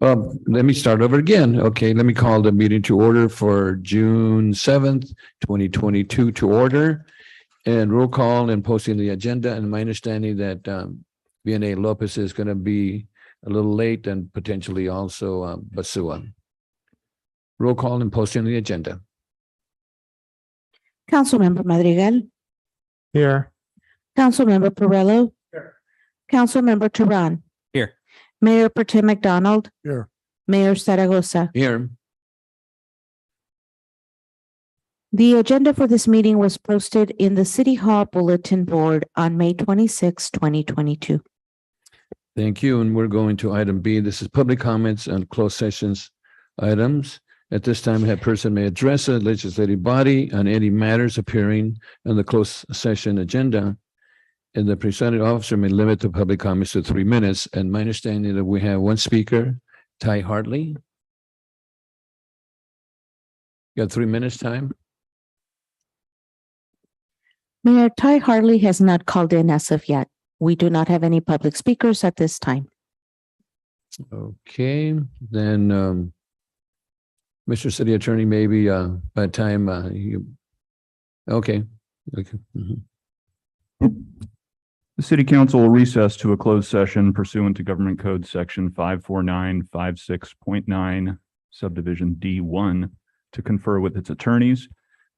Let me start over again. Okay, let me call the meeting to order for June 7th, 2022 to order. And roll call and posting the agenda. And my understanding that V.N.A. Lopez is going to be a little late and potentially also Basua. Roll call and posting the agenda. Councilmember Madrigal, Here. Councilmember Perrello. Here. Councilmember Turan. Here. Mayor Pro Tem McDonald. Here. Mayor Zaragoza. Here. The agenda for this meeting was posted in the City Hall Bulletin Board on May 26, 2022. Thank you. And we're going to item B. This is public comments on closed sessions items. At this time, a person may address a legislative body on any matters appearing on the closed session agenda. And the presiding officer may limit the public comments to 3 minutes. And my understanding that we have one speaker, Ty Hartley. You got 3 minutes time? Mayor Ty Hartley has not called in as of yet. We do not have any public speakers at this time. Okay, then Mr. City Attorney, maybe by the time you, okay. Mhm. The City Council will recess to a closed session pursuant to Government Code Section 54956.9, subdivision D1, to confer with its attorneys.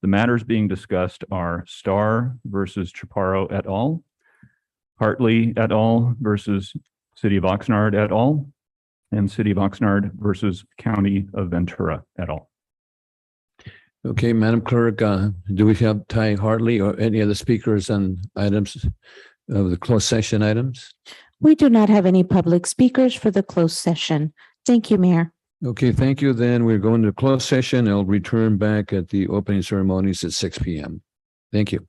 The matters being discussed are Starr versus Chaparro et al., Hartley et al. Versus City of Oxnard et al., and City of Oxnard versus County of Ventura et al. Okay, Madam Clerk, do we have Ty Hartley or any other speakers on items of the closed session items? We do not have any public speakers for the closed session. Thank you, Mayor. Okay, thank you. Then we're going to closed session. I'll return back at the opening ceremonies at 6 p.m. Thank you.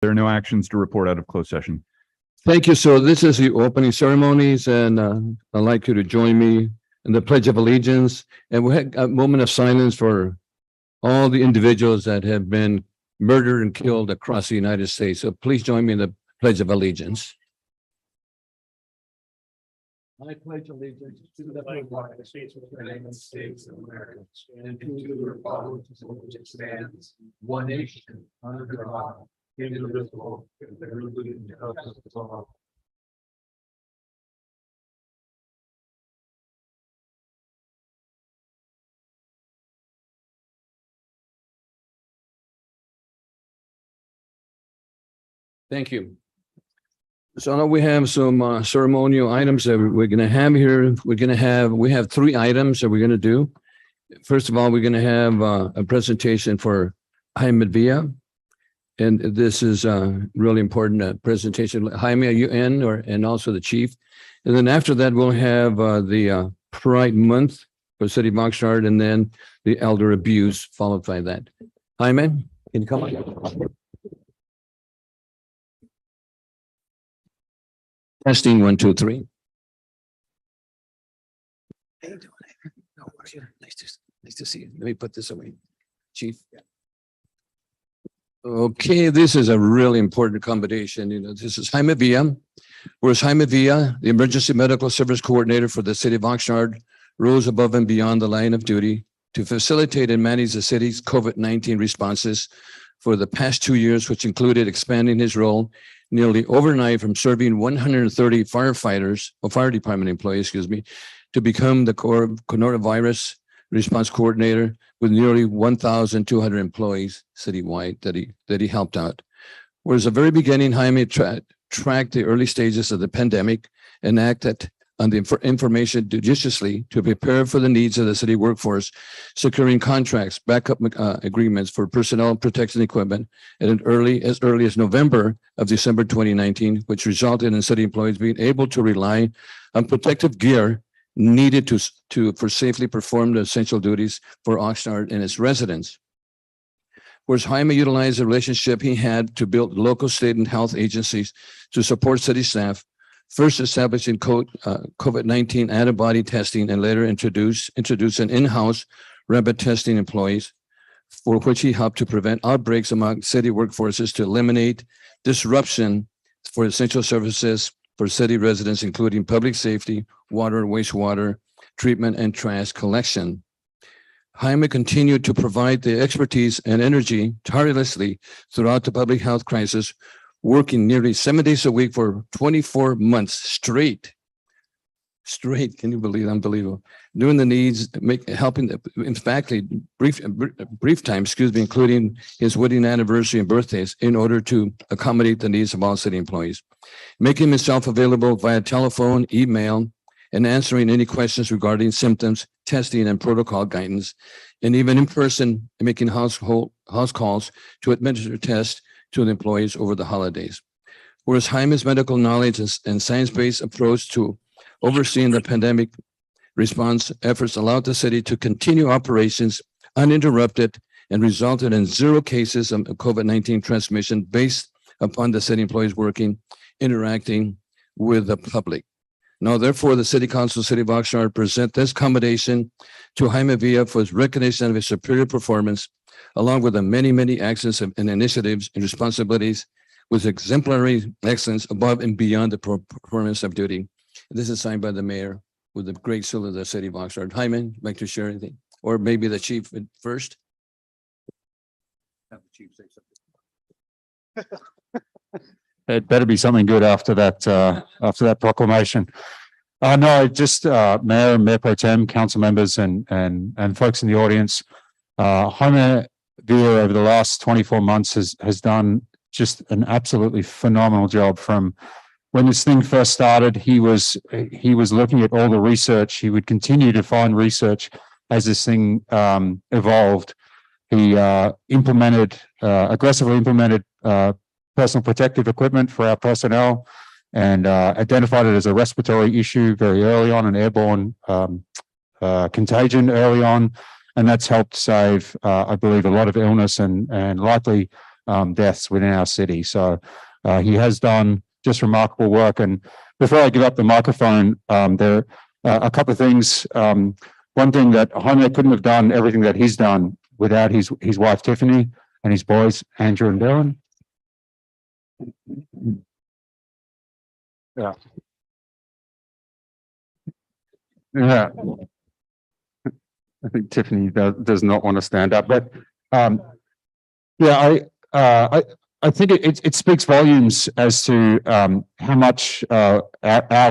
There are no actions to report out of closed session. Thank you. So this is the opening ceremonies, and I'd like you to join me in the Pledge of Allegiance. And we'll have a moment of silence for all the individuals that have been murdered and killed across the United States. So please join me in the Pledge of Allegiance. I pledge allegiance to the flag of the United States of America and to the republic for which it stands, one nation, under God, indivisible, with liberty and justice for all. Thank you. So now we have some ceremonial items that we're going to have here. We have 3 items that we're going to do. First of all, we're going to have a presentation for Jaime Villa. And this is a really important presentation. Jaime, are you in, and also the chief? And then after that, we'll have the Pride Month for City of Oxnard, and then the elder abuse followed by that. Jaime, can you come on? Testing 1, 2, 3. How you doing? No, nice to see you. Let me put this away, Chief. Okay, this is a really important combination. You know, this is Jaime Villa. Whereas Jaime Villa, the Emergency Medical Service Coordinator for the City of Oxnard, rose above and beyond the line of duty to facilitate and manage the city's COVID-19 responses for the past 2 years, which included expanding his role nearly overnight from serving 130 firefighters, or fire department employees, to become the coronavirus response coordinator with nearly 1,200 employees citywide that he helped out. Whereas at the very beginning, Jaime tracked the early stages of the pandemic and acted on the information judiciously to prepare for the needs of the city workforce, securing contracts, backup agreements for personnel protection equipment at as early as November of December 2019, which resulted in city employees being able to rely on protective gear needed for safely perform the essential duties for Oxnard and its residents. Whereas Jaime utilized the relationship he had to build local, state, and health agencies to support city staff, first establishing COVID-19 antibody testing, and later introduced an in-house rapid testing employees, for which he helped to prevent outbreaks among city workforces to eliminate disruption for essential services for city residents, including public safety, water, wastewater treatment, and trash collection. Jaime continued to provide the expertise and energy tirelessly throughout the public health crisis, working nearly 7 days a week for 24 months straight. Can you believe? Unbelievable. Doing the needs, helping, in fact, brief time, including his wedding anniversary and birthdays, in order to accommodate the needs of all city employees, making himself available via telephone, email, and answering any questions regarding symptoms, testing, and protocol guidance, and even in person, making house calls to administer tests to the employees over the holidays. Whereas Jaime's medical knowledge and science-based approach to overseeing the pandemic response efforts allowed the city to continue operations uninterrupted and resulted in 0 cases of COVID-19 transmission based upon the city employees interacting with the public. Now, therefore, the City Council, City of Oxnard, present this commendation to Jaime Villa for his recognition of his superior performance, along with the many actions and initiatives and responsibilities with exemplary excellence above and beyond the performance of duty. This is signed by the mayor with the great seal of the City of Oxnard. Jaime, like to share anything? Or maybe the chief first? Have the chief say something. It better be something good after that proclamation. No, just Mayor and Mayor Pro Tem, council members, and folks in the audience. Jaime Villa over the last 24 months has done just an absolutely phenomenal job. From when this thing first started, he was looking at all the research. He would continue to find research as this thing evolved. He aggressively implemented personal protective equipment for our personnel, and identified it as a respiratory issue very early on, an airborne contagion early on, and that's helped save, I believe, a lot of illness and likely deaths within our city. So he has done just remarkable work. And before I give up the microphone, there are a couple of things. One thing that Jaime couldn't have done everything that he's done without his wife Tiffany and his boys Andrew and Dylan. Yeah. Yeah. I think Tiffany does not want to stand up, but yeah, I think it speaks volumes as to how much our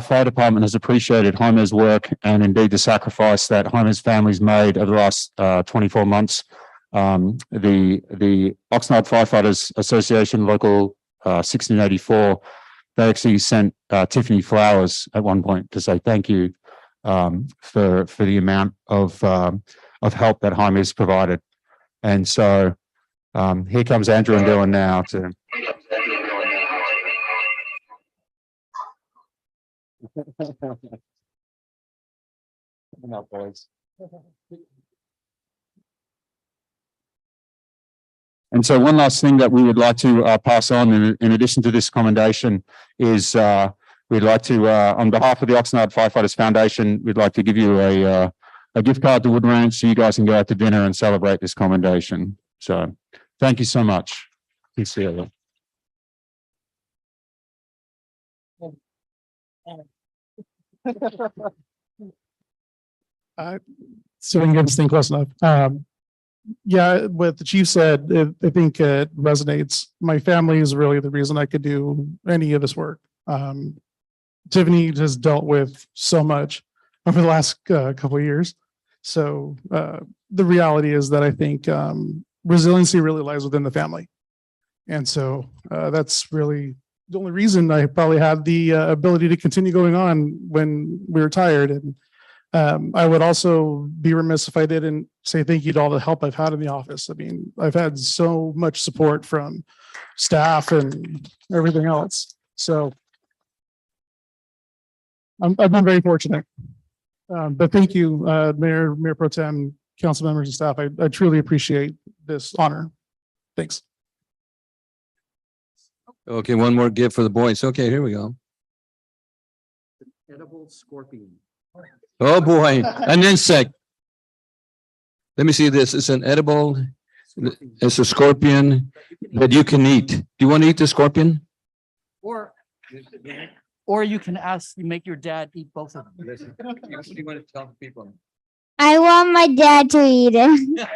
fire department has appreciated Jaime's work and indeed the sacrifice that Jaime's family's made over the last 24 months. The Oxnard Firefighters Association Local 1684, they actually sent Tiffany flowers at one point to say thank you for the amount of help that Jaime has provided. And so here comes Andrew and Dylan now to. Come on, boys. And so one last thing that we would like to pass on in addition to this commendation is we'd like to, on behalf of the Oxnard Firefighters Foundation, we'd like to give you a gift card to Wood Ranch so you guys can go out to dinner and celebrate this commendation. So thank you so much. Sincerely. So we can get this thing close enough. Yeah, what the chief said, I think it resonates. My family is really the reason I could do any of this work. Tiffany has dealt with so much over the last couple of years. So the reality is that I think resiliency really lies within the family. And so that's really the only reason I probably had the ability to continue going on when we retired. And I would also be remiss if I didn't say thank you to all the help I've had in the office. I mean, I've had so much support from staff and everything else. So I've been very fortunate. But thank you, Mayor Pro Tem, council members and staff. I truly appreciate this honor. Thanks. Okay, one more gift for the boys. Okay, here we go. Edible scorpion. Oh, boy, an insect. Let me see this. It's an edible, it's a scorpion that you can eat. Do you want to eat the scorpion? Or you can make your dad eat both of them. What do you want to tell people? I want my dad to eat it.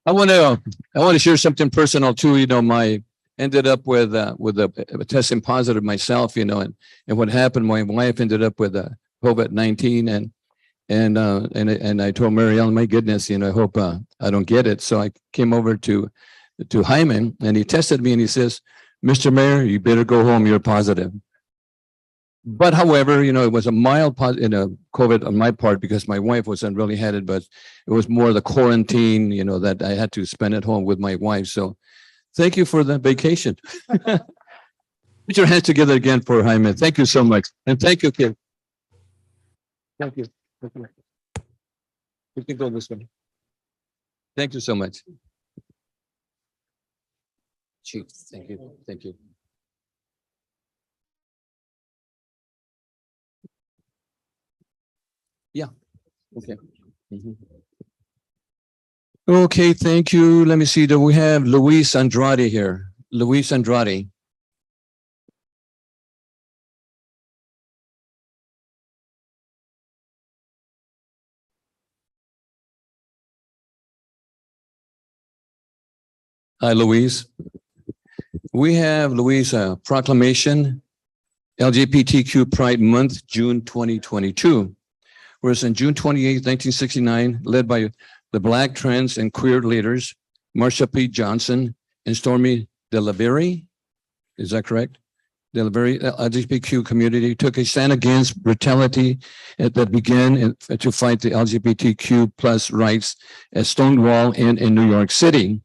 I want to share something personal too. You know, I ended up with a testing positive myself. You know, and what happened, my wife ended up with COVID-19, and I told Mary Ellen, my goodness, you know, I hope I don't get it. So I came over to Hyman, and he tested me, and he says, "Mr. Mayor, you better go home. You're positive." But however, you know, it was a mild COVID on my part because my wife wasn't really had it, but it was more the quarantine, you know, that I had to spend at home with my wife. So thank you for the vacation. Put your hands together again for Jaime. Thank you so much. And thank you, kid. Thank you. Thank you. You can go this way. Thank you so much. Chief, thank you. Thank you. Yeah. Okay. Okay, thank you. Let me see. Do we have Luis Andrade here? Luis Andrade. Hi, Luis. We have, Luis, a proclamation, LGBTQ Pride Month, June 2022. Whereas on June 28, 1969, led by the Black, trans, and queer leaders, Marsha P. Johnson and Stormy DeLavery, is that correct? DeLavery, LGBTQ community took a stand against brutality that began to fight the LGBTQ plus rights at Stonewall and in New York City.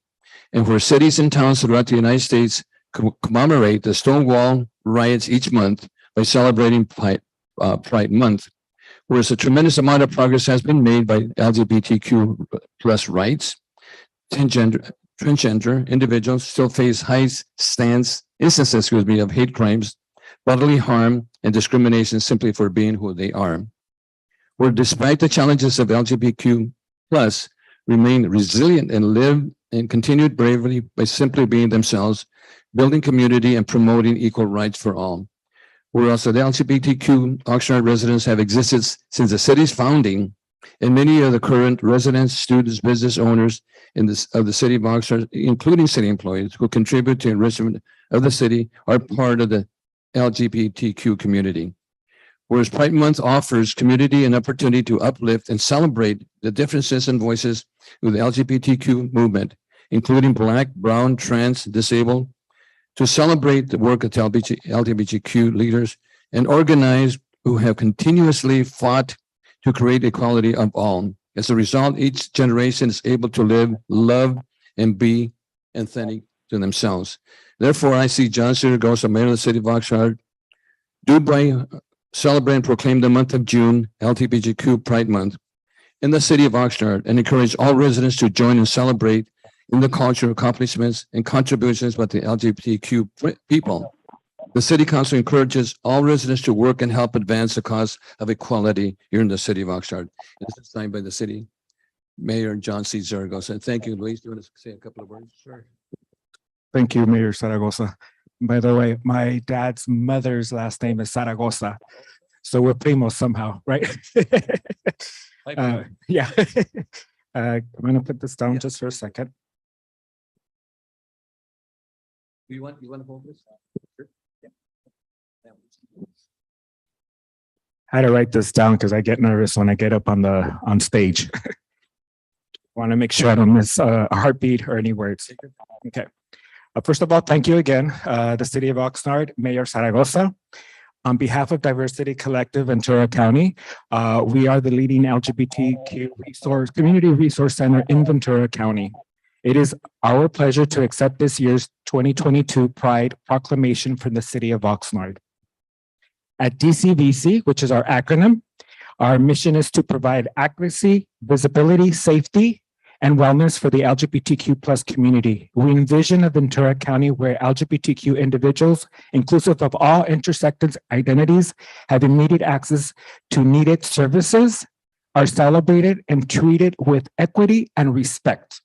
And where cities and towns throughout the United States commemorate the Stonewall riots each month by celebrating Pride Month. Whereas a tremendous amount of progress has been made by LGBTQ plus rights, transgender individuals still face high instances of hate crimes, bodily harm, and discrimination simply for being who they are. Where despite the challenges of LGBTQ plus remain resilient and live and continued bravely by simply being themselves, building community and promoting equal rights for all. Whereas the LGBTQ Oxnard residents have existed since the city's founding, and many of the current residents, students, business owners of the city of Oxnard, including city employees who contribute to enrichment of the city, are part of the LGBTQ community. Whereas Pride Month offers community an opportunity to uplift and celebrate the differences and voices of the LGBTQ movement, including Black, Brown, Trans, Disabled, to celebrate the work of LGBTQ leaders and organize who have continuously fought to create equality of all. As a result, each generation is able to live, love, and be authentic to themselves. Therefore, I see John Zaragoza, Mayor of the City of Oxnard, do by celebrate and proclaim the month of June, LGBTQ Pride Month, in the City of Oxnard, and encourage all residents to join and celebrate in the cultural accomplishments and contributions by the LGBTQ people. The City Council encourages all residents to work and help advance the cause of equality here in the City of Oxnard. This is signed by the City Mayor John C. Zaragoza. Thank you, Luis. Do you want to say a couple of words? Sure. Thank you, Mayor Zaragoza. By the way, my dad's mother's last name is Zaragoza. So we're primos somehow, right? Yeah. I'm going to put this down just for a second. You want to hold this? Sure. Yeah. I had to write this down because I get nervous when I get up on stage. Want to make sure I don't miss a heartbeat or any words. Okay. First of all, thank you again, the City of Oxnard, Mayor Zaragoza. On behalf of Diversity Collective Ventura County, we are the leading LGBTQ community resource center in Ventura County. It is our pleasure to accept this year's 2022 Pride Proclamation from the City of Oxnard. At DCVC, which is our acronym, our mission is to provide accuracy, visibility, safety, and wellness for the LGBTQ plus community. We envision a Ventura County where LGBTQ individuals, inclusive of all intersected identities, have immediate access to needed services, are celebrated and treated with equity and respect.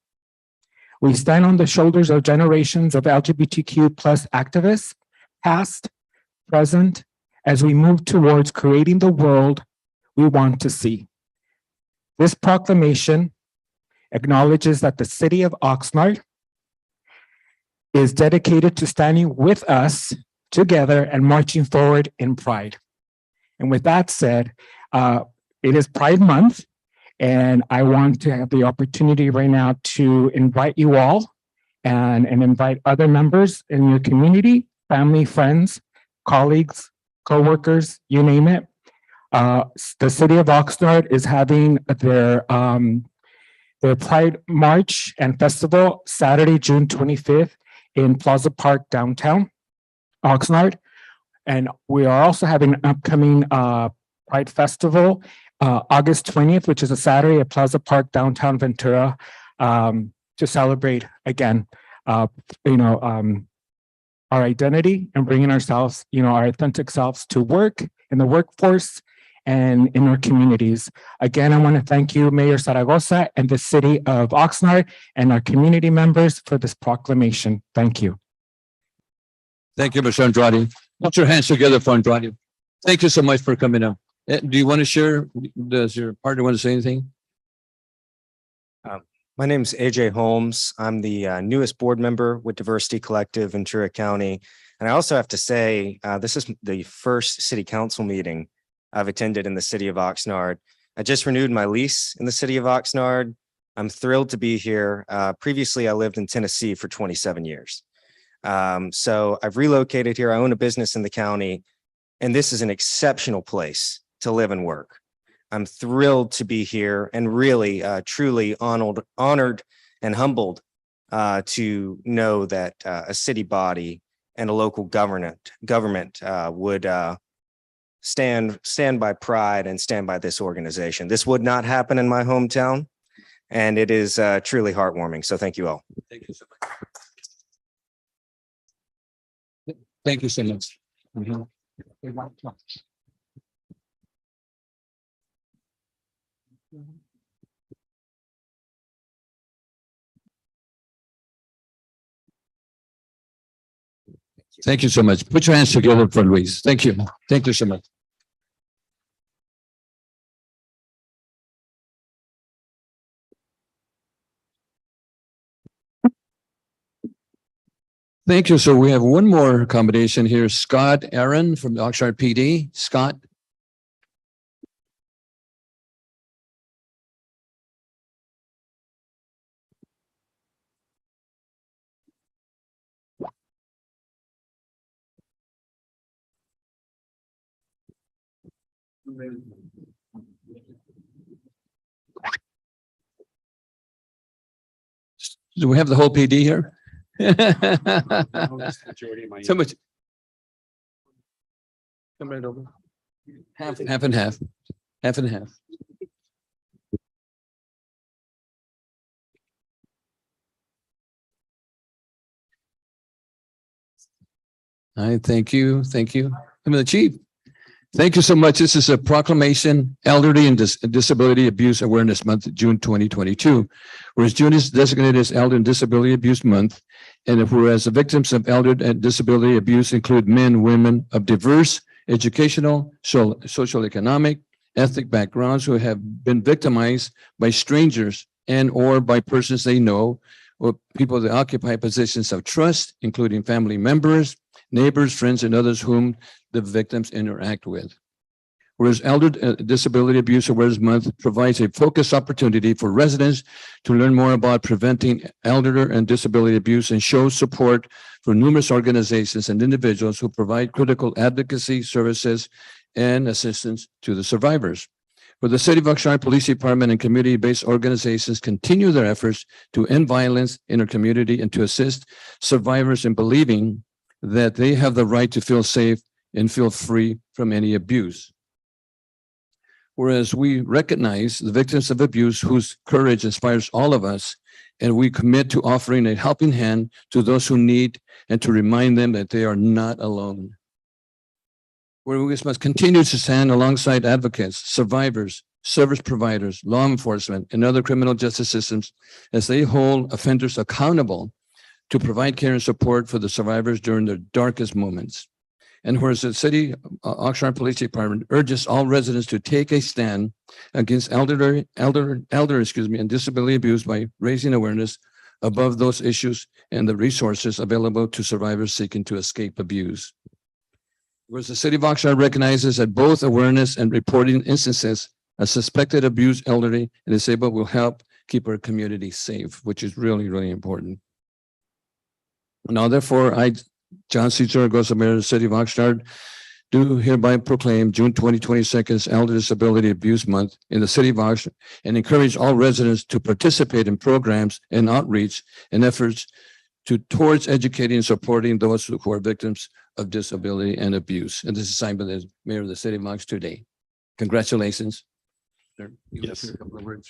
We stand on the shoulders of generations of LGBTQ plus activists, past, present, as we move towards creating the world we want to see. This proclamation acknowledges that the City of Oxnard is dedicated to standing with us together and marching forward in pride. And with that said, it is Pride Month, and I want to have the opportunity right now to invite you all and invite other members in your community, family, friends, colleagues, coworkers, you name it. The City of Oxnard is having their Pride March and Festival Saturday, June 25th in Plaza Park downtown Oxnard. And we are also having an upcoming Pride Festival August 20th, which is a Saturday at Plaza Park downtown Ventura, to celebrate again, our identity and bringing ourselves, our authentic selves to work in the workforce and in our communities. Again, I want to thank you, Mayor Zaragoza, and the City of Oxnard and our community members for this proclamation. Thank you. Thank you, Mr. Andrade. Put your hands together for Andrade. Thank you so much for coming up. Do you want to share? Does your partner want to say anything? My name is AJ Holmes. I'm the newest board member with Diversity Collective Ventura County. And I also have to say, this is the first city council meeting I've attended in the City of Oxnard. I just renewed my lease in the City of Oxnard. I'm thrilled to be here. Previously, I lived in Tennessee for 27 years. So I've relocated here. I own a business in the county, and this is an exceptional place to live and work. I'm thrilled to be here and really, truly honored and humbled to know that a city body and a local government would stand by pride and stand by this organization. This would not happen in my hometown, and it is truly heartwarming. So thank you all. Thank you so much. Thank you so much. Mhm. Thank you so much. Put your hands together for Luis. Thank you. Thank you so much. Thank you. So we have one more accommodation here. Scott Aaron from the Oxnard PD. Scott. Do we have the whole PD here? So much. Come right over. Half and half. Half and half. I thank you. Thank you. I'm the chief. Thank you so much. This is a proclamation, Elderly and Disability Abuse Awareness Month, June 2022. Whereas June is designated as Elder and Disability Abuse Month, and whereas the victims of elder and disability abuse include men, women of diverse educational, social, economic, ethnic backgrounds who have been victimized by strangers and or by persons they know, or people that occupy positions of trust, including family members, neighbors, friends, and others whom the victims interact with. Whereas Elder Disability Abuse Awareness Month provides a focused opportunity for residents to learn more about preventing elder and disability abuse and show support for numerous organizations and individuals who provide critical advocacy services and assistance to the survivors. Where the City of Oxnard Police Department and community-based organizations continue their efforts to end violence in our community and to assist survivors in believing that they have the right to feel safe and feel free from any abuse. Whereas we recognize the victims of abuse whose courage inspires all of us, and we commit to offering a helping hand to those who need and to remind them that they are not alone. Where we must continue to stand alongside advocates, survivors, service providers, law enforcement, and other criminal justice systems as they hold offenders accountable to provide care and support for the survivors during their darkest moments. And whereas the City Oxnard Police Department urges all residents to take a stand against elder, and disability abuse by raising awareness above those issues and the resources available to survivors seeking to escape abuse. Whereas the City of Oxnard recognizes that both awareness and reporting instances of suspected abuse, elderly and disabled will help keep our community safe, which is really, really important. Now, therefore, I, John C. Zaragoza, Mayor of the City of Oxnard, do hereby proclaim June 2022 as Elder Disability Abuse Month in the City of Oxnard and encourage all residents to participate in programs and outreach and efforts towards educating and supporting those who are victims of disability and abuse. And this is signed by the Mayor of the City of Oxnard today. Congratulations. Sir, Yes. a couple of words.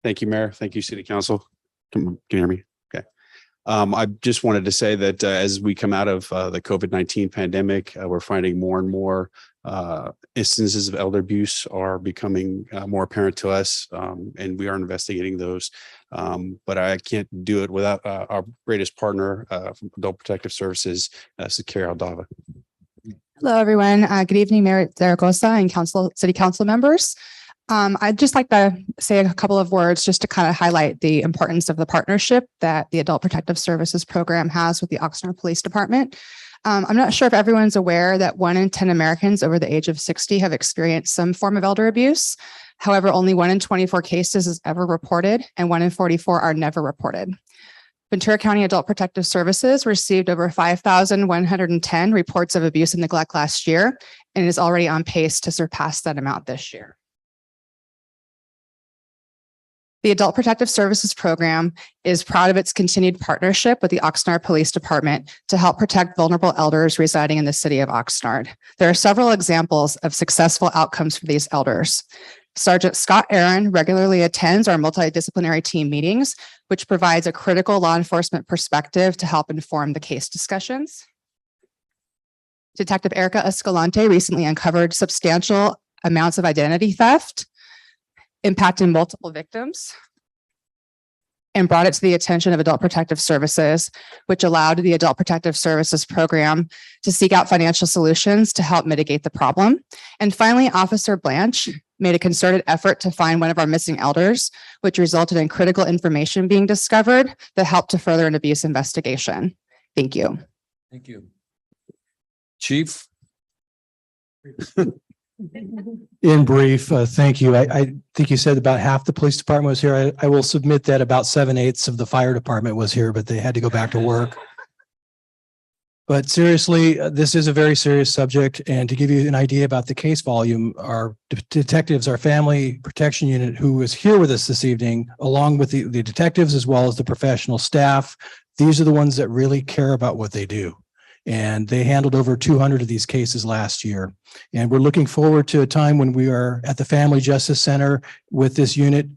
Thank you, Mayor. Thank you, City Council. Can you hear me? Okay. I just wanted to say that as we come out of the COVID-19 pandemic, we're finding more and more instances of elder abuse are becoming more apparent to us, and we are investigating those. But I can't do it without our greatest partner from Adult Protective Services, Carrie Aldava. Hello, everyone. Good evening, Mayor Zaragoza and City Council members. I'd just like to say a couple of words just to kind of highlight the importance of the partnership that the Adult Protective Services program has with the Oxnard Police Department. I'm not sure if everyone's aware that 1 in 10 Americans over the age of 60 have experienced some form of elder abuse. However, only 1 in 24 cases is ever reported and 1 in 44 are never reported. Ventura County Adult Protective Services received over 5,110 reports of abuse and neglect last year and is already on pace to surpass that amount this year. The Adult Protective Services Program is proud of its continued partnership with the Oxnard Police Department to help protect vulnerable elders residing in the city of Oxnard. There are several examples of successful outcomes for these elders. Sergeant Scott Aaron regularly attends our multidisciplinary team meetings, which provides a critical law enforcement perspective to help inform the case discussions. Detective Erica Escalante recently uncovered substantial amounts of identity theft impacting multiple victims and brought it to the attention of Adult Protective Services, which allowed the Adult Protective Services Program to seek out financial solutions to help mitigate the problem. And finally, Officer Blanche made a concerted effort to find one of our missing elders, which resulted in critical information being discovered that helped to further an abuse investigation. Thank you. Thank you. Chief? In brief, thank you. I think you said about half the police department was here. I will submit that about 7/8 of the fire department was here, but they had to go back to work. But seriously, this is a very serious subject. And to give you an idea about the case volume, our detectives, our family protection unit, who is here with us this evening, along with the detectives as well as the professional staff, these are the ones that really care about what they do. And they handled over 200 of these cases last year. And we're looking forward to a time when we are at the Family Justice Center with this unit,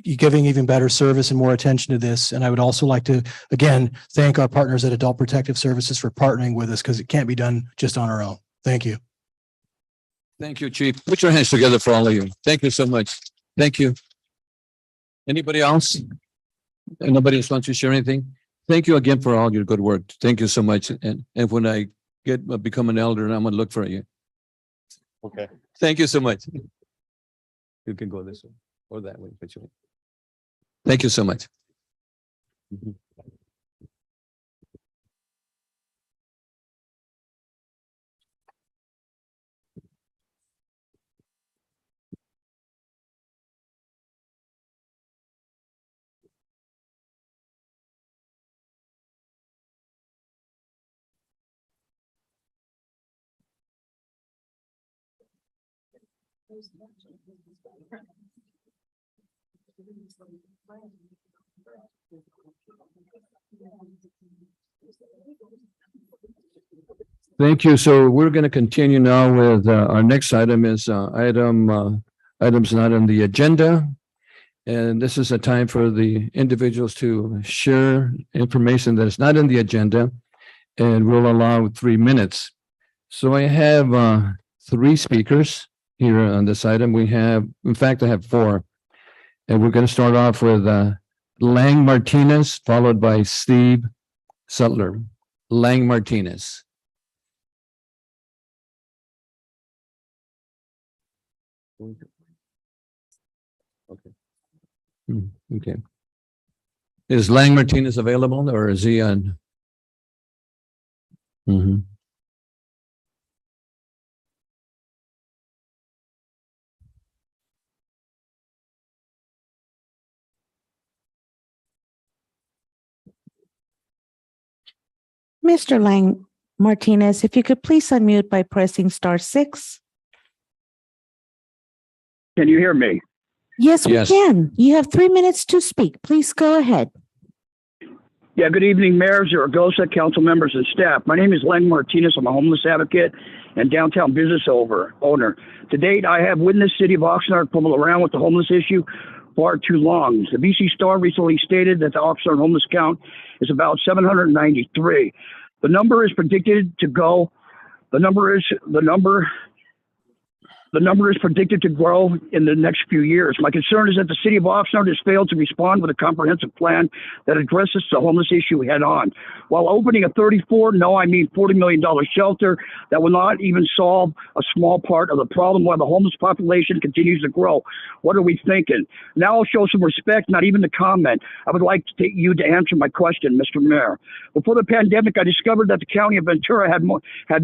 giving even better service and more attention to this. And I would also like to, again, thank our partners at Adult Protective Services for partnering with us, because it can't be done just on our own. Thank you. Thank you, Chief. Put your hands together for all of you. Thank you so much. Thank you. Anybody else? Nobody else wants to share anything? Thank you again for all your good work. Thank you so much. And when I become an elder, I'm gonna look for you. Okay. Thank you so much. You can go this way or that way. Thank you so much. Thank you. So we're going to continue now with our next item is items not on the agenda. And this is a time for the individuals to share information that is not in the agenda, and we'll allow 3 minutes. So I have 3 speakers here on this item. We have, in fact, I have 4. And we're going to start off with Lang Martinez, followed by Steve Sutler. Lang Martinez. Okay. Okay. Is Lang Martinez available, or is he on? Mr. Lang Martinez, if you could please unmute by pressing *6. Can you hear me? Yes, we Yes. can. You have 3 minutes to speak. Please go ahead. Yeah, good evening, Mayor Zaragoza, council members and staff. My name is Len Martinez. I'm a homeless advocate and downtown business owner. To date, I have witnessed City of Oxnard fumble around with the homeless issue far too long. The BC Star recently stated that the Oxnard homeless count is about 793. The number is predicted to go. The number is predicted to grow in the next few years. My concern is that the City of Oxnard has failed to respond with a comprehensive plan that addresses the homeless issue head on. While opening a $40 million shelter that will not even solve a small part of the problem while the homeless population continues to grow. What are we thinking? Now I'll show some respect, not even to comment. I would like you to answer my question, Mr. Mayor. Before the pandemic, I discovered that the County of Ventura had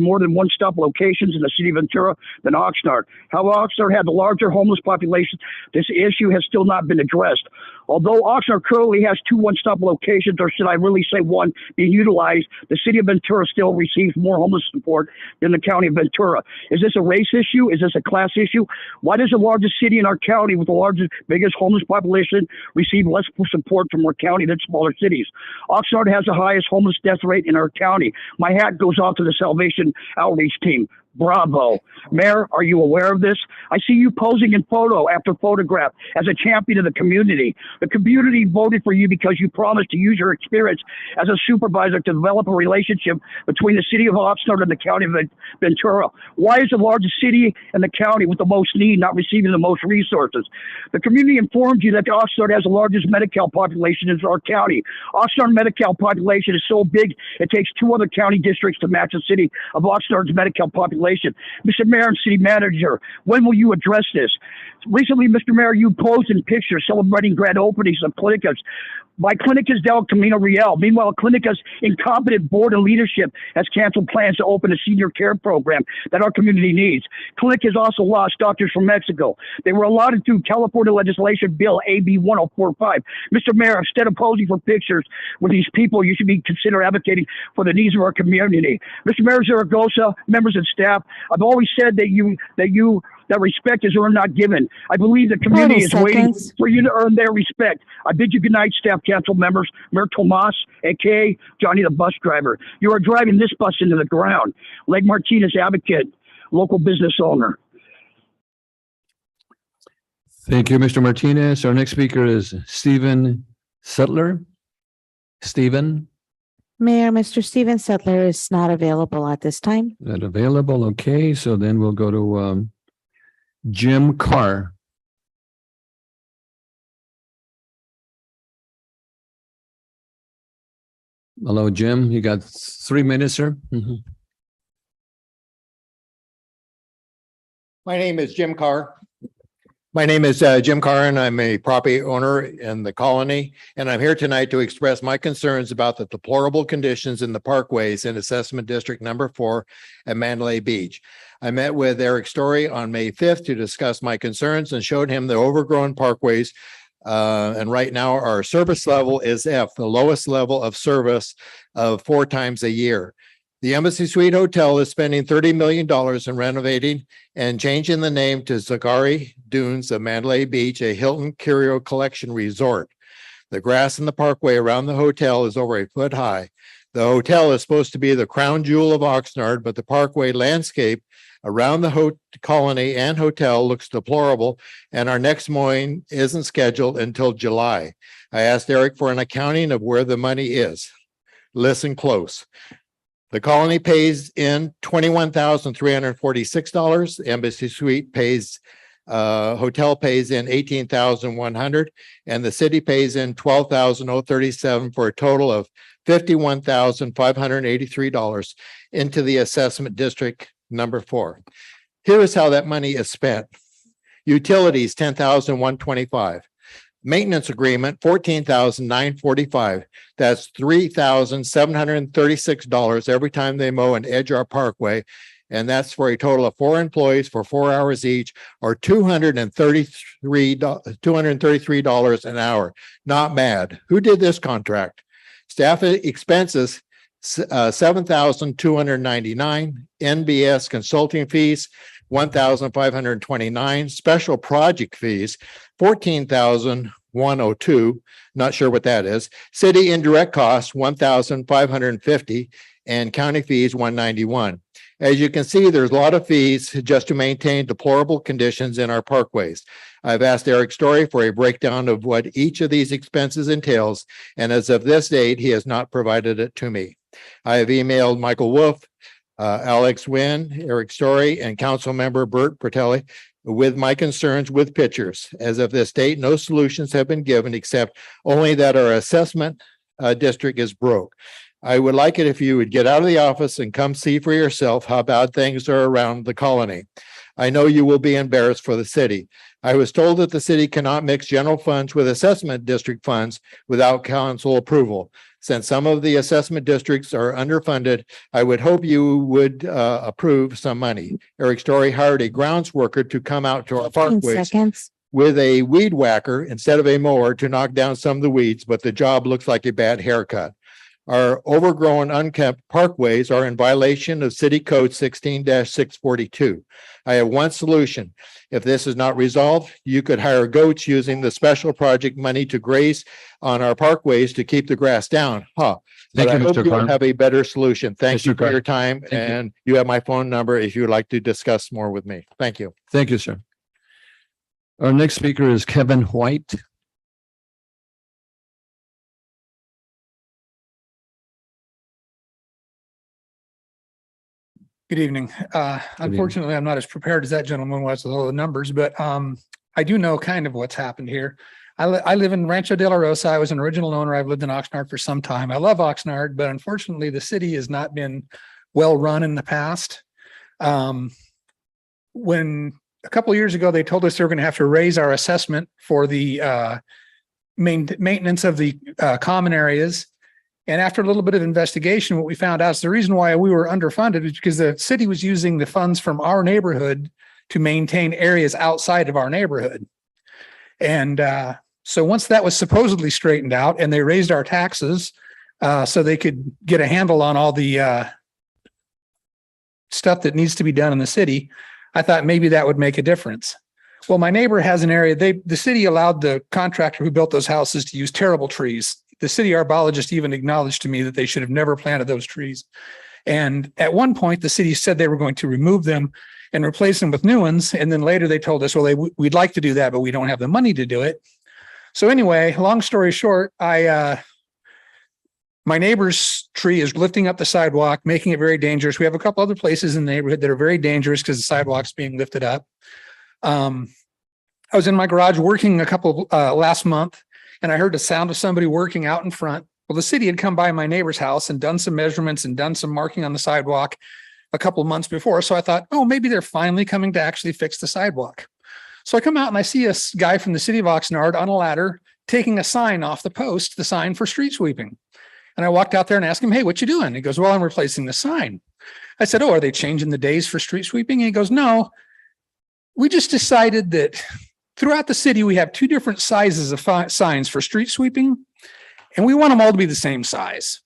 more than one-stop locations in the City of Ventura than Oxnard. How Oxnard had the larger homeless population, this issue has still not been addressed. Although Oxnard currently has 2 one-stop locations, or should I really say one, being utilized, the city of Ventura still receives more homeless support than the county of Ventura. Is this a race issue? Is this a class issue? Why does the largest city in our county with the largest, biggest homeless population receive less support from our county than smaller cities? Oxnard has the highest homeless death rate in our county. My hat goes off to the Salvation Outreach team. Bravo. Mayor, are you aware of this? I see you posing in photo after photograph as a champion of the community. The community voted for you because you promised to use your experience as a supervisor to develop a relationship between the city of Oxnard and the county of Ventura. Why is the largest city in the county with the most need not receiving the most resources? The community informed you that Oxnard has the largest Medi-Cal population in our county. Oxnard Medi-Cal population is so big, it takes 2 other county districts to match the city of Oxnard's Medi-Cal population. Mr. Mayor and City Manager, when will you address this? Recently, Mr. Mayor, you posed in pictures celebrating grand openings of clinicas by Clinicas del Camino Real. Meanwhile, Clinicas' incompetent board and leadership has canceled plans to open a senior care program that our community needs. Clinicas also lost doctors from Mexico. They were allotted through California legislation bill AB 1045. Mr. Mayor, instead of posing for pictures with these people, you should be consider advocating for the needs of our community. Mr. Mayor Zaragoza, members and staff, I've always said that respect is earned, not given. I believe the community is waiting for you to earn their respect. I bid you good night, staff council members, Mayor Tomas, aka Johnny the bus driver. You are driving this bus into the ground. Leg Martinez advocate, local business owner. Thank you, Mr. Martinez. Our next speaker is Stephen Sutler. Stephen, Mayor, Mr. Steven Settler is not available at this time. not available. Okay, so then we'll go to Jim Carr. Hello, Jim. You got 3 minutes, sir. My name is Jim Carr. Jim Carr, and I'm a property owner in the colony, and I'm here tonight to express my concerns about the deplorable conditions in the parkways in Assessment District Number 4 at Mandalay Beach. I met with Eric Story on May 5th to discuss my concerns and showed him the overgrown parkways. And right now our service level is F, the lowest level of service of 4 times a year. The Embassy Suite Hotel is spending $30 million in renovating and changing the name to Zagari Dunes of Mandalay Beach, a Hilton Curio Collection Resort. The grass in the parkway around the hotel is over 1 foot high. The hotel is supposed to be the crown jewel of Oxnard, but the parkway landscape around the colony and hotel looks deplorable, and our next mowing isn't scheduled until July. I asked Eric for an accounting of where the money is. Listen close. The colony pays in $21,346. Embassy Suite pays, hotel pays in $18,100, and the city pays in $12,037 for a total of $51,583 into the assessment district number 4. Here is how that money is spent. Utilities, $10,125. Maintenance agreement, $14,945. That's $3,736 every time they mow and edge our parkway. And that's for a total of 4 employees for 4 hours each, or $233 an hour. Not mad. Who did this contract? Staff expenses, $7,299. NBS consulting fees, $1,529. Special project fees, $14,102. Not sure what that is. City indirect costs, $1,550, and county fees, $191. As you can see, there's a lot of fees just to maintain deplorable conditions in our parkways. I've asked Eric Story for a breakdown of what each of these expenses entails, and as of this date, he has not provided it to me. I have emailed Michael Wolf, Alex Wynn, Eric Story, and Council Member Bert Pertelli with my concerns with pictures. As of this date, no solutions have been given except only that our assessment district is broke. I would like it if you would get out of the office and come see for yourself how bad things are around the colony. I know you will be embarrassed for the city. I was told that the city cannot mix general funds with assessment district funds without council approval. Since some of the assessment districts are underfunded, I would hope you would approve some money. Eric Story hired a grounds worker to come out to our 15 parkways seconds. with a weed whacker instead of a mower to knock down some of the weeds, but the job looks like a bad haircut. Our overgrown, unkept parkways are in violation of City Code 16-642. I have one solution. If this is not resolved, you could hire goats using the special project money to graze on our parkways to keep the grass down. But Thank I you, hope Mr. you'll Carr. have a better solution. Thank Mr. you for Carr. your time, Thank you. and you have my phone number if you would like to discuss more with me. Thank you. Thank you, sir. Our next speaker is Kevin White. Good evening. Unfortunately, I'm not as prepared as that gentleman was with all the numbers, but I do know kind of what's happened here. I live in Rancho de la Rosa. I was an original owner. I've lived in Oxnard for some time. I love Oxnard, but unfortunately, the city has not been well run in the past. When a couple of years ago, they told us they were going to have to raise our assessment for the maintenance of the common areas. And after a little bit of investigation, what we found out is the reason why we were underfunded is because the city was using the funds from our neighborhood to maintain areas outside of our neighborhood. And so once that was supposedly straightened out and they raised our taxes so they could get a handle on all the stuff that needs to be done in the city, I thought maybe that would make a difference. Well, my neighbor has an area, the city allowed the contractor who built those houses to use terrible trees. The city arborologist even acknowledged to me that they should have never planted those trees. And at one point, the city said they were going to remove them and replace them with new ones. And then later they told us, well, we'd like to do that, but we don't have the money to do it. So anyway, long story short, my neighbor's tree is lifting up the sidewalk, making it very dangerous. We have a couple other places in the neighborhood that are very dangerous because the sidewalk's being lifted up. I was in my garage working last month, and I heard the sound of somebody working out in front. Well, the city had come by my neighbor's house and done some measurements and done some marking on the sidewalk a couple of months before. So I thought, oh, maybe they're finally coming to actually fix the sidewalk. So I come out and I see a guy from the city of Oxnard on a ladder taking a sign off the post, the sign for street sweeping. And I walked out there and asked him, hey, what you doing? He goes, well, I'm replacing the sign. I said, oh, are they changing the days for street sweeping? And he goes, no, we just decided that throughout the city, we have two different sizes of signs for street sweeping, and we want them all to be the same size.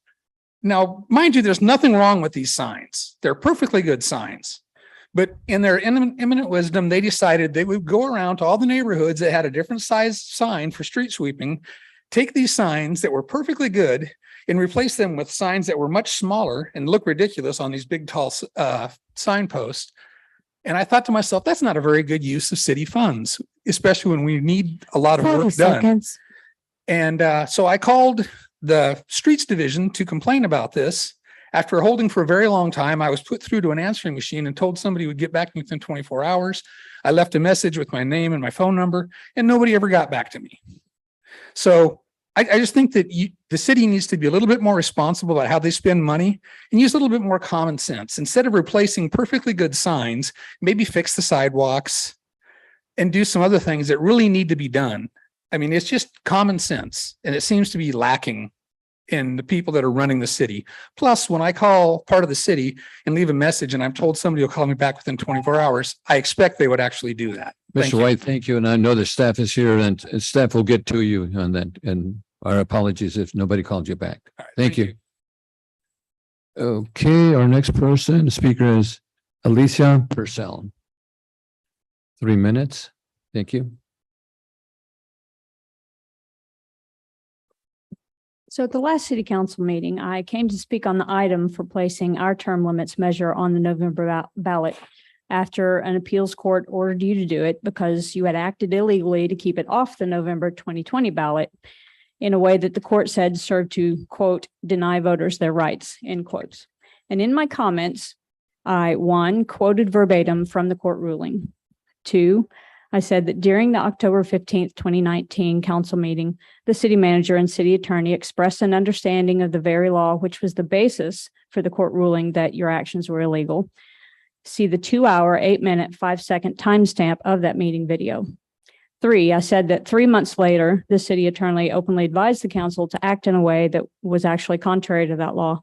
Now, mind you, there's nothing wrong with these signs. They're perfectly good signs. But in their eminent wisdom, they decided they would go around to all the neighborhoods that had a different size sign for street sweeping, take these signs that were perfectly good and replace them with signs that were much smaller and look ridiculous on these big, tall signposts. And I thought to myself, that's not a very good use of city funds, especially when we need a lot of work done. And so I called the streets division to complain about this. After holding for a very long time, I was put through to an answering machine and told somebody would get back to me within 24 hours. I left a message with my name and my phone number, and nobody ever got back to me. So I just think that the city needs to be a little bit more responsible about how they spend money and use a little bit more common sense. Instead of replacing perfectly good signs, maybe fix the sidewalks and do some other things that really need to be done. I mean, it's just common sense, and it seems to be lacking in the people that are running the city. Plus, when I call part of the city and leave a message and I'm told somebody will call me back within 24 hours, I expect they would actually do that. Mr. White, thank you. And I know the staff is here and staff will get to you on that. And our apologies if nobody called you back. Thank you. Okay, our next person, the speaker is Alicia Purcell. 3 minutes. Thank you. So at the last city council meeting, I came to speak on the item for placing our term limits measure on the November ballot after an appeals court ordered you to do it because you had acted illegally to keep it off the November 2020 ballot in a way that the court said served to, quote, deny voters their rights, end quotes. And in my comments, I, one, quoted verbatim from the court ruling. Two, I said that during the October 15th, 2019 council meeting, the city manager and city attorney expressed an understanding of the very law, which was the basis for the court ruling that your actions were illegal. See the 2-hour, 8-minute, 5-second timestamp of that meeting video. 3, I said that 3 months later, the city attorney openly advised the council to act in a way that was actually contrary to that law.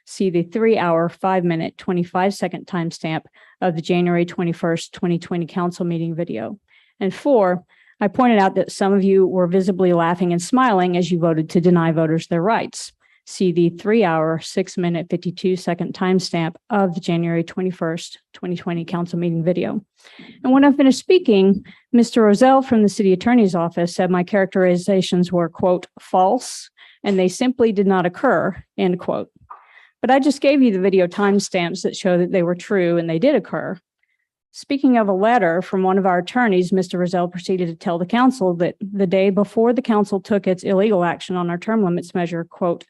See the 3-hour, 5-minute, 25-second timestamp of the January 21st, 2020 council meeting video. And 4, I pointed out that some of you were visibly laughing and smiling as you voted to deny voters their rights. See the 3-hour, 6-minute, 52-second timestamp of the January 21st, 2020 council meeting video. And when I finished speaking, Mr. Rozelle from the city attorney's office said my characterizations were, quote, false, and they simply did not occur, end quote. But I just gave you the video timestamps that show that they were true and they did occur. Speaking of a letter from one of our attorneys, Mr. Rozelle proceeded to tell the council that the day before the council took its illegal action on our term limits measure, quote,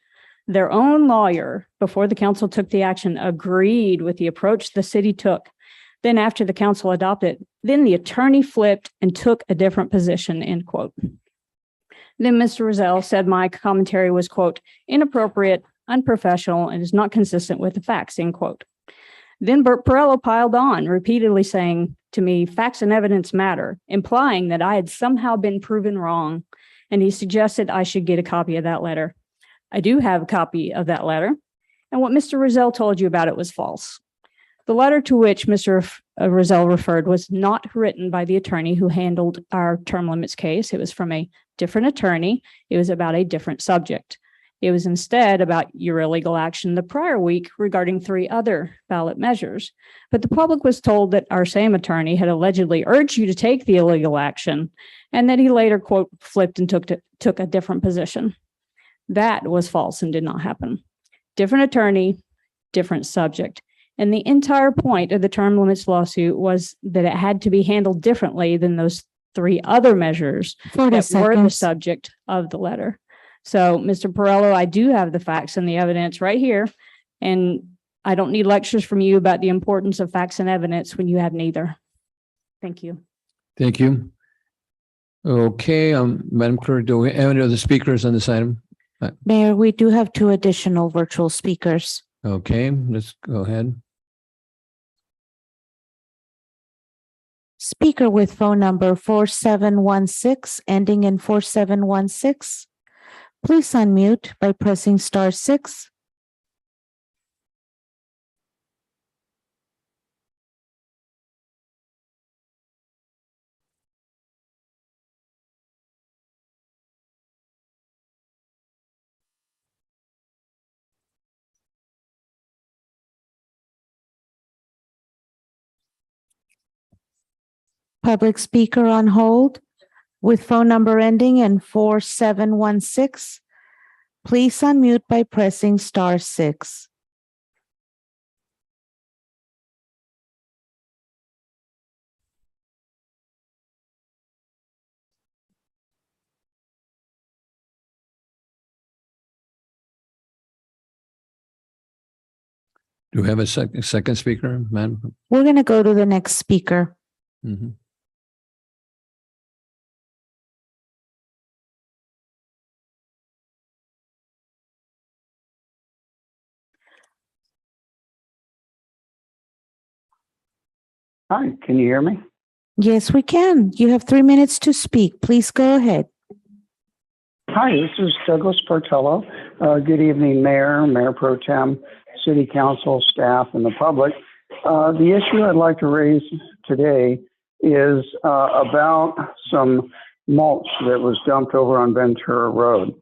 their own lawyer, before the council took the action, agreed with the approach the city took. Then after the council adopted, then the attorney flipped and took a different position, end quote. Then Mr. Rozelle said my commentary was, quote, inappropriate, unprofessional, and is not consistent with the facts, end quote. Then Bert Perello piled on, repeatedly saying to me, facts and evidence matter, implying that I had somehow been proven wrong. And he suggested I should get a copy of that letter. I do have a copy of that letter. And what Mr. Rozelle told you about it was false. The letter to which Mr. Rozelle referred was not written by the attorney who handled our term limits case. It was from a different attorney. It was about a different subject. It was instead about your illegal action the prior week regarding 3 other ballot measures. But the public was told that our same attorney had allegedly urged you to take the illegal action and that he later, quote, flipped and took a different position. That was false and did not happen. Different attorney, different subject. And the entire point of the term limits lawsuit was that it had to be handled differently than those 3 other measures that were the subject of the letter. So, Mr. Perello, I do have the facts and the evidence right here, and I don't need lectures from you about the importance of facts and evidence when you have neither. Thank you. Thank you. Okay, Madam Clerk, do we have any other speakers on this item? Mayor, we do have 2 additional virtual speakers. Okay, let's go ahead. Speaker with phone number 4716 ending in 4716. Please unmute by pressing *6. Public speaker on hold with phone number ending in 4716. Please unmute by pressing *6. Do we have a second speaker, ma'am? We're going to go to the next speaker. Mhm. Hi, can you hear me? Yes, we can. You have 3 minutes to speak. Please go ahead. Hi, this is Douglas Portello. Good evening, Mayor Pro Tem, City Council, staff, and the public. The issue I'd like to raise today is about some mulch that was dumped over on Ventura Road.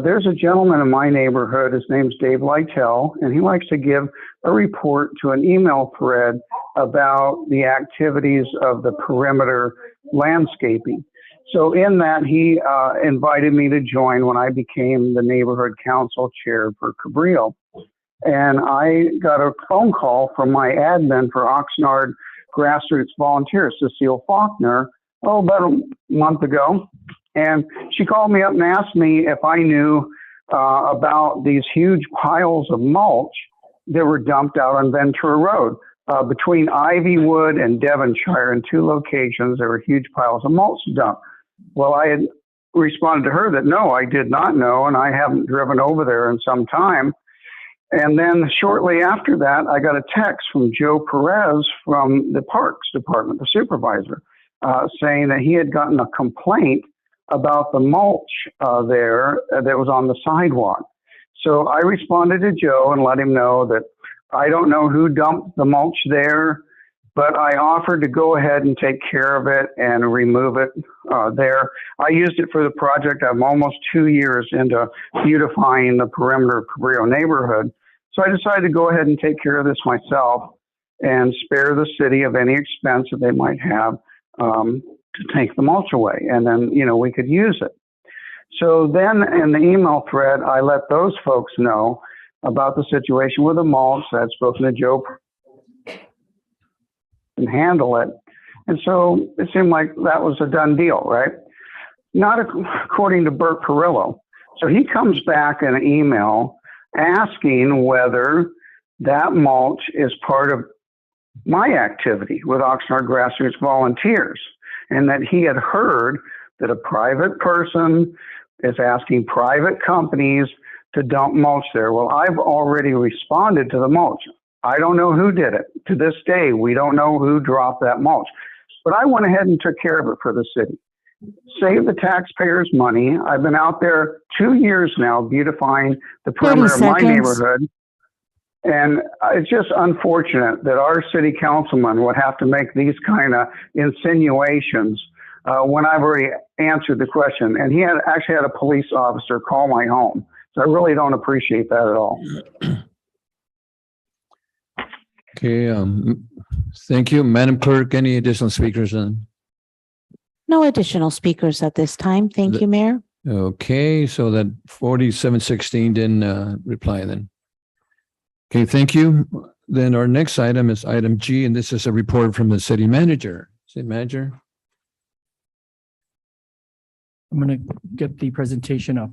There's a gentleman in my neighborhood, his name's Dave Lytell, and he likes to give a report to an email thread about the activities of the perimeter landscaping. So in that, he invited me to join when I became the neighborhood council chair for Cabrillo. And I got a phone call from my admin for Oxnard Grassroots Volunteers, Cecile Faulkner, about a month ago. And she called me up and asked me if I knew about these huge piles of mulch that were dumped out on Ventura Road. Between Ivywood and Devonshire, in 2 locations, there were huge piles of mulch dumped. Well, I had responded to her that no, I did not know, and I haven't driven over there in some time. And then shortly after that, I got a text from Joe Perez from the Parks Department, the supervisor, saying that he had gotten a complaint about the mulch there that was on the sidewalk. So I responded to Joe and let him know that I don't know who dumped the mulch there, but I offered to go ahead and take care of it and remove it there. I used it for the project. I'm almost 2 years into beautifying the perimeter of Cabrillo neighborhood. So I decided to go ahead and take care of this myself and spare the city of any expense that they might have to take the mulch away. And then, we could use it. So then in the email thread, I let those folks know about the situation with the mulch. I'd spoken to Joe and handle it. And so it seemed like that was a done deal, right? Not according to Bert Perillo. So he comes back in an email asking whether that mulch is part of my activity with Oxnard Grassroots Volunteers, and that he had heard that a private person is asking private companies to dump mulch there. Well, I've already responded to the mulch. I don't know who did it. To this day, we don't know who dropped that mulch. But I went ahead and took care of it for the city. Save the taxpayers money. I've been out there 2 years now beautifying the perimeter of my neighborhood. And it's just unfortunate that our city councilman would have to make these kind of insinuations when I've already answered the question. And he actually had a police officer call my home. So I really don't appreciate that at all. Okay, thank you. Madam Clerk, any additional speakers on? No additional speakers at this time. Thank you, Mayor. Okay, so that 4716 didn't reply then. Okay, thank you. Then our next item is item G, and this is a report from the city manager. City manager. I'm going to get the presentation up.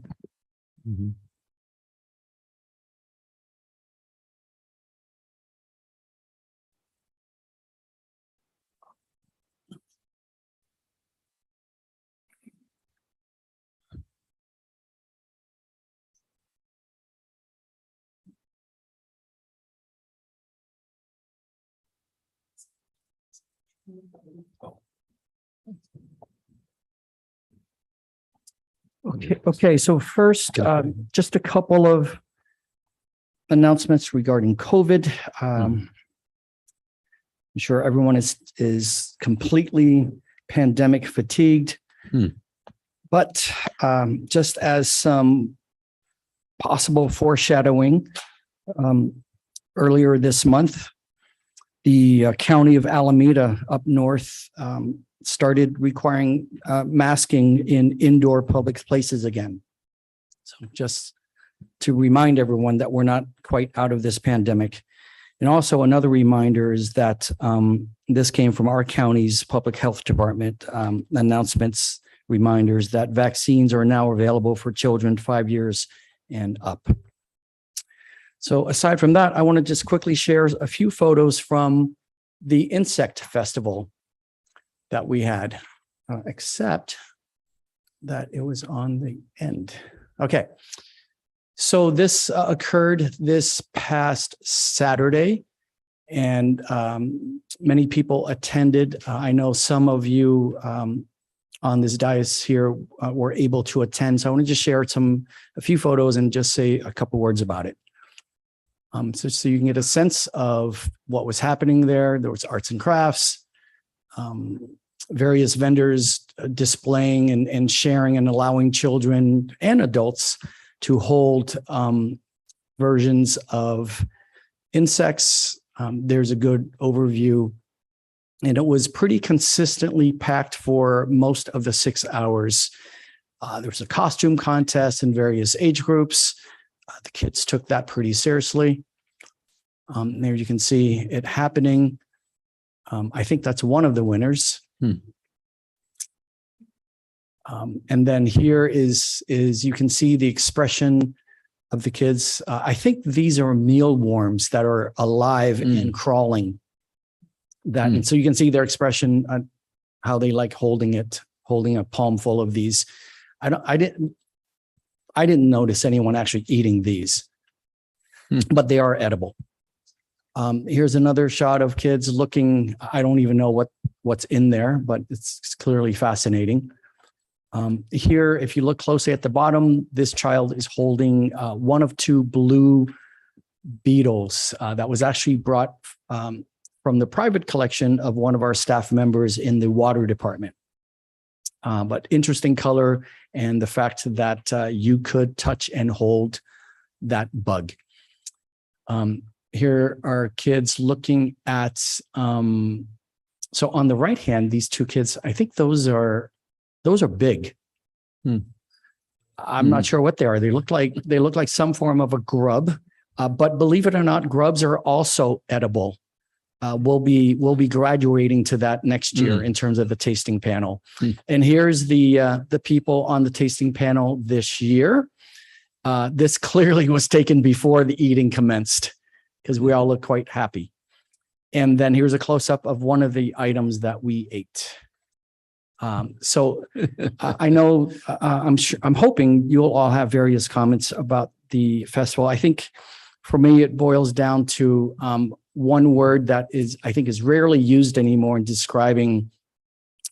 Okay. So first, just a couple of announcements regarding COVID. I'm sure everyone is completely pandemic fatigued, but just as some possible foreshadowing, earlier this month, the county of Alameda up north started requiring masking in indoor public places again. So just to remind everyone that we're not quite out of this pandemic. And also another reminder is that this came from our county's public health department announcements, reminders that vaccines are now available for children 5 years and up. So aside from that, I want to just quickly share a few photos from the insect festival that we had, except that it was on the end. Okay. So this occurred this past Saturday, and many people attended. I know some of you on this dais here were able to attend. So I want to just share a few photos and just say a couple words about it. So you can get a sense of what was happening there. There was arts and crafts, various vendors displaying and sharing and allowing children and adults to hold versions of insects. There's a good overview, and it was pretty consistently packed for most of the 6 hours. There was a costume contest in various age groups. The kids took that pretty seriously. There you can see it happening. I think that's one of the winners. And then here is you can see the expression of the kids. I think these are mealworms that are alive and crawling. And so you can see their expression, how they like holding a palm full of these. I didn't notice anyone actually eating these. but they are edible. Here's another shot of kids looking, I don't even know what's in there, but it's clearly fascinating. Here, if you look closely at the bottom, this child is holding one of two blue beetles that was actually brought from the private collection of one of our staff members in the water department. But interesting color and the fact that you could touch and hold that bug. Here are kids looking at, so on the right hand, these two kids, I think those are big. I'm not sure what they are. They look like some form of a grub, but believe it or not, grubs are also edible. We'll be graduating to that next year in terms of the tasting panel. And here's the people on the tasting panel this year. This clearly was taken before the eating commenced, because we all look quite happy. And then here's a close-up of one of the items that we ate. So I know, I'm hoping you'll all have various comments about the festival. I think for me, it boils down to one word that I think is rarely used anymore in describing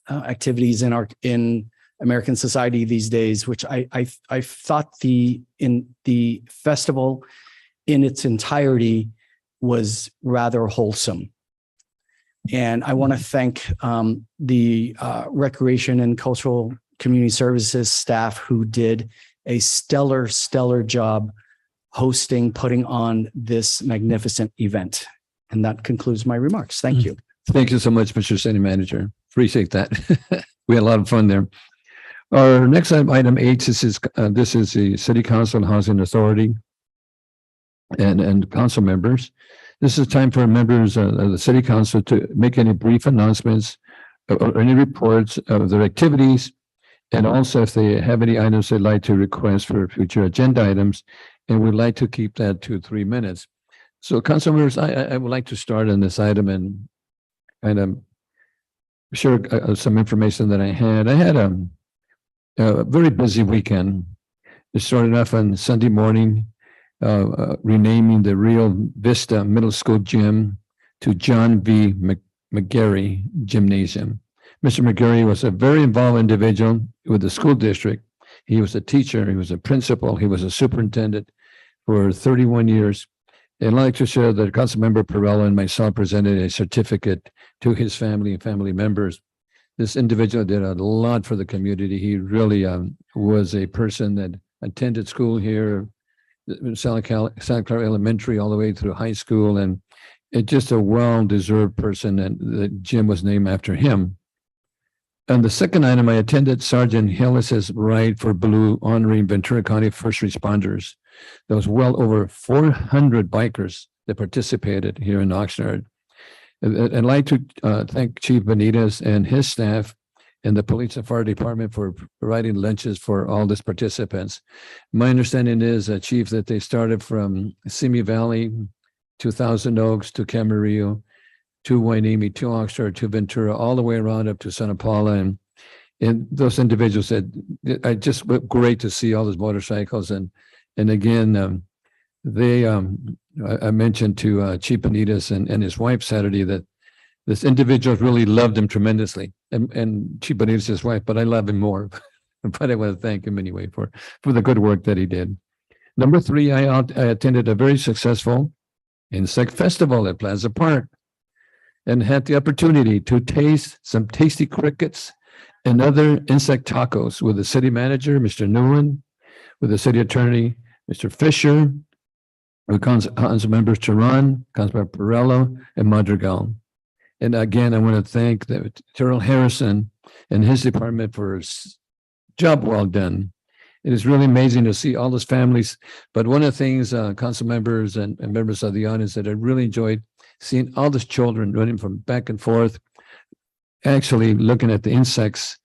activities in American society these days, which I thought the festival in its entirety was rather wholesome. And I want to thank the Recreation and Cultural Community Services staff who did a stellar job hosting, putting on this magnificent event. And that concludes my remarks. Thank you. Thank you so much, Mr. City Manager. Appreciate that. We had a lot of fun there. Our next item H, this is the City Council and Housing Authority and council members. This is time for members of the City Council to make any brief announcements or any reports of their activities, and also if they have any items they'd like to request for future agenda items, and we'd like to keep that to 3 minutes. So, council members, I would like to start on this item and kind of share some information that I had. I had a very busy weekend. It started off on Sunday morning, renaming the Rio Vista Middle School Gym to John V. McGarry Gymnasium. Mr. McGarry was a very involved individual with the school district. He was a teacher, he was a principal, he was a superintendent for 31 years. And I'd like to share that Councilmember Perrella and myself presented a certificate to his family and family members. This individual did a lot for the community. He really was a person that attended school here, Santa Clara Elementary all the way through high school, and just a well-deserved person, and the gym was named after him. And the second item, I attended Sergeant Hillis's Ride for Blue honoring Ventura County first responders. There was well over 400 bikers that participated here in Oxnard. I'd like to thank Chief Benitez and his staff and the police and fire department for providing lunches for all these participants. My understanding is, Chief, that they started from Simi Valley to Thousand Oaks to Camarillo to Hueneme to Oxnard to Ventura, all the way around up to Santa Paula. And those individuals said, I just great to see all those motorcycles. And again, I mentioned to Chief Benitez and his wife Saturday that this individual really loved him tremendously, and Chief Benitez, his wife, but I love him more. But I want to thank him anyway for the good work that he did. Number 3, I attended a very successful insect festival at Plaza Park and had the opportunity to taste some tasty crickets and other insect tacos with the city manager, Mr. Newland, with the city attorney, Mr. Fisher, with council members Charan, Councilmember Perrella, and Madrigal. And again, I want to thank Terrell Harrison and his department for his job well done. It is really amazing to see all those families. But one of the things, council members and members of the audience, that I really enjoyed seeing all those children running from back and forth, actually looking at the insects,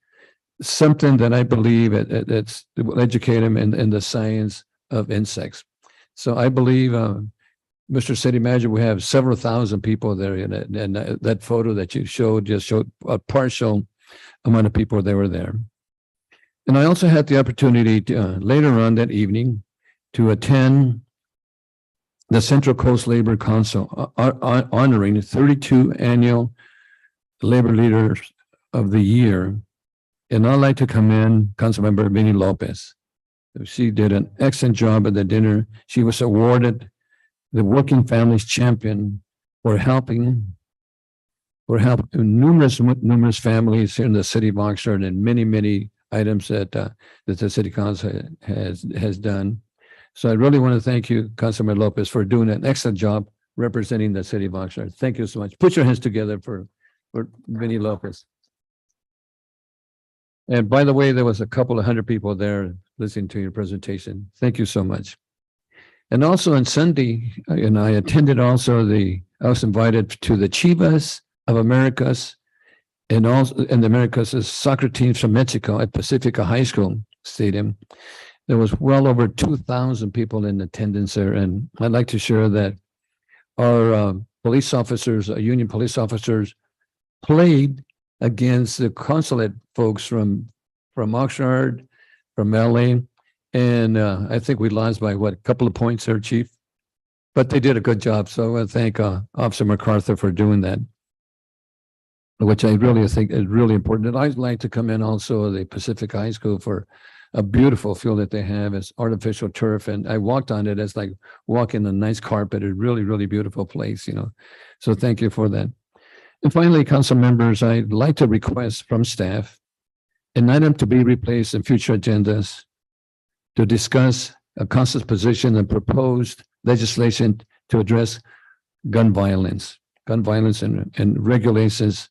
something that I believe that will educate them in the science of insects. So I believe, Mr. City Manager, we have several thousand people there, and that photo that you showed just showed a partial amount of people that were there. And I also had the opportunity to, later on that evening to attend the Central Coast Labor Council honoring 32 annual Labor Leaders of the Year. And I'd like to commend Councilmember Benny Lopez. She did an excellent job at the dinner. She was awarded the Working Families Champion for helping numerous families here in the city of Oxnard, and many items that the city council has done. So I really want to thank you, Councilman Lopez, for doing an excellent job representing the city of Oxnard. Thank you so much. Put your hands together for Benny Lopez. And by the way, there was a couple of hundred people there listening to your presentation. Thank you so much. And also on Sunday, and I attended also I was invited to the Chivas of Americas and the Americas soccer teams from Mexico at Pacifica High School Stadium. There was well over 2,000 people in attendance there. And I'd like to share that our police officers, union police officers, played against the consulate folks from Oxnard, from LA. And I think we lost by a couple of points there, Chief. But they did a good job. So I want to thank Officer MacArthur for doing that, which I really think is really important. And I'd like to commend also the Pacific High School for a beautiful field that they have. It's artificial turf. And I walked on it as like walking a nice carpet, a really beautiful place, So thank you for that. And finally, council members, I'd like to request from staff an item to be replaced in future agendas to discuss a council's position and proposed legislation to address gun violence and regulations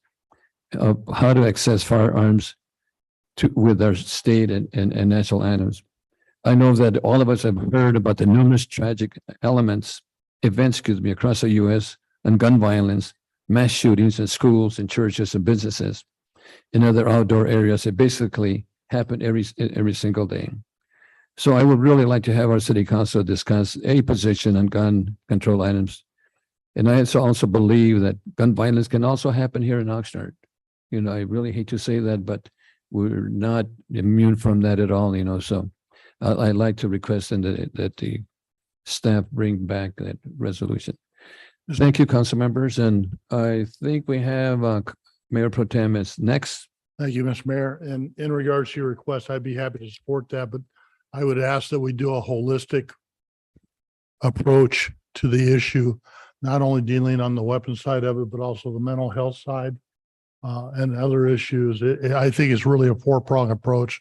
of how to access firearms with our state and national items. I know that all of us have heard about the numerous tragic events across the U.S. and gun violence, mass shootings in schools and churches and businesses and other outdoor areas that basically happen every single day. So I would really like to have our city council discuss a position on gun control items. And I also believe that gun violence can also happen here in Oxnard. I really hate to say that, but we're not immune from that at all, So I'd like to request that the staff bring back that resolution. Thank you, council members. And I think we have Mayor Pro Tem is next. Thank you, Mr. Mayor. And in regards to your request, I'd be happy to support that, but I would ask that we do a holistic approach to the issue, not only dealing on the weapons side of it, but also the mental health side and other issues. I think it's really a four-prong approach.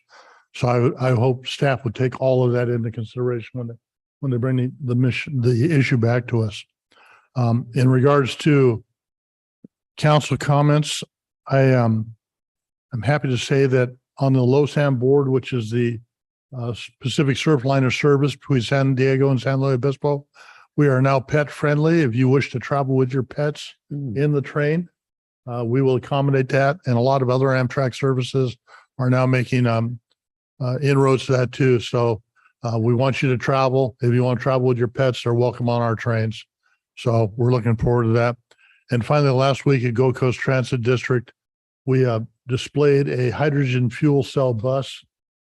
So I hope staff would take all of that into consideration when they bring the issue back to us. In regards to council comments, I'm happy to say that on the LOSAM board, which is the Pacific Surf Liner service between San Diego and San Luis Obispo, we are now pet friendly. If you wish to travel with your pets in the train, we will accommodate that. And a lot of other Amtrak services are now making inroads to that too. So we want you to travel. If you want to travel with your pets, they're welcome on our trains. So we're looking forward to that. And finally, last week at Gold Coast Transit District, we displayed a hydrogen fuel cell bus,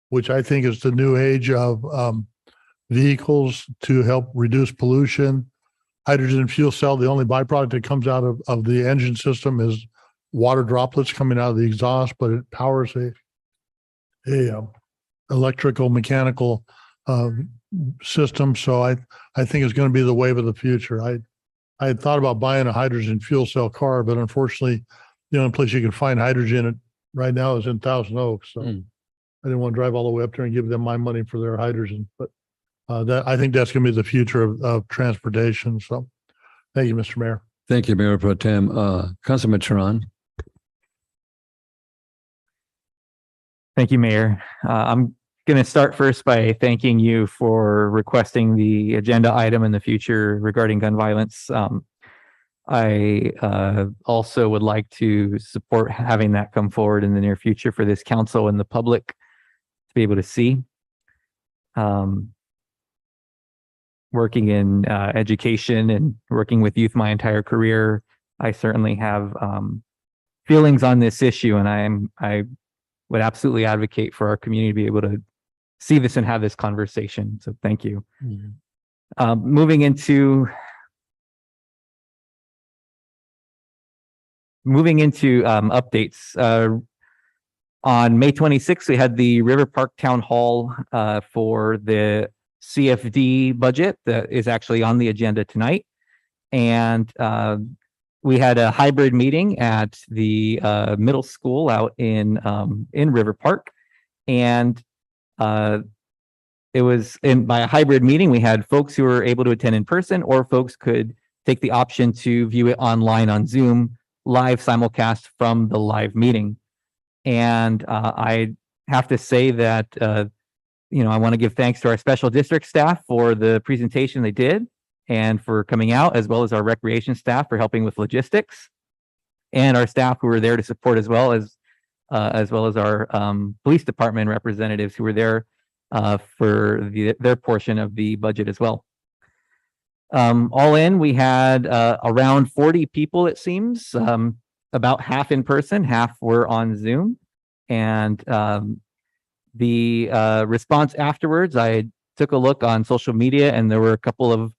which I think is the new age of vehicles to help reduce pollution. Hydrogen fuel cell, the only byproduct that comes out of the engine system is water droplets coming out of the exhaust, but it powers a electrical mechanical system. So I think it's going to be the wave of the future. I had thought about buying a hydrogen fuel cell car, but unfortunately, the only place you can find hydrogen right now is in Thousand Oaks. So I didn't want to drive all the way up there and give them my money for their hydrogen. But I think that's going to be the future of transportation. So thank you, Mr. Mayor. Thank you, Mayor Pro Tem. Councilman Tron. Thank you, Mayor. I'm going to start first by thanking you for requesting the agenda item in the future regarding gun violence. I also would like to support having that come forward in the near future for this council and the public to be able to see. Working in education and working with youth my entire career, I certainly have feelings on this issue, and I would absolutely advocate for our community to be able to see this and have this conversation. So thank you. Moving into updates. On May 26th, we had the River Park Town Hall for the CFD budget that is actually on the agenda tonight. And we had a hybrid meeting at the middle school out in River Park. And it was by a hybrid meeting, we had folks who were able to attend in person, or folks could take the option to view it online on Zoom, live simulcast from the live meeting. And I have to say that, I want to give thanks to our special district staff for the presentation they did and for coming out, as well as our recreation staff for helping with logistics, and our staff who were there to support, as well as our police department representatives who were there for their portion of the budget as well. All in, we had around 40 people, it seems, about half in person, half were on Zoom. And the response afterwards, I took a look on social media, and there were a couple of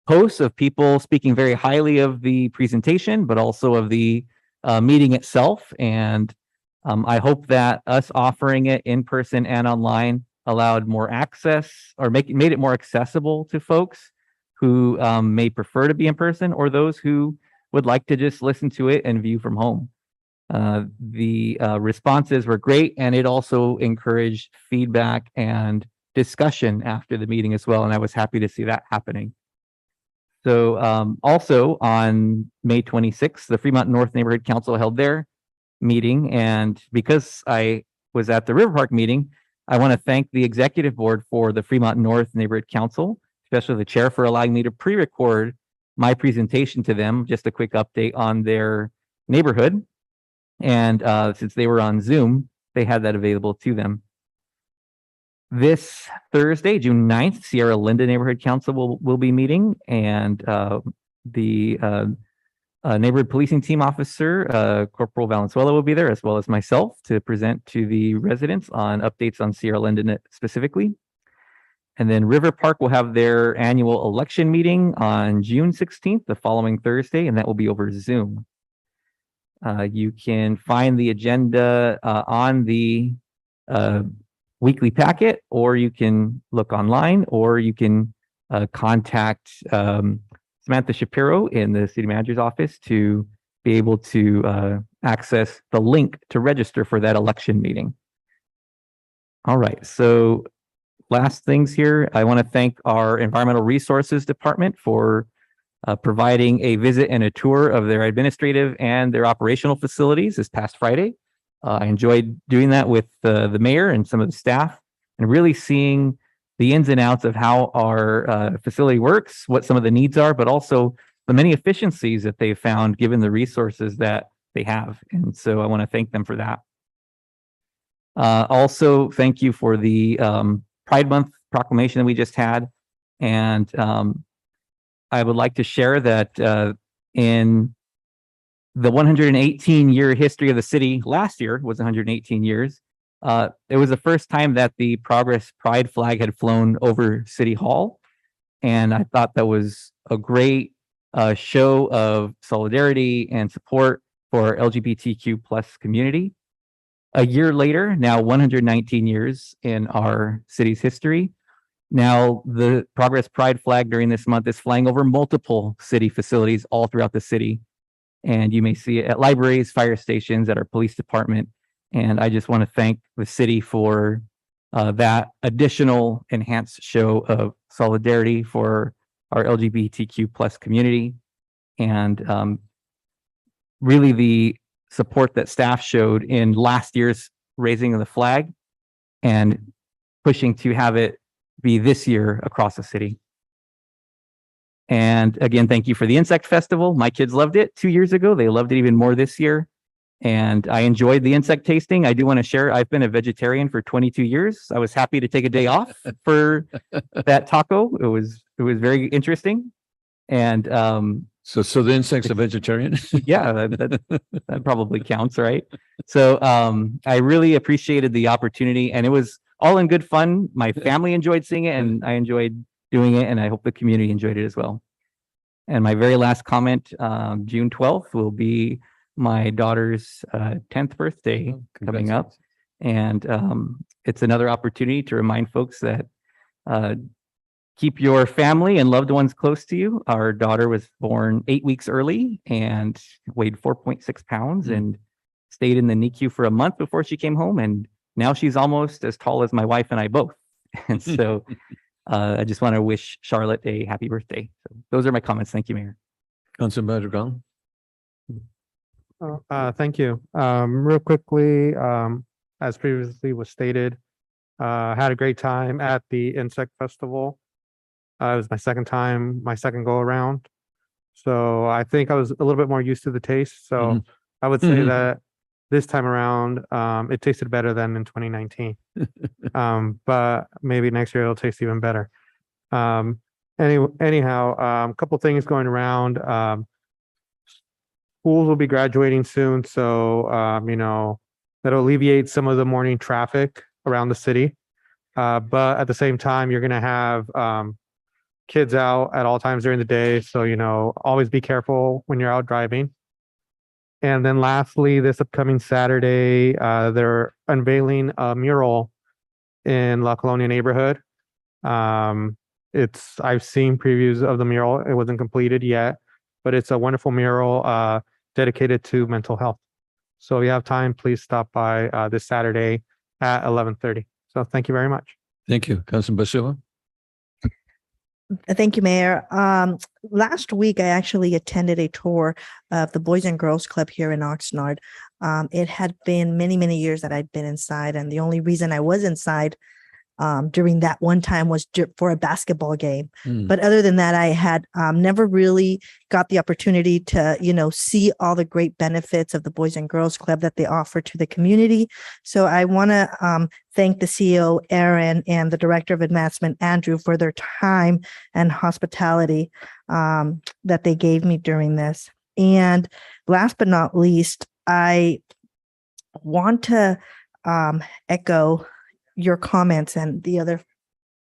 posts of people speaking very highly of the presentation, but also of the meeting itself. And I hope that us offering it in person and online allowed more access, or made it more accessible to folks who may prefer to be in person, or those who would like to just listen to it and view from home. The responses were great, and it also encouraged feedback and discussion after the meeting as well, and I was happy to see that happening. So also on May 26th, the Fremont North Neighborhood Council held their meeting, and because I was at the River Park meeting, I want to thank the executive board for the Fremont North Neighborhood Council, especially the chair, for allowing me to pre-record my presentation to them, just a quick update on their neighborhood. And since they were on Zoom, they had that available to them. This Thursday, June 9th, Sierra Linda Neighborhood Council will be meeting, and the neighborhood policing team officer, Corporal Valenzuela, will be there, as well as myself, to present to the residents on updates on Sierra Linda specifically. And then River Park will have their annual election meeting on June 16th, the following Thursday, and that will be over Zoom. You can find the agenda on the weekly packet, or you can look online, or you can contact Samantha Shapiro in the city manager's office to be able to access the link to register for that election meeting. All right, so last things here, I want to thank our Environmental Resources Department for providing a visit and a tour of their administrative and their operational facilities this past Friday. I enjoyed doing that with the mayor and some of the staff, and really seeing the ins and outs of how our facility works, what some of the needs are, but also the many efficiencies that they've found given the resources that they have. And so I want to thank them for that. Also, thank you for the Pride Month proclamation that we just had. And I would like to share that in the 118-year history of the city, last year was 118 years. It was the first time that the Progress Pride flag had flown over City Hall. And I thought that was a great show of solidarity and support for LGBTQ plus community. A year later, now 119 years in our city's history, now the Progress Pride flag during this month is flying over multiple city facilities all throughout the city. And you may see it at libraries, fire stations, at our police department. And I just want to thank the city for that additional enhanced show of solidarity for our LGBTQ plus community. And really the support that staff showed in last year's raising of the flag and pushing to have it be this year across the city. And again, thank you for the Insect Festival. My kids loved it 2 years ago. They loved it even more this year. And I enjoyed the insect tasting. I do want to share, I've been a vegetarian for 22 years. I was happy to take a day off for that taco. It was very interesting. And so the insect's a vegetarian? Yeah, that probably counts, right? So I really appreciated the opportunity, and it was all in good fun. My family enjoyed seeing it, and I enjoyed doing it, and I hope the community enjoyed it as well. And my very last comment, June 12th will be my daughter's 10th birthday coming up. And it's another opportunity to remind folks that keep your family and loved ones close to you. Our daughter was born 8 weeks early and weighed 4.6 pounds and stayed in the NICU for a month before she came home. And now she's almost as tall as my wife and I both. And so I just want to wish Charlotte a happy birthday. So those are my comments. Thank you, Mayor. Councilor Madrigal. Thank you. Real quickly, as previously was stated, had a great time at the insect festival. It was my second go around. So I think I was a little bit more used to the taste. So I would say that this time around, it tasted better than in 2019. But maybe next year it'll taste even better. Anyhow, a couple things going around. Schools will be graduating soon, so that'll alleviate some of the morning traffic around the city. But at the same time, you're gonna have kids out at all times during the day, so always be careful when you're out driving. And then lastly, this upcoming Saturday, they're unveiling a mural in La Colonia neighborhood. I've seen previews of the mural. It wasn't completed yet, but it's a wonderful mural dedicated to mental health. So if you have time, please stop by this Saturday at 11:30. So thank you very much. Thank you. Councilman Basila. Thank you, Mayor. Last week, I actually attended a tour of the Boys and Girls Club here in Oxnard. It had been many, many years that I'd been inside, and the only reason I was inside during that one time was for a basketball game. But other than that, I had never really got the opportunity to, see all the great benefits of the Boys and Girls Club that they offer to the community. So I want to thank the CEO, Aaron, and the Director of Advancement, Andrew, for their time and hospitality that they gave me during this. And last but not least, I want to echo your comments and the other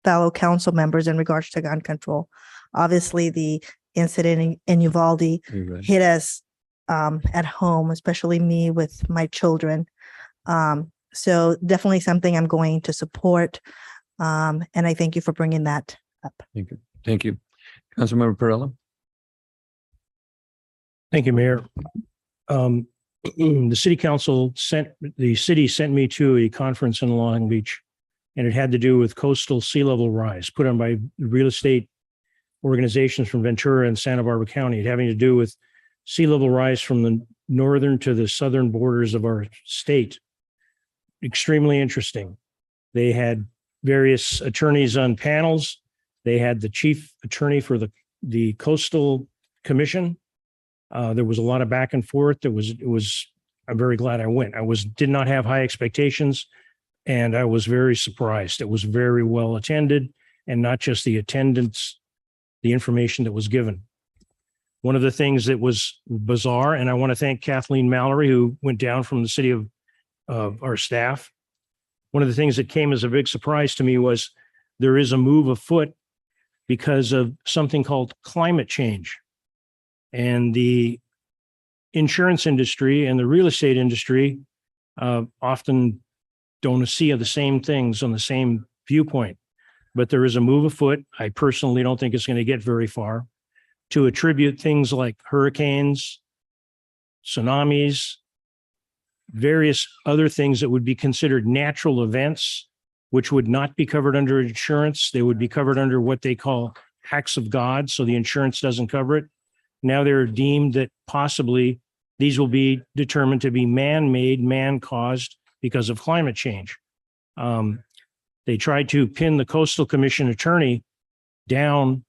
fellow council members in regards to gun control. Obviously, the incident in Uvalde hit us at home, especially me with my children. So definitely something I'm going to support. And I thank you for bringing that up. Thank you. Thank you. Councilmember Perrella. Thank you, Mayor. The city sent me to a conference in Long Beach, and it had to do with coastal sea level rise put on by real estate organizations from Ventura and Santa Barbara County, having to do with sea level rise from the northern to the southern borders of our state. Extremely interesting. They had various attorneys on panels. They had the chief attorney for the coastal commission. There was a lot of back and forth. I'm very glad I went. Did not have high expectations, and I was very surprised. It was very well attended, and not just the attendance, the information that was given. One of the things that was bizarre, and I want to thank Kathleen Mallory, who went down from the city of our staff. One of the things that came as a big surprise to me was there is a move afoot because of something called climate change. And the insurance industry and the real estate industry often don't see the same things on the same viewpoint. But there is a move afoot. I personally don't think it's going to get very far to attribute things like hurricanes, tsunamis, various other things that would be considered natural events, which would not be covered under insurance. They would be covered under what they call acts of God. So the insurance doesn't cover it. Now they're deemed that possibly these will be determined to be man-made, man-caused because of climate change. They tried to pin the Coastal Commission attorney down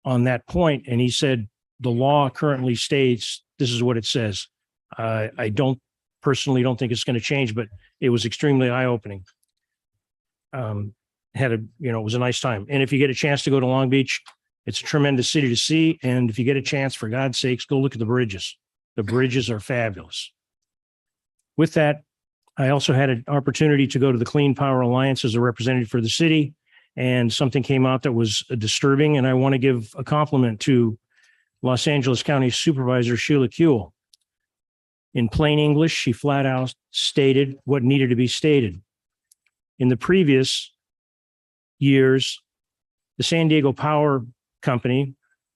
on that point, and he said, the law currently states, this is what it says. I personally don't think it's going to change, but it was extremely eye-opening. It was a nice time. And if you get a chance to go to Long Beach, it's a tremendous city to see. And if you get a chance, for God's sakes, go look at the bridges. The bridges are fabulous. With that, I also had an opportunity to go to the Clean Power Alliance as a representative for the city and something came out that was disturbing. And I want to give a compliment to Los Angeles County Supervisor Sheila Kuehl. In plain English, she flat out stated what needed to be stated. In the previous years, the San Diego Power Company,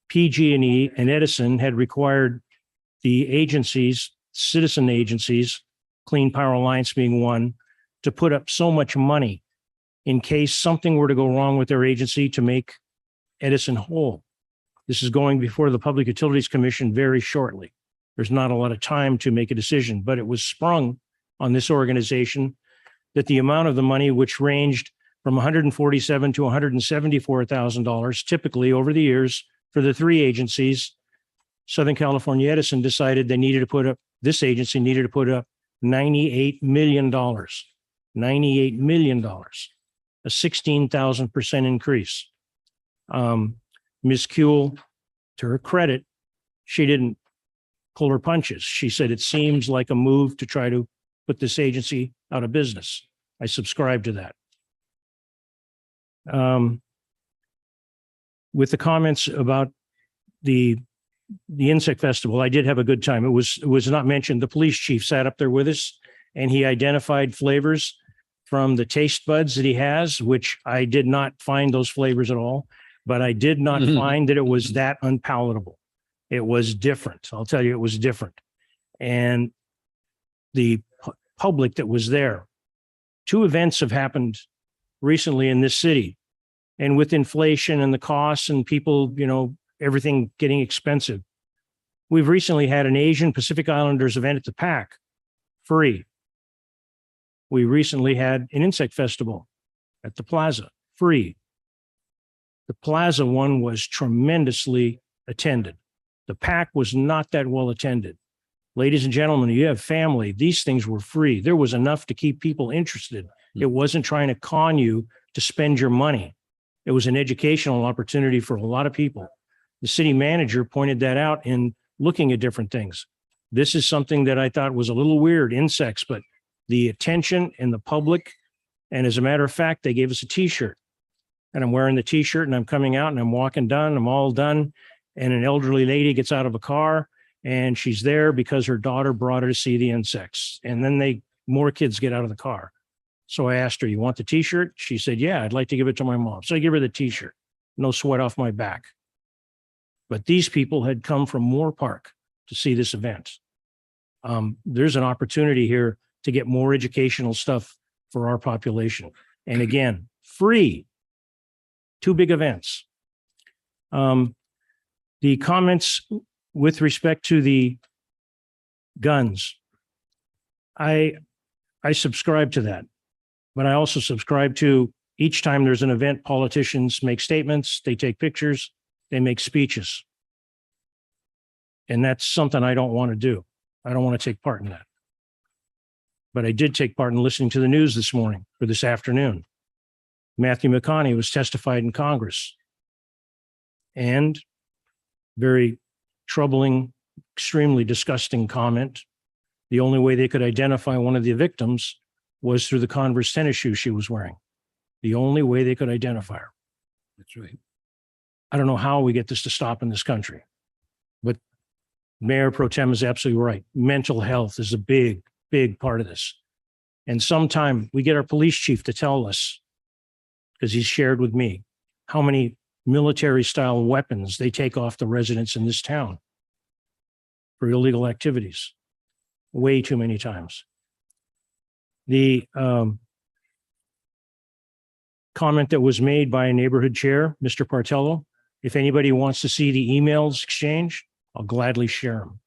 PG&E, and Edison had required the agencies, citizen agencies, Clean Power Alliance being one, to put up so much money in case something were to go wrong with their agency to make Edison whole. This is going before the Public Utilities Commission very shortly. There's not a lot of time to make a decision, but it was sprung on this organization that the amount of the money, which ranged from $147,000 to $174,000, typically over the years for the three agencies, Southern California Edison decided this agency needed to put up $98 million, $98 million, a 16,000% increase. Ms. Kuehl, to her credit, she didn't pull her punches. She said, it seems like a move to try to put this agency out of business. I subscribe to that. With the comments about the insect festival, I did have a good time. It was not mentioned. The police chief sat up there with us and he identified flavors from the taste buds that he has, which I did not find those flavors at all, but I did not find that it was that unpalatable. It was different. I'll tell you, it was different. And the public that was there, two events have happened recently in this city. And with inflation and the costs and people, everything getting expensive, we've recently had an Asian Pacific Islanders event at the PAC, free. We recently had an insect festival at the Plaza, free. The Plaza one was tremendously attended. The PAC was not that well attended. Ladies and gentlemen, you have family, these things were free. There was enough to keep people interested. It wasn't trying to con you to spend your money. It was an educational opportunity for a lot of people. The city manager pointed that out in looking at different things. This is something that I thought was a little weird, insects, but the attention in the public, and as a matter of fact, they gave us a t-shirt. And I'm wearing the t-shirt and I'm coming out and I'm walking done, I'm all done. And an elderly lady gets out of a car and she's there because her daughter brought her to see the insects. And then more kids get out of the car. So I asked her, you want the t-shirt? She said, yeah, I'd like to give it to my mom. So I give her the t-shirt, no sweat off my back. But these people had come from Moore Park to see this event. There's an opportunity here to get more educational stuff for our population. And again, free, two big events. The comments with respect to the guns, I subscribe to that, but I also subscribe to each time there's an event, politicians make statements, they take pictures, they make speeches. And that's something I don't want to do. I don't want to take part in that. But I did take part in listening to the news this morning or this afternoon. Matthew McConaughey was testified in Congress. And very troubling, extremely disgusting comment. The only way they could identify one of the victims was through the Converse tennis shoes she was wearing. The only way they could identify her. That's right. I don't know how we get this to stop in this country, but Mayor Pro Tem is absolutely right. Mental health is a big, big part of this. And sometime we get our police chief to tell us, because he's shared with me, how many military style weapons they take off the residents in this town for illegal activities. Way too many times. The comment that was made by a neighborhood chair, Mr. Partello, if anybody wants to see the emails exchange, I'll gladly share them.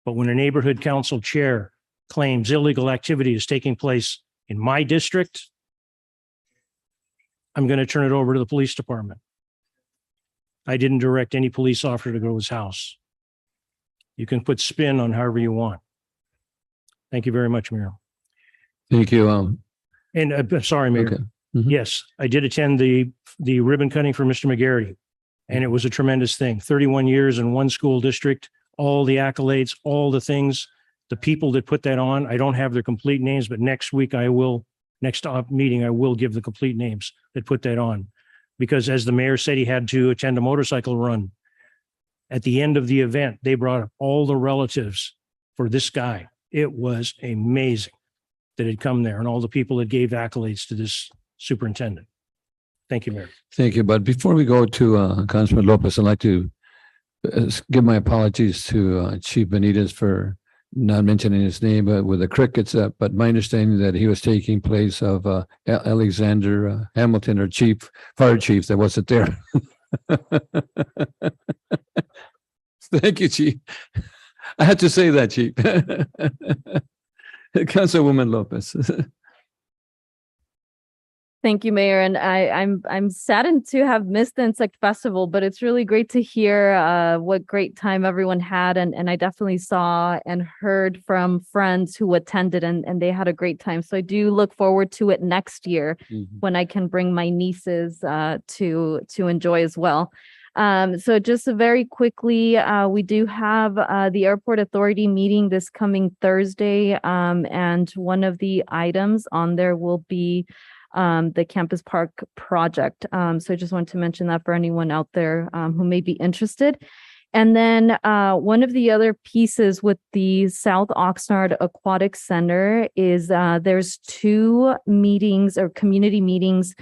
But when a neighborhood council chair claims illegal activity is taking place in my district, I'm going to turn it over to the police department. I didn't direct any police officer to go to his house. You can put spin on however you want. Thank you very much, Mayor. Thank you. And sorry, Mayor. Okay. Yes, I did attend the ribbon cutting for Mr. McGarity, and it was a tremendous thing. 31 years in one school district, all the accolades, all the things, the people that put that on. I don't have their complete names, but next week next meeting, I will give the complete names that put that on. because as the mayor said, he had to attend a motorcycle run. At the end of the event, they brought up all the relatives for this guy. It was amazing that had come there and all the people that gave accolades to this superintendent. Thank you, Mayor. Thank you. But before we go to Councilman Lopez, I'd like to give my apologies to Chief Benitez for not mentioning his name with the crickets. But my understanding that he was taking place of Alexander Hamilton, our fire chief that wasn't there. Thank you, Chief. I had to say that, Chief. Councilwoman Lopez. Thank you, Mayor. And I'm saddened to have missed the Insect Festival, but it's really great to hear what great time everyone had. And I definitely saw and heard from friends who attended and they had a great time. So I do look forward to it next year when I can bring my nieces to enjoy as well. So just very quickly, we do have the Airport Authority meeting this coming Thursday. And one of the items on there will be the Campus Park project. So I just wanted to mention that for anyone out there who may be interested. And then one of the other pieces with the South Oxnard Aquatic Center is there's 2 meetings or community meetings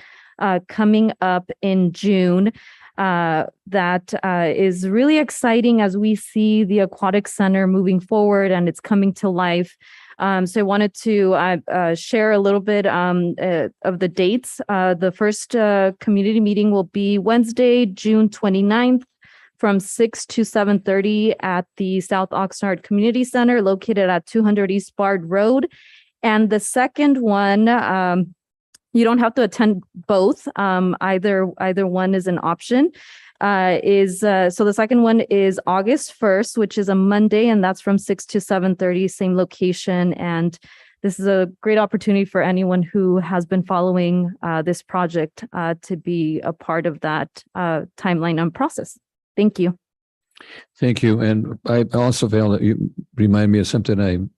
coming up in June. That is really exciting as we see the Aquatic Center moving forward and it's coming to life. So I wanted to share a little bit of the dates. The first community meeting will be Wednesday, June 29th from 6 to 7:30 at the South Oxnard Community Center located at 200 East Bard Road. And the second one, you don't have to attend both. Either one is an option. So the second one is August 1st, which is a Monday, and that's from 6 to 7:30, same location. And this is a great opportunity for anyone who has been following this project to be a part of that timeline and process. Thank you. Thank you. And I also feel that you remind me of something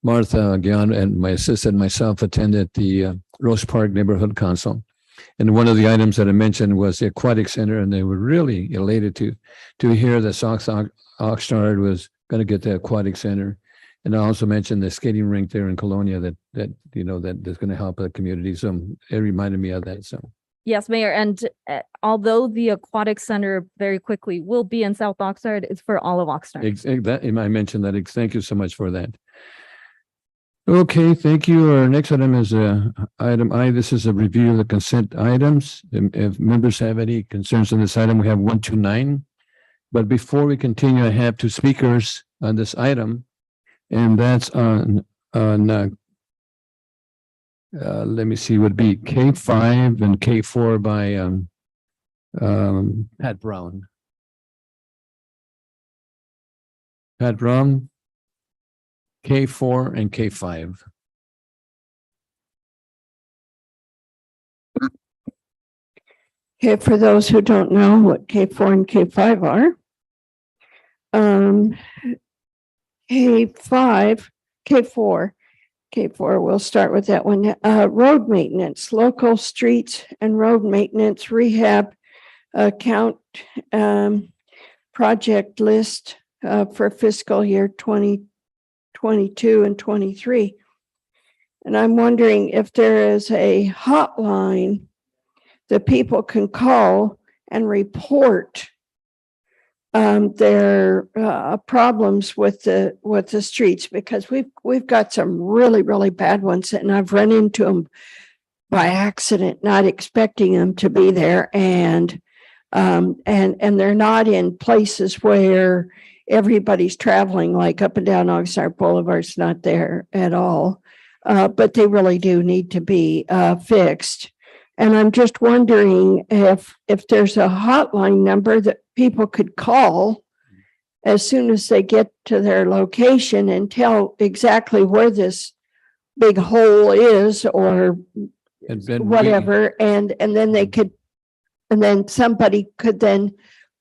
Martha Guion and my assistant and myself attended the Rose Park Neighborhood Council. And one of the items that I mentioned was the Aquatic Center, and they were really elated to hear that Oxnard was going to get the Aquatic Center. And I also mentioned the skating rink there in Colonia that is going to help the community. So it reminded me of that. So Yes, Mayor. And although the Aquatic Center very quickly will be in South Oxnard, it's for all of Oxnard. I mentioned that. Thank you so much for that. Okay, thank you. Our next item is item I. This is a review of the consent items. If members have any concerns on this item, we have 1 to 9. But before we continue, I have 2 speakers on this item, and that's on let me see, would be K5 and K4 by Pat Brown. Pat Brown. K4 and K5. Okay, for those who don't know what K4 and K5 are, K4, we'll start with that one. Road maintenance, local streets and road maintenance rehab account project list for fiscal year 2022 and 23. And I'm wondering if there is a hotline that people can call and report their problems with the streets, because we've got some really bad ones, and I've run into them by accident, not expecting them to be there, and they're not in places where everybody's traveling, like up and down Oxnard Boulevard's not there at all, but they really do need to be fixed. And I'm just wondering if there's a hotline number that people could call as soon as they get to their location and tell exactly where this big hole is or whatever, and then they could, and then somebody could then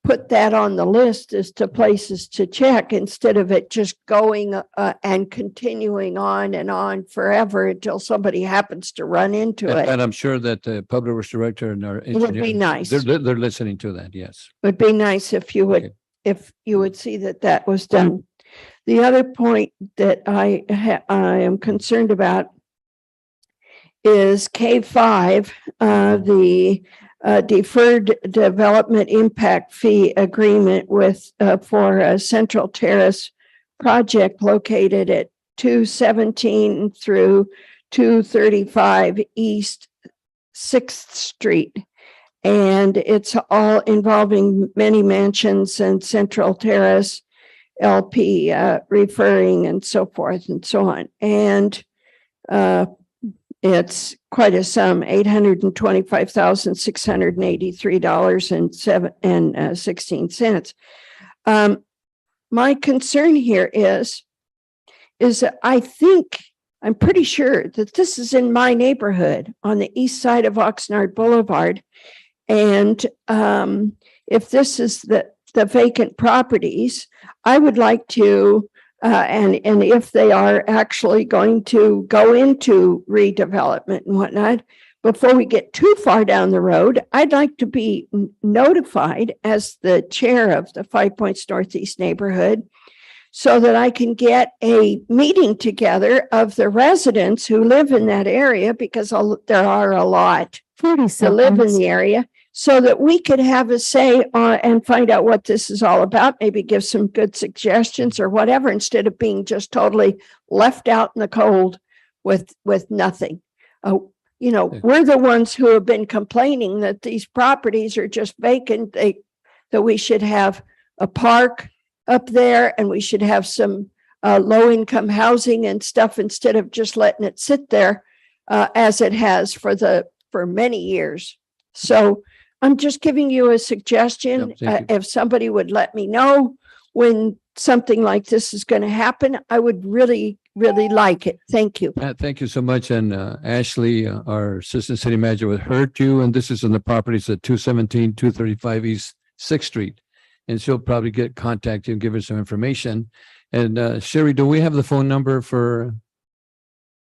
put that on the list as to places to check instead of it just going and continuing on forever until somebody happens to run into it. And I'm sure that the public works director and our It would be engineer, nice. they're listening to that. Yes. Would be nice if you would, Okay. if you would see that that was done. The other point that I am concerned about is K5, the deferred development impact fee agreement with for a Central Terrace project located at 217 through 235 East 6th Street. And it's all involving many mansions and Central Terrace, LP referring and so forth and so on. And it's quite a sum, $825,683.16. My concern here is that I'm pretty sure that this is in my neighborhood on the east side of Oxnard Boulevard. And if this is the vacant properties, I would like to, and if they are actually going to go into redevelopment and whatnot, before we get too far down the road, I'd like to be notified as the chair of the Five Points Northeast neighborhood so that I can get a meeting together of the residents who live in that area, because there are a lot that live in the area, so that we could have a say and find out what this is all about, maybe give some good suggestions or whatever, instead of being just totally left out in the cold with nothing. We're the ones who have been complaining that these properties are just vacant, that we should have a park up there and we should have some low-income housing and stuff instead of just letting it sit there as it has for many years. So I'm just giving you a suggestion. If somebody would let me know when something like this is going to happen, I would really, really like it. Thank you. Thank you so much. And Ashley, our assistant city manager, heard you. And this is on the properties at 217, 235 East 6th Street. And she'll probably contact you and give her some information. And Sherry, do we have the phone number for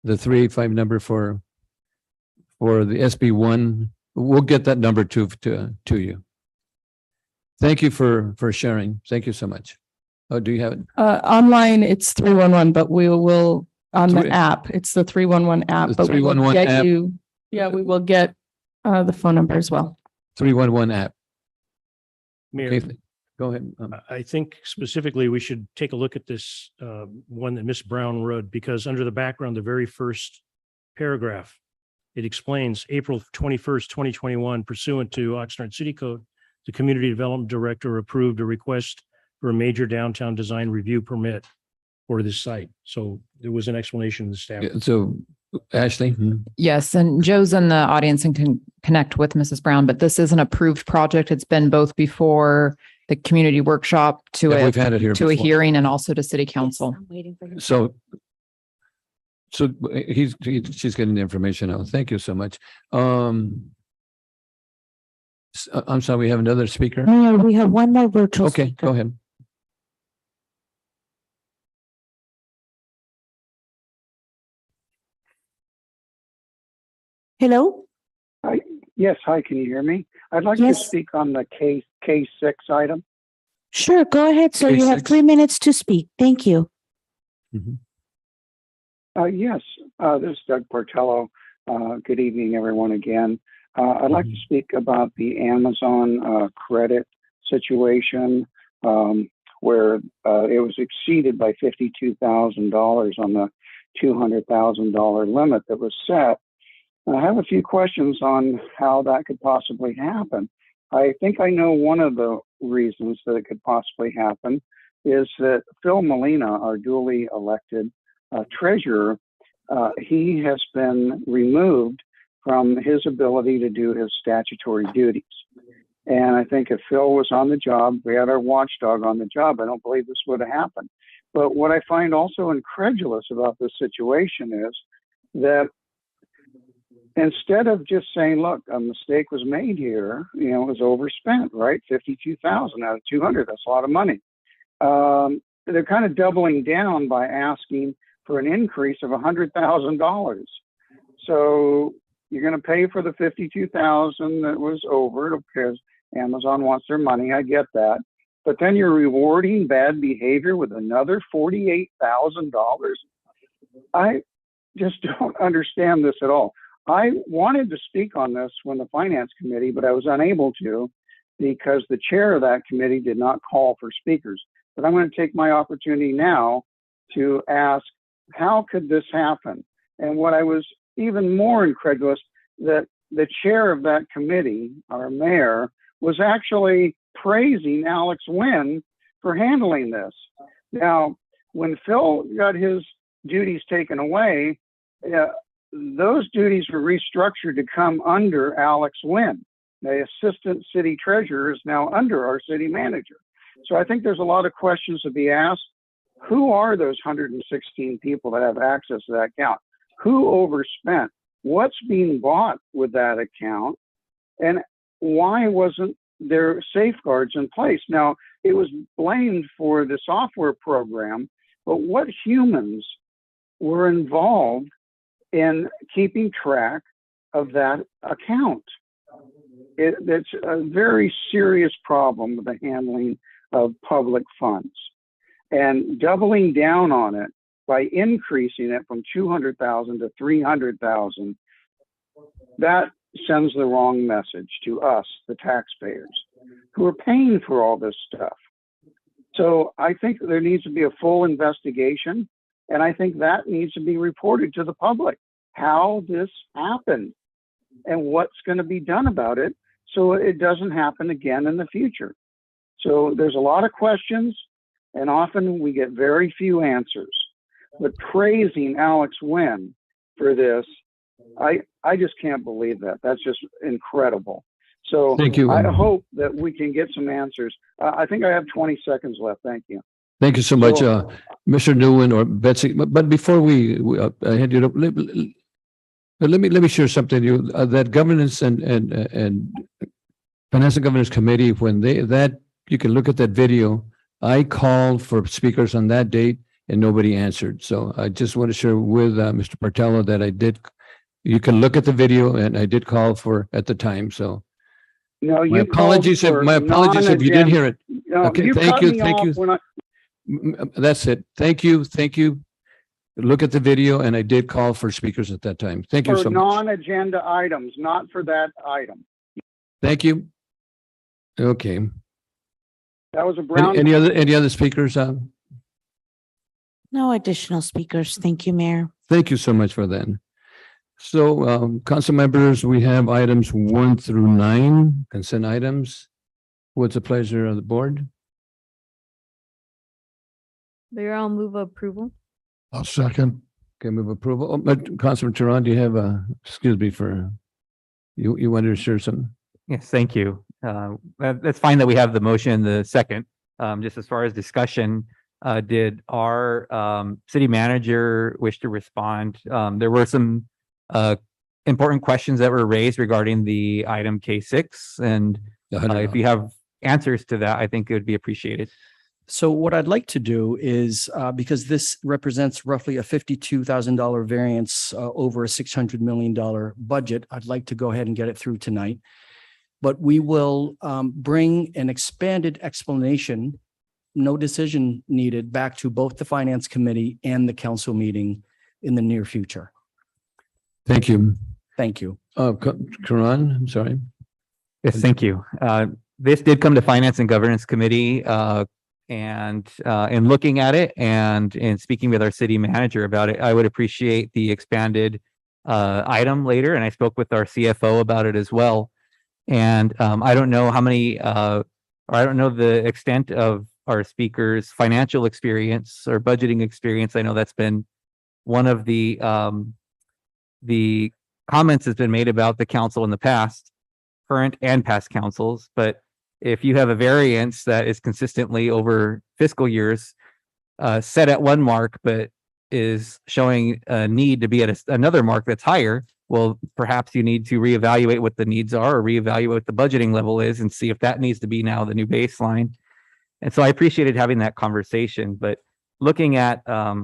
the 385 number for the SB1? We'll get that number to you. Thank you for sharing. Thank you so much. Oh, do you have it? Online, it's 311, but we will on the app. It's the 311 app. The 311 app. We will get the phone number as well. 311 app. Mayor, Okay, go ahead. I think specifically we should take a look at this one that Ms. Brown wrote, because under the background, the very first paragraph, it explains April 21st, 2021, pursuant to Oxnard City Code, the Community Development Director approved a request for a major downtown design review permit for this site. So there was an explanation in the staff. Yeah, so Ashley? Yes, and Joe's in the audience and can connect with Mrs. Brown, but this is an approved project. It's been both before the community workshop to We've had it here a before. hearing and also to city council. I'm waiting for him. So she's getting the information out. Thank you so much. I'm sorry, we have another speaker. Mayor, we have one more virtual. Okay, speaker. go ahead. Hello? Yes, hi, can you hear me? I'd like to Yes. speak on the K6 item. Sure, go ahead, sir. You have 3 minutes to speak. Thank you. Yes, this is Doug Portello. Good evening, everyone, again. I'd like to speak about the Amazon credit situation, where it was exceeded by $52,000 on the $200,000 limit that was set. And I have a few questions on how that could possibly happen. I think I know one of the reasons that it could possibly happen is that Phil Molina, our duly elected treasurer, he has been removed from his ability to do his statutory duties. And I think if Phil was on the job, we had our watchdog on the job, I don't believe this would have happened. But what I find also incredulous about this situation is that instead of just saying, look, a mistake was made here, you know, it was overspent, right? 52,000 out of 200, that's a lot of money. They're kind of doubling down by asking for an increase of $100,000. So you're going to pay for the 52,000 that was over because Amazon wants their money. I get that. But then you're rewarding bad behavior with another $48,000. I just don't understand this at all. I wanted to speak on this when the finance committee, but I was unable to because the chair of that committee did not call for speakers. But I'm going to take my opportunity now to ask, how could this happen? And what I was even more incredulous, that the chair of that committee, our mayor, was actually praising Alex Wynn for handling this. Now, when Phil got his duties taken away, those duties were restructured to come under Alex Wynn. The assistant city treasurer is now under our city manager. So I think there's a lot of questions to be asked. Who are those 116 people that have access to that account? Who overspent? What's being bought with that account? And why wasn't there safeguards in place? Now, it was blamed for the software program, but what humans were involved in keeping track of that account? It's a very serious problem with the handling of public funds, and doubling down on it by increasing it from 200,000 to 300,000, that sends the wrong message to us, the taxpayers, who are paying for all this stuff. So I think there needs to be a full investigation, and I think that needs to be reported to the public, how this happened and what's going to be done about it so it doesn't happen again in the future. So there's a lot of questions, and often we get very few answers. But praising Alex Wynn for this, I just can't believe that. That's just incredible. So Thank you. I hope that we can get some answers. I think I have 20 seconds left. Thank you. Thank you so much, Mr. Nguyen or Betsy. But before we hand you up, let me share something. That governance and finance and governance committee, when you can look at that video. I called for speakers on that date and nobody answered. So I just want to share with Mr. Bartello that I did. You can look at the video, and I did call for at the time. So no, my apologies if you didn't hear it. No, okay, thank you. That's it. Thank you. Look at the video, and I did call for speakers at that time. Thank you so For much. non-agenda items, not for that item. Thank you. Okay. That was a brown. Any other speakers? No additional speakers. Thank you, Mayor. Thank you so much for that. So, council members, we have items 1 through 9, consent items. What's the pleasure of the board? Mayor, I'll move approval. I'll second. Okay, move approval. But Councilman Tehran, do you have excuse me for, you wanted to share something? Yes, thank you. That's fine that we have the motion, the second. Just as far as discussion, did our city manager wish to respond? There were some important questions that were raised regarding the item K6, and if you have answers to that, I think it would be appreciated. So what I'd like to do is, because this represents roughly a $52,000 variance over a $600 million budget, I'd like to go ahead and get it through tonight. But we will bring an expanded explanation, no decision needed, back to both the Finance Committee and the council meeting in the near future. Thank you. Thank you. Karan, I'm sorry. Yes, thank you. This did come to Finance and Governance Committee, and in looking at it and in speaking with our city manager about it, I would appreciate the expanded item later. And I spoke with our CFO about it as well. And I don't know how many, or I don't know the extent of our speakers' financial experience or budgeting experience. I know that's been one of the comments that's been made about the council in the past, current and past councils. But if you have a variance that is consistently over fiscal years set at one mark, but is showing a need to be at another mark that's higher, well, perhaps you need to reevaluate what the needs are or reevaluate what the budgeting level is and see if that needs to be now the new baseline. And so I appreciated having that conversation, but looking at a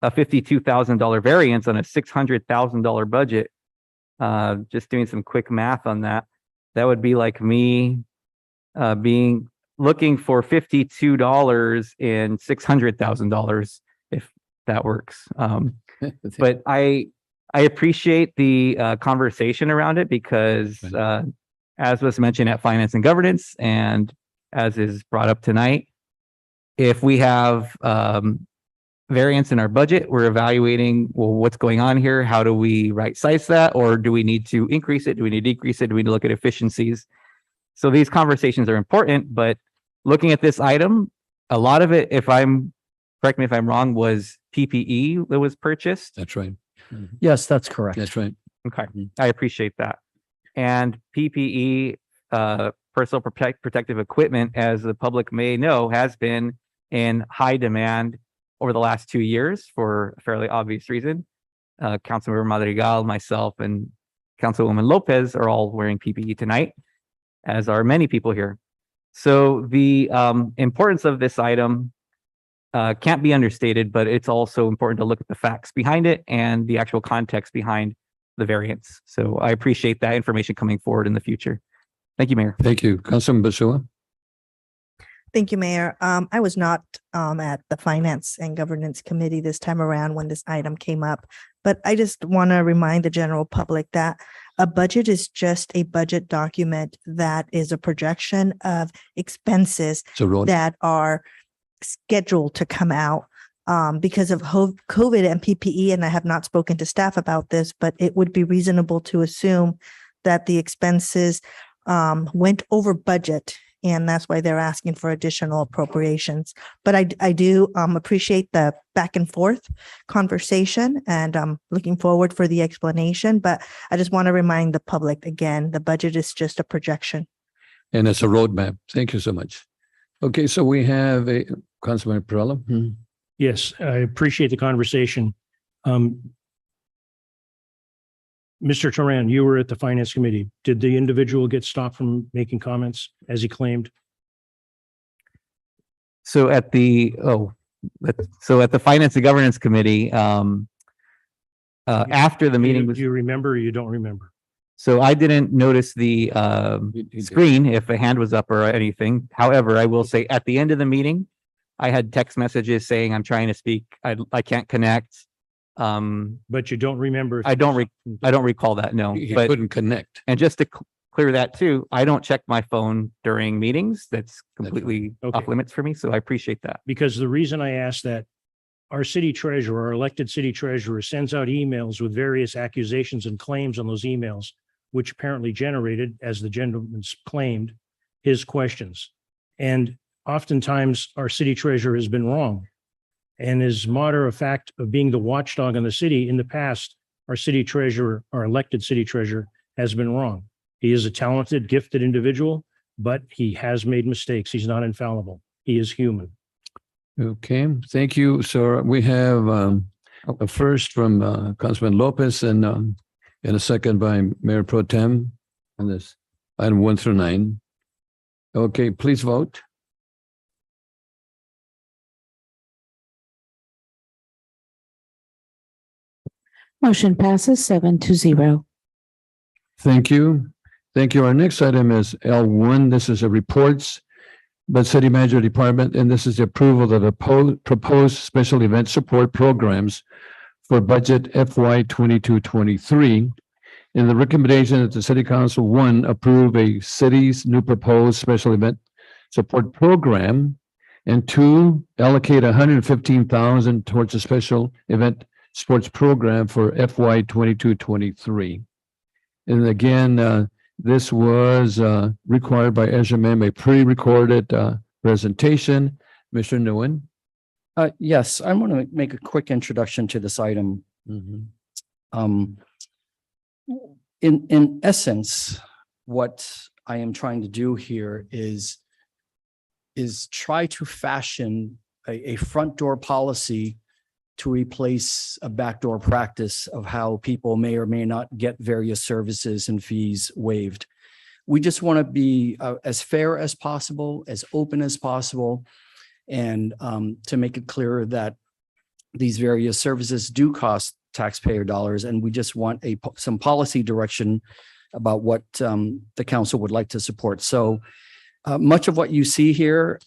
$52,000 variance on a $600,000 budget, just doing some quick math on that, that would be like me looking for $52 in $600,000, if that works. But I appreciate the conversation around it because as was mentioned at Finance and Governance and as is brought up tonight, if we have variance in our budget, we're evaluating, well, what's going on here? How do we right size that? Or do we need to increase it? Do we need to decrease it? Do we need to look at efficiencies? So these conversations are important, but looking at this item, a lot of it, correct me if I'm wrong, was PPE that was purchased. That's right. Yes, that's correct. That's right. Okay, I appreciate that. And PPE, personal protective equipment, as the public may know, has been in high demand over the last 2 years for a fairly obvious reason. Councilmember Madrigal, myself, and Councilwoman Lopez are all wearing PPE tonight, as are many people here. So the importance of this item can't be understated, but it's also important to look at the facts behind it and the actual context behind the variance. So I appreciate that information coming forward in the future. Thank you, Mayor. Thank you. Councilman Basua. Thank you, Mayor. I was not at the Finance and Governance Committee this time around when this item came up, but I just want to remind the general public that a budget is just a budget document that is a projection of expenses that are scheduled to come out because of COVID and PPE. And I have not spoken to staff about this, but it would be reasonable to assume that the expenses went over budget. And that's why they're asking for additional appropriations. But I do appreciate the back and forth conversation, and I'm looking forward for the explanation. But I just want to remind the public again, the budget is just a projection. And it's a roadmap. Thank you so much. Okay, so we have a Councilman Perella. Yes, I appreciate the conversation. Mr. Turan, you were at the Finance Committee. Did the individual get stopped from making comments as he claimed? So at the Finance and Governance Committee, after the meeting was. Do you remember or you don't remember? So I didn't notice the screen if a hand was up or anything. However, I will say at the end of the meeting, I had text messages saying I'm trying to speak. I can't connect. But you don't remember? I don't recall that. No, He but couldn't connect. and just to clear that too, I don't check my phone during meetings. That's completely Okay. off limits for me. So I appreciate that. Because the reason I asked that, our city treasurer, our elected city treasurer, sends out emails with various accusations and claims on those emails, which apparently generated, as the gentleman's claimed, his questions. And oftentimes our city treasurer has been wrong. And as matter of fact of being the watchdog in the city, in the past, our city treasurer, our elected city treasurer, has been wrong. He is a talented, gifted individual, but he has made mistakes. He's not infallible. He is human. Okay, thank you. So we have a first from Councilman Lopez and a second by Mayor Pro Tem on this item 1 through 9. Okay, please vote. Motion passes 7-0. Thank you. Thank you. Our next item is L1. This is a reports by City Manager Department, and this is the approval of the proposed special event support programs for budget FY 22-23. In the recommendation that the City Council, 1, approve a city's new proposed special event support program, and 2, allocate $115,000 towards a special event sports program for FY 22-23. And again, this was required by SMM, a pre-recorded presentation. Mr. Nguyen. Yes, I want to make a quick introduction to this item. In essence, what I am trying to do here is try to fashion a front door policy to replace a backdoor practice of how people may or may not get various services and fees waived. We just want to be as fair as possible, as open as possible, and to make it clear that these various services do cost taxpayer dollars, and we just want some policy direction about what the council would like to support. So much of what you see here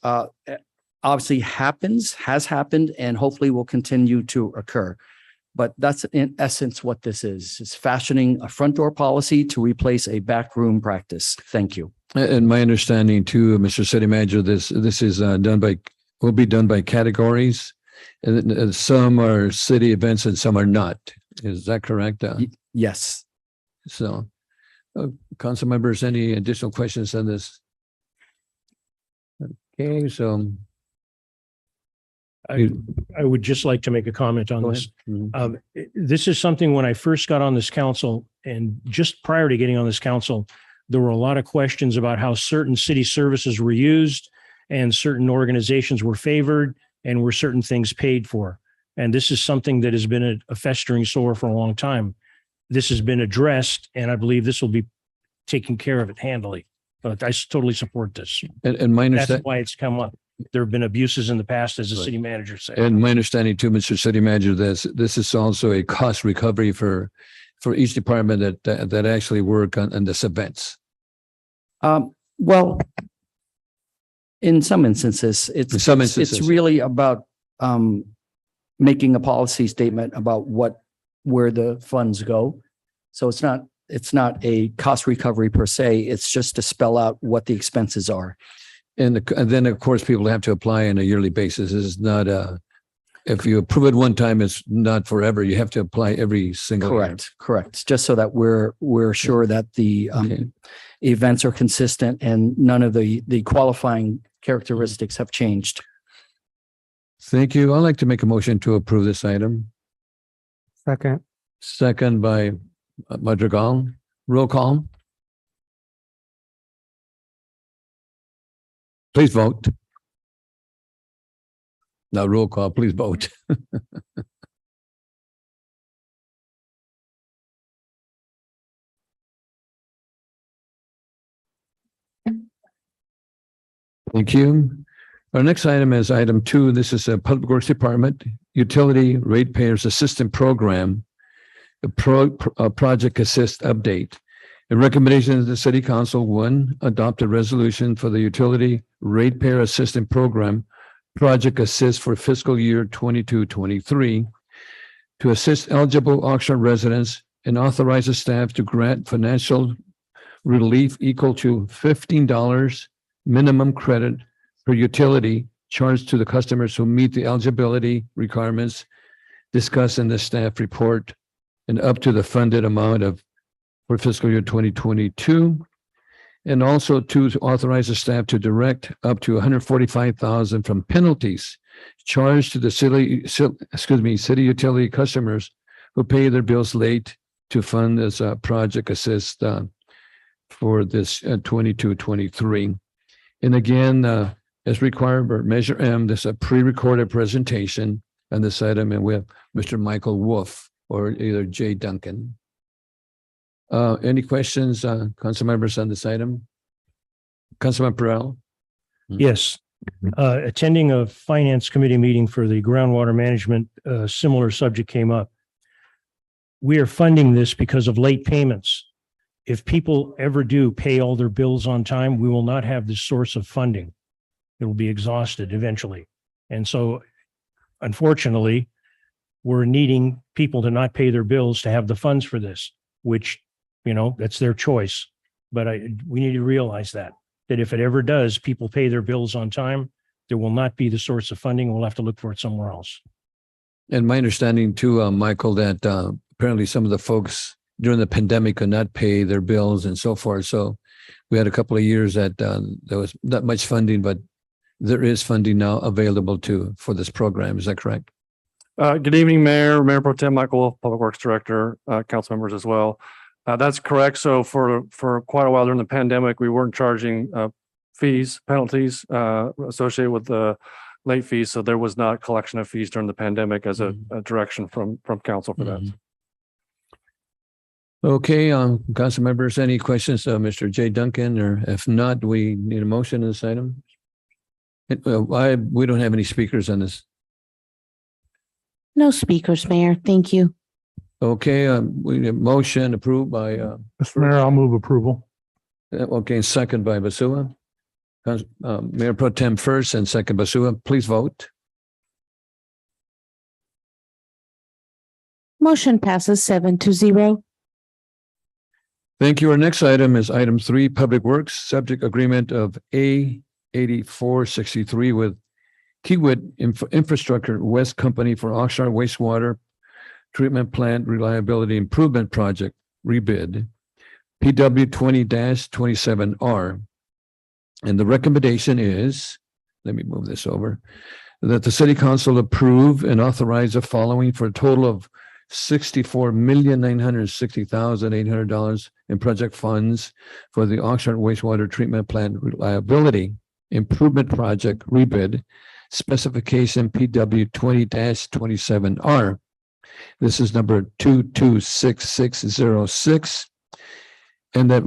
obviously has happened, and hopefully will continue to occur. But that's in essence what this is. It's fashioning a front door policy to replace a backroom practice. Thank you. And my understanding too, Mr. City Manager, this is will be done by categories. And some are city events and some are not. Is that correct? Yes. So, council members, any additional questions on this? Okay, so. I would just like to make a comment on this. This is something when I first got on this council, and just prior to getting on this council, there were a lot of questions about how certain city services were used and certain organizations were favored and were certain things paid for. And this is something that has been a festering sore for a long time. This has been addressed, and I believe this will be taking care of it handily. But I totally support this. And my That's understanding. why it's come up. There have been abuses in the past, as the city manager said. And my understanding too, Mr. City Manager, this is also a cost recovery for each department that actually work on this events. Well, in some instances, it's really about making a policy statement about where the funds go. So it's not a cost recovery per se. It's just to spell out what the expenses are. And then, of course, people have to apply on a yearly basis. It's not if you approve it one time, it's not forever. You have to apply every single year. Correct. Just so that we're sure that the events are consistent and none of the qualifying characteristics have changed. Thank you. I'd like to make a motion to approve this item. Second. Second by Madrigal. Roll call. Please vote. Now roll call, please vote. Thank you. Our next item is item 2. This is a Public Works Department Utility Ratepayers Assistance Program, a project assist update. A recommendation of the City Council, 1, adopt a resolution for the Utility Ratepayer Assistance Program Project Assist for fiscal year 22-23 to assist eligible Oxnard residents and authorize the staff to grant financial relief equal to $15 minimum credit per utility charged to the customers who meet the eligibility requirements discussed in the staff report, and up to the funded amount of for fiscal year 2022, and also to authorize the staff to direct up to $145,000 from penalties charged to the city utility customers who pay their bills late to fund this project assist for this 22-23. And again, as required by Measure M, this is a pre-recorded presentation on this item, and we have Mr. Michael Wolf or either Jay Duncan. Any questions, council members on this item? Councilman Perrell? Yes. Attending a finance committee meeting for the groundwater management, similar subject came up. We are funding this because of late payments. If people ever do pay all their bills on time, we will not have this source of funding. It will be exhausted eventually. And so, unfortunately, we're needing people to not pay their bills to have the funds for this, which, that's their choice. But we need to realize that if it ever does, people pay their bills on time, there will not be the source of funding. We'll have to look for it somewhere else. And my understanding too, Michael, that apparently some of the folks during the pandemic could not pay their bills and so forth. So we had a couple of years that there was not much funding, but there is funding now available for this program. Is that correct? Good evening, Mayor Pro Tem Michael Wolf, Public Works Director, council members as well. That's correct. So for quite a while during the pandemic, we weren't charging penalties associated with the late fees. So there was not collection of fees during the pandemic as a direction from council for that. Okay, council members, any questions, Mr. J. Duncan, or if not, we need a motion on this item? We don't have any speakers on this. No speakers, Mayor. Thank you. Okay, we need a motion approved by, Mr. Mayor, I'll move approval. okay, second by Basua. Mayor Pro Tem first and second Basua, please vote. Motion passes 7-0. Thank you. Our next item is item 3, Public Works, subject agreement of A 8463 with Kiewit Infrastructure West Company for Oxnard Wastewater Treatment Plant Reliability Improvement Project, rebid, PW 20-27R. And the recommendation is, let me move this over, that the city council approve and authorize the following for a total of $64,960,800 in project funds for the Oxnard Wastewater Treatment Plant Reliability Improvement Project, rebid, specification PW 20-27R. This is number 226606. And that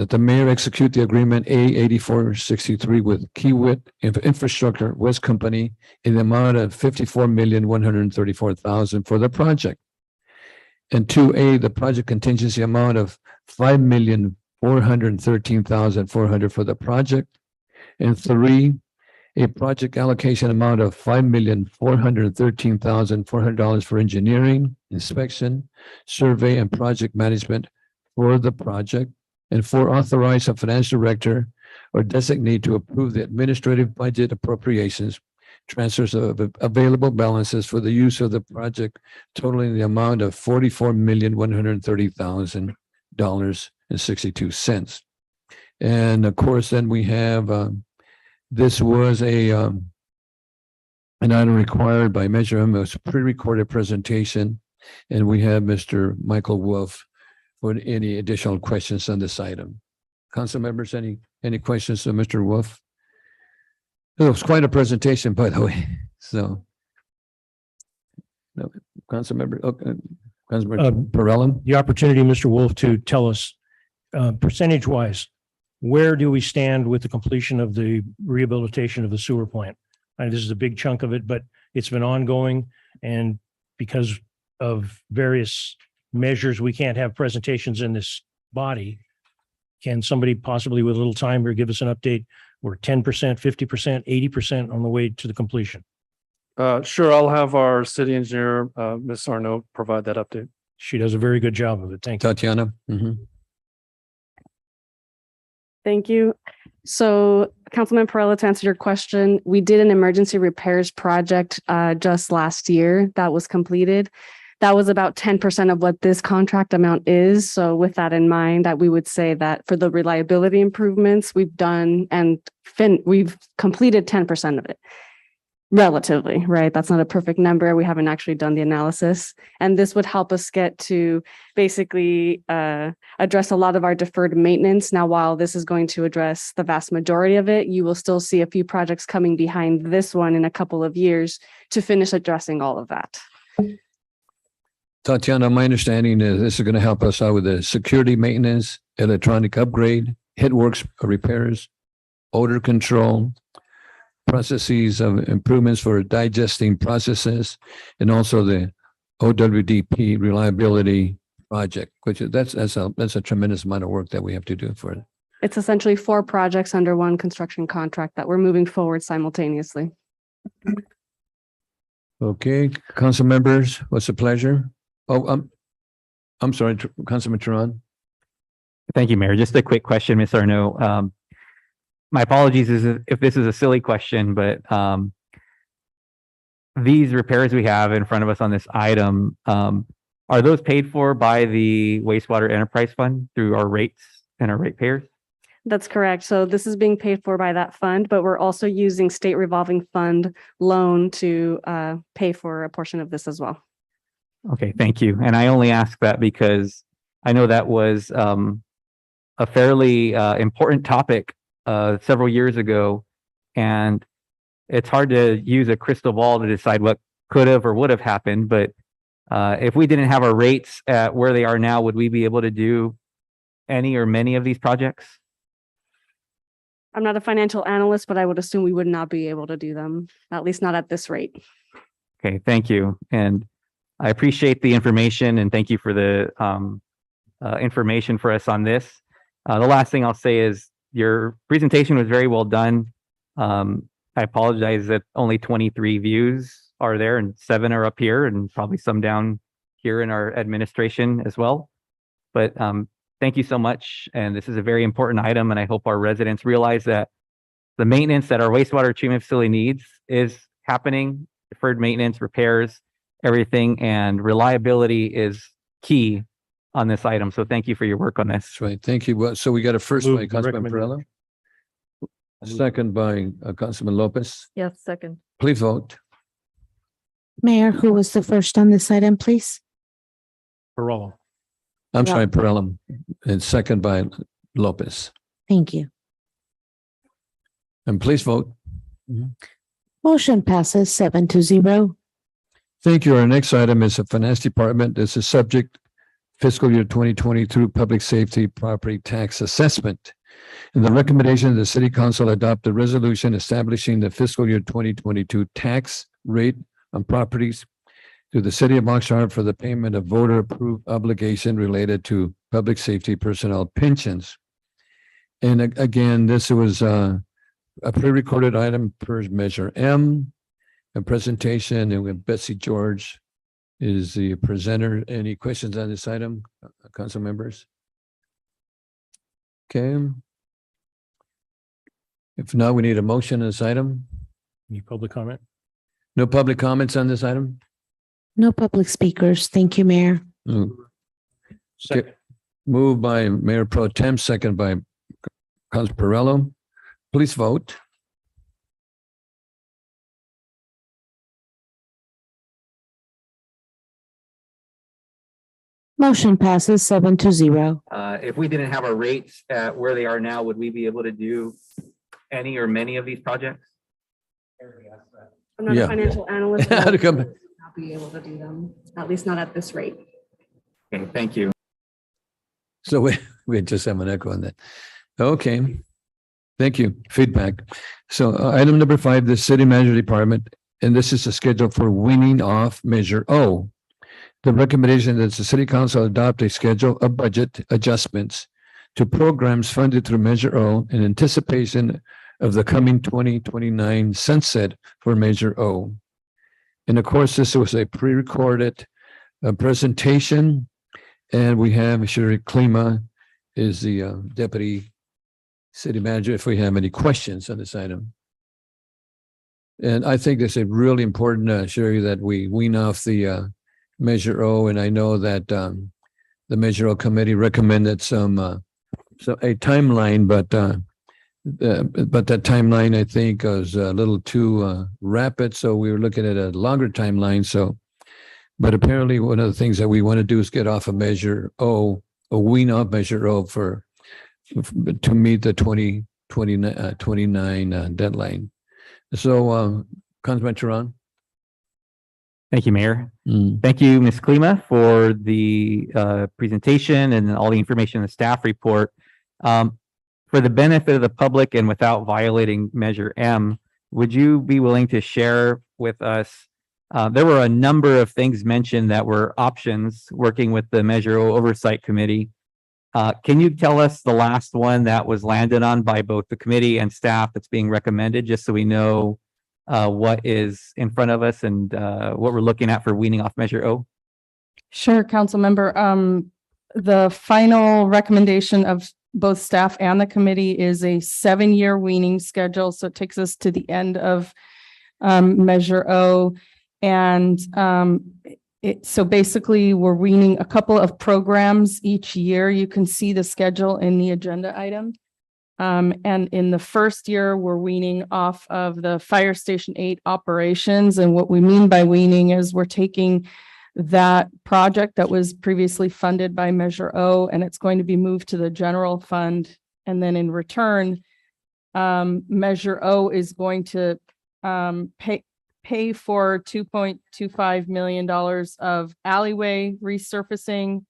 the mayor execute the agreement A 8463 with Kiewit Infrastructure West Company in the amount of $54,134,000 for the project. And 2A, the project contingency amount of $5,413,400 for the project. And 3, a project allocation amount of $5,413,400 for engineering, inspection, survey, and project management for the project. And 4, authorize a financial director or designate to approve the administrative budget appropriations, transfers of available balances for the use of the project, totaling the amount of $44,130,000.62. And of course, then we have, this was an item required by Measure M. It was a pre-recorded presentation. And we have Mr. Michael Wolf for any additional questions on this item. Council members, any questions of Mr. Wolf? It was quite a presentation, by the way. So, no, Council member, Perrella. The opportunity, Mr. Wolf, to tell us percentage wise, where do we stand with the completion of the rehabilitation of the sewer plant? This is a big chunk of it, but it's been ongoing, and because of various measures, we can't have presentations in this body. Can somebody possibly with a little time here give us an update? We're 10%, 50%, 80% on the way to the completion. Sure. I'll have our city engineer, Ms. Arnaud, provide that update. She does a very good job of it. Thank you. Tatiana. Thank you. So, Councilman Perrella, to answer your question, we did an emergency repairs project just last year that was completed. That was about 10% of what this contract amount is. So with that in mind, that we would say that for the reliability improvements we've done and we've completed 10% of it. Relatively, right? That's not a perfect number. We haven't actually done the analysis. And this would help us get to basically address a lot of our deferred maintenance. Now, while this is going to address the vast majority of it, you will still see a few projects coming behind this one in a couple of years to finish addressing all of that. Tatiana, my understanding is this is going to help us out with the security maintenance, electronic upgrade, headworks repairs, odor control, processes of improvements for digesting processes, and also the OWDP reliability project, which that's a tremendous amount of work that we have to do for it. It's essentially 4 projects under one construction contract that we're moving forward simultaneously. Okay, council members, what's the pleasure? Oh, I'm sorry, Councilman Turan. Thank you, Mayor. Just a quick question, Ms. Arnaud. My apologies if this is a silly question, but these repairs we have in front of us on this item, are those paid for by the Wastewater Enterprise Fund through our rates and our ratepayers? That's correct. So this is being paid for by that fund, but we're also using state revolving fund loan to pay for a portion of this as well. Okay, thank you. And I only ask that because I know that was a fairly important topic several years ago, and it's hard to use a crystal ball to decide what could have or would have happened. But if we didn't have our rates at where they are now, would we be able to do any or many of these projects? I'm not a financial analyst, but I would assume we would not be able to do them, at least not at this rate. Okay, thank you. And I appreciate the information and thank you for the information for us on this. The last thing I'll say is your presentation was very well done. I apologize that only 23 views are there and 7 are up here and probably some down here in our administration as well. But thank you so much. And this is a very important item. And I hope our residents realize that the maintenance that our wastewater treatment facility needs is happening, deferred maintenance, repairs, everything, and reliability is key on this item. So thank you for your work on this. That's right. Thank you. Well, so we got a first Move by the Councilman recommendation. Perrello, second by Councilman Lopez. Yes, second. Please vote. Mayor, who was the first on this item, please? Perrello. I'm Yeah. sorry, Perrello, and second by Lopez. Thank you. And please vote. Motion passes 7-0. Thank you. Our next item is the Finance Department. This is subject fiscal year 2022 Public Safety Property Tax Assessment. And the recommendation of the City Council adopt a resolution establishing the fiscal year 2022 tax rate on properties to the City of Oxnard for the payment of voter-approved obligation related to public safety personnel pensions. And again, this was a pre-recorded item per Measure M, a presentation, and with Betsy George is the presenter. Any questions on this item, council members? Okay. If not, we need a motion on this item. Any public comment? No public comments on this item? No public speakers. Thank you, Mayor. Second. Moved by Mayor Pro Tem, second by Council Perrello. Please vote. Motion passes 7-0. If we didn't have our rates at where they are now, would we be able to do any or many of these projects? I'm not Yeah. a financial analyst, but I How to would come- not be able to do them, at least not at this rate. Okay, thank you. So we just have an echo on that. Okay. Thank you. Feedback. So item number 5, the City Manager Department, and this is the schedule for weaning off Measure O. The recommendation that the City Council adopt a schedule of budget adjustments to programs funded through Measure O in anticipation of the coming 2029 sunset for Measure O. And of course, this was a pre-recorded presentation, and we have Sherry Klima is the Deputy City Manager if we have any questions on this item. And I think it's a really important, Sherry, that we wean off the Measure O, and I know that the Measure O committee recommended so a timeline, but that timeline I think was a little too rapid, so we were looking at a longer timeline. So, but apparently one of the things that we want to do is get off of Measure O, or wean off Measure O to meet the 2029 deadline. So, Councilman Tehran. Thank you, Mayor. Thank you, Ms. Klima, for the presentation and all the information in the staff report. For the benefit of the public and without violating Measure M, would you be willing to share with us? There were a number of things mentioned that were options working with the Measure O Oversight Committee. Can you tell us the last one that was landed on by both the committee and staff that's being recommended, just so we know what is in front of us and what we're looking at for weaning off Measure O? Sure, council member. The final recommendation of both staff and the committee is a 7-year weaning schedule. So it takes us to the end of Measure O. And so basically we're weaning a couple of programs each year. You can see the schedule in the agenda item. And in the first year, we're weaning off of the Fire Station 8 operations. And what we mean by weaning is we're taking that project that was previously funded by Measure O, and it's going to be moved to the general fund. And then in return, Measure O is going to pay for $2.25 million of alleyway resurfacing,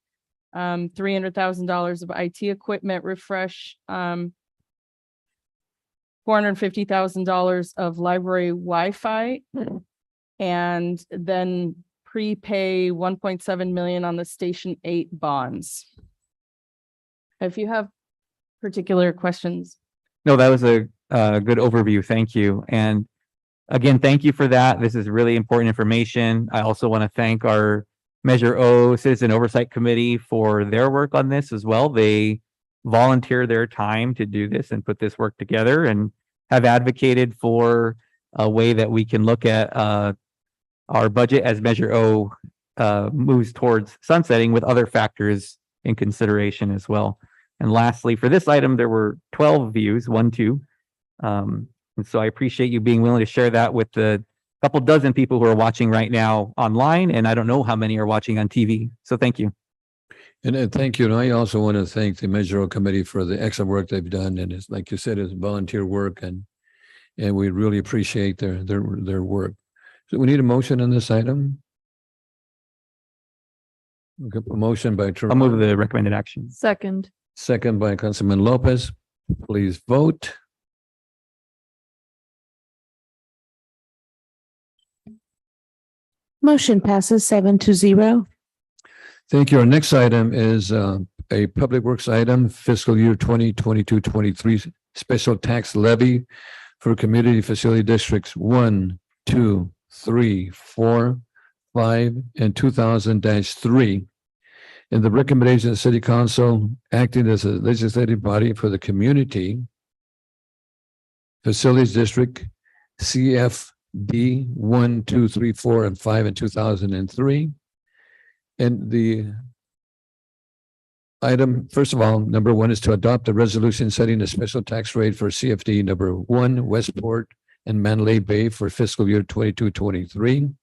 $300,000 of IT equipment refresh, $450,000 of library Wi-Fi, and then prepay 1.7 million on the Station 8 bonds. If you have particular questions. No, that was a good overview. Thank you. And again, thank you for that. This is really important information. I also want to thank our Measure O Citizen Oversight Committee for their work on this as well. They volunteer their time to do this and put this work together and have advocated for a way that we can look at our budget as Measure O moves towards sunsetting with other factors in consideration as well. And lastly, for this item, there were 12 views, 1, 2. And so I appreciate you being willing to share that with the couple dozen people who are watching right now online. And I don't know how many are watching on TV. So thank you. And thank you. And I also want to thank the Measure O Committee for the excellent work they've done. And it's like you said, it's volunteer work, and we really appreciate their work. So we need a motion on this item. Okay, a motion by I'll move the recommended action. Second by Councilman Lopez. Please vote. Motion passes 7-0. Thank you. Our next item is a Public Works item, fiscal year 2022-23 special tax levy for community facility districts 1, 2, 3, 4, 5, and 2000-3. And the recommendation of the City Council acting as a legislative body for the community facilities district CFD 1, 2, 3, 4, and 5 in 2003. And the item, first of all, number 1 is to adopt a resolution setting a special tax rate for CFD number 1, Westport and Mandalay Bay for fiscal year 22-23.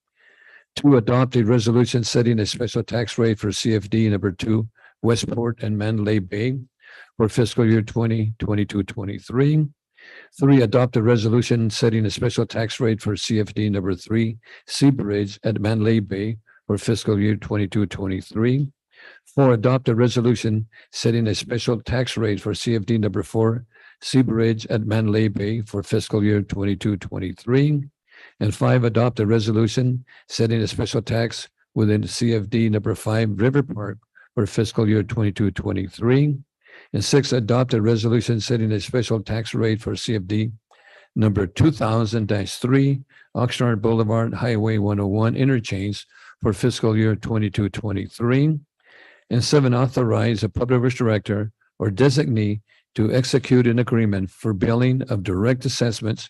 2, adopt a resolution setting a special tax rate for CFD number 2, Westport and Mandalay Bay for fiscal year 2022-23. 3, adopt a resolution setting a special tax rate for CFD number 3, Seabridge at Mandalay Bay for fiscal year 22-23. 4, adopt a resolution setting a special tax rate for CFD number 4, Seabridge at Mandalay Bay for fiscal year 22-23. And 5, adopt a resolution setting a special tax within CFD number 5, River Park for fiscal year 22-23. And 6, adopt a resolution setting a special tax rate for CFD number 2000-3, Oxnard Boulevard Highway 101 interchange for fiscal year 22-23. And 7, authorize a public works director or designee to execute an agreement for billing of direct assessments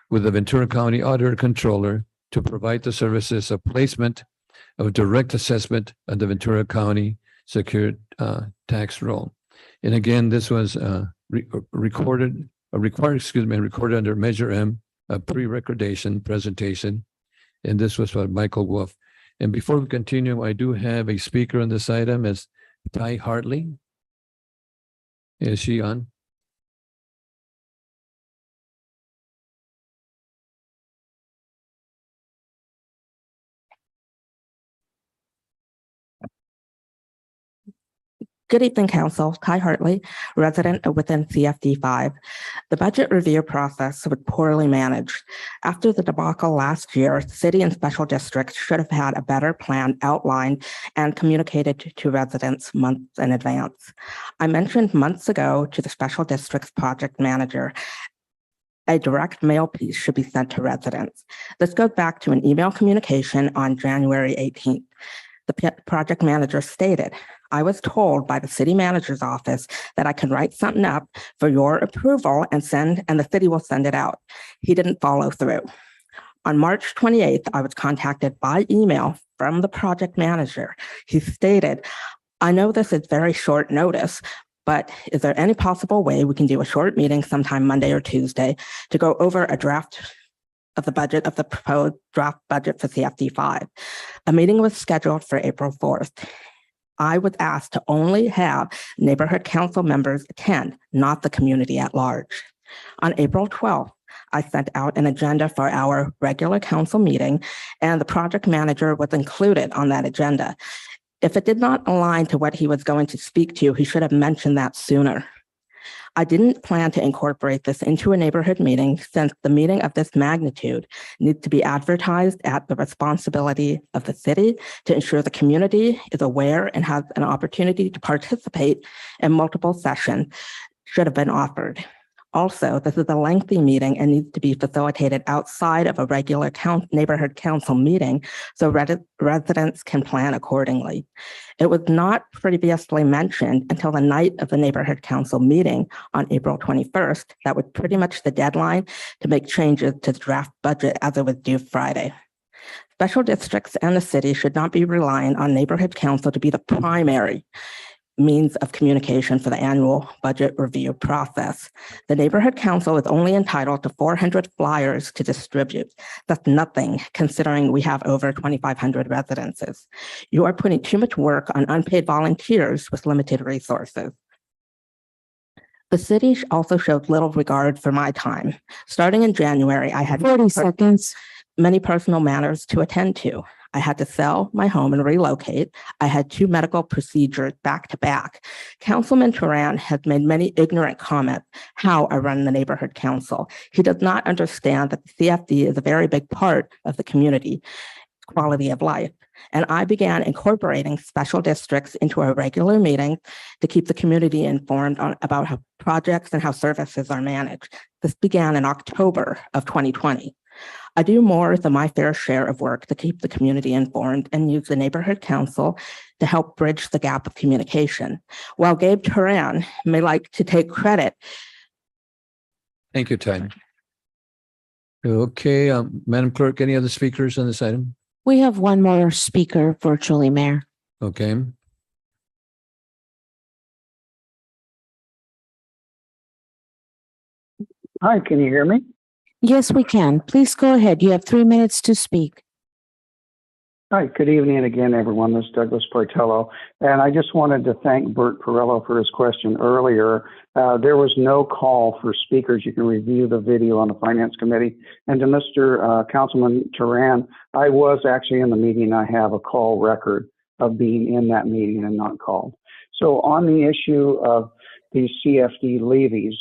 with the Ventura County Auditor Controller to provide the services of placement of direct assessment of the Ventura County secured tax roll. And again, this was recorded under Measure M, a pre-recordation presentation. And this was by Michael Wolf. And before we continue, I do have a speaker on this item as Ty Hartley. Is she on? Good evening, Council. Ty Hartley, resident within CFD 5. The budget review process was poorly managed. After the debacle last year, city and special districts should have had a better plan outlined and communicated to residents months in advance. I mentioned months ago to the special district's project manager, a direct mail piece should be sent to residents. This goes back to an email communication on January 18th. The project manager stated, I was told by the city manager's office that I can write something up for your approval and the city will send it out. He didn't follow through. On March 28th, I was contacted by email from the project manager. He stated, I know this is very short notice, but is there any possible way we can do a short meeting sometime Monday or Tuesday to go over a draft of the budget of the proposed draft budget for CFD 5. A meeting was scheduled for April 4th. I was asked to only have neighborhood council members attend, not the community at large. On April 12th, I sent out an agenda for our regular council meeting, and the project manager was included on that agenda. If it did not align to what he was going to speak to, he should have mentioned that sooner. I didn't plan to incorporate this into a neighborhood meeting since the meeting of this magnitude needs to be advertised at the responsibility of the city to ensure the community is aware and has an opportunity to participate in multiple sessions should have been offered. Also, this is a lengthy meeting and needs to be facilitated outside of a regular neighborhood council meeting so residents can plan accordingly. It was not previously mentioned until the night of the neighborhood council meeting on April 21st. That was pretty much the deadline to make changes to the draft budget as it was due Friday. Special districts and the city should not be relying on neighborhood council to be the primary means of communication for the annual budget review process. The neighborhood council is only entitled to 400 flyers to distribute. That's nothing considering we have over 2,500 residences. You are putting too much work on unpaid volunteers with limited resources. The city also showed little regard for my time. Starting in January, I had 40 seconds. Many personal matters to attend to. I had to sell my home and relocate. I had 2 medical procedures back to back. Councilman Turan has made many ignorant comments how I run the neighborhood council. He does not understand that the CFD is a very big part of the community quality of life. And I began incorporating special districts into our regular meetings to keep the community informed about how projects and how services are managed. This began in October of 2020. I do more than my fair share of work to keep the community informed and use the neighborhood council to help bridge the gap of communication. While Gabe Turan may like to take credit. Thank you, Ty. Okay, Madam Clerk, any other speakers on this item? We have one more speaker virtually, Mayor. Okay. Hi, can you hear me? Yes, we can. Please go ahead. You have 3 minutes to speak. Hi, good evening again, everyone. This is Douglas Portello. And I just wanted to thank Bert Perello for his question earlier. There was no call for speakers. You can review the video on the Finance Committee. And to Mr. Councilman Turan, I was actually in the meeting. I have a call record of being in that meeting and not called. So on the issue of these CFD levies,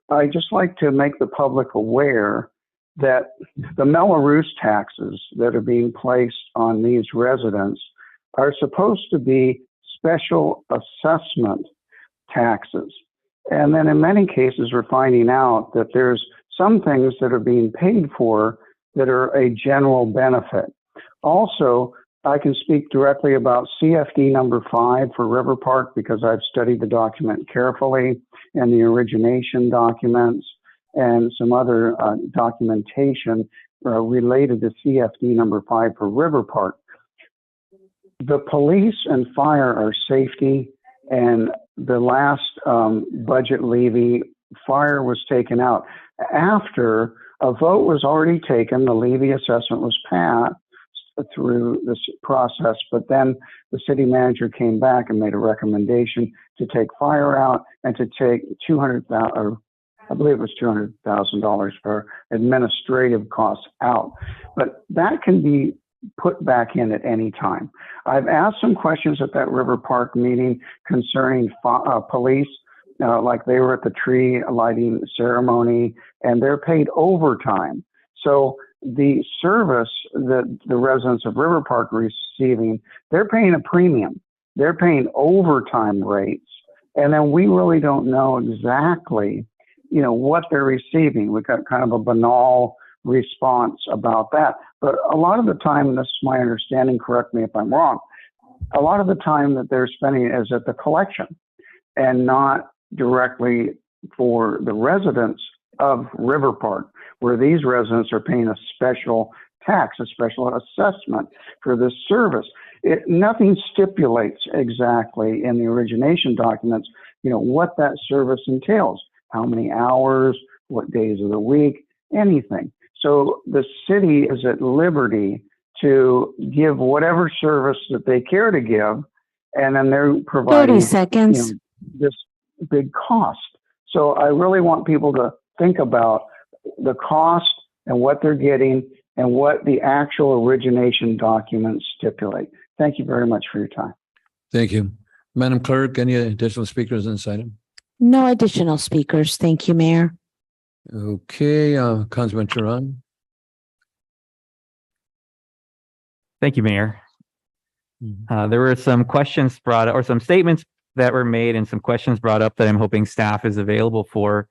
I'd just like to make the public aware that the Melrose taxes that are being placed on these residents are supposed to be special assessment taxes. And then in many cases, we're finding out that there's some things that are being paid for that are a general benefit. Also, I can speak directly about CFD number 5 for River Park because I've studied the document carefully and the origination documents and some other documentation related to CFD number 5 for River Park. The police and fire are safety, and the last budget levy, fire was taken out. After a vote was already taken, the levy assessment was passed through this process, but then the city manager came back and made a recommendation to take fire out and to take $200,000, I believe it was $200,000 for administrative costs out. But that can be put back in at any time. I've asked some questions at that River Park meeting concerning police, like they were at the tree lighting ceremony, and they're paid overtime. So the service that the residents of River Park are receiving, they're paying a premium. They're paying overtime rates. And then we really don't know exactly, what they're receiving. We've got kind of a banal response about that. But a lot of the time, and this is my understanding, correct me if I'm wrong, a lot of the time that they're spending is at the collection and not directly for the residents of River Park, where these residents are paying a special tax, a special assessment for this service. Nothing stipulates exactly in the origination documents, what that service entails, how many hours, what days of the week, anything. So the city is at liberty to give whatever service that they care to give, and then they're providing 30 seconds. This big cost. So I really want people to think about the cost and what they're getting and what the actual origination documents stipulate. Thank you very much for your time. Thank you. Madam Clerk, any additional speakers on this item? No additional speakers. Thank you, Mayor. Okay, Councilman Turan. Thank you, Mayor. There were some questions brought up, or some statements that were made and some questions brought up that I'm hoping staff is available for.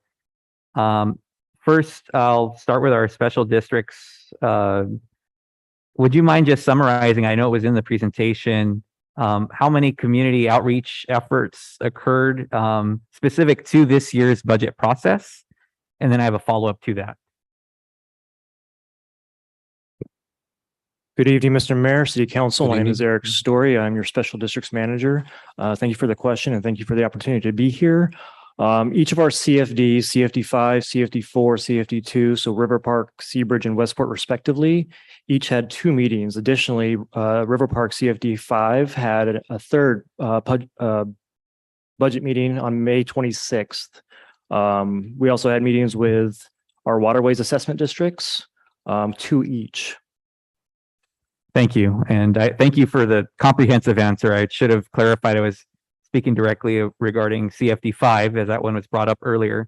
First, I'll start with our special districts. Would you mind just summarizing, I know it was in the presentation, how many community outreach efforts occurred specific to this year's budget process? And then I have a follow-up to that. Good evening, Mr. Mayor, City Council. Good My name evening. is Eric Story. I'm your Special Districts Manager. Thank you for the question and thank you for the opportunity to be here. Each of our CFDs, CFD5, CFD4, CFD2, so River Park, Seabridge, and Westport respectively, each had 2 meetings. Additionally, River Park CFD5 had a third budget meeting on May 26th. We also had meetings with our waterways assessment districts, 2 each. Thank you. And I thank you for the comprehensive answer. I should have clarified I was speaking directly regarding CFD5 as that one was brought up earlier.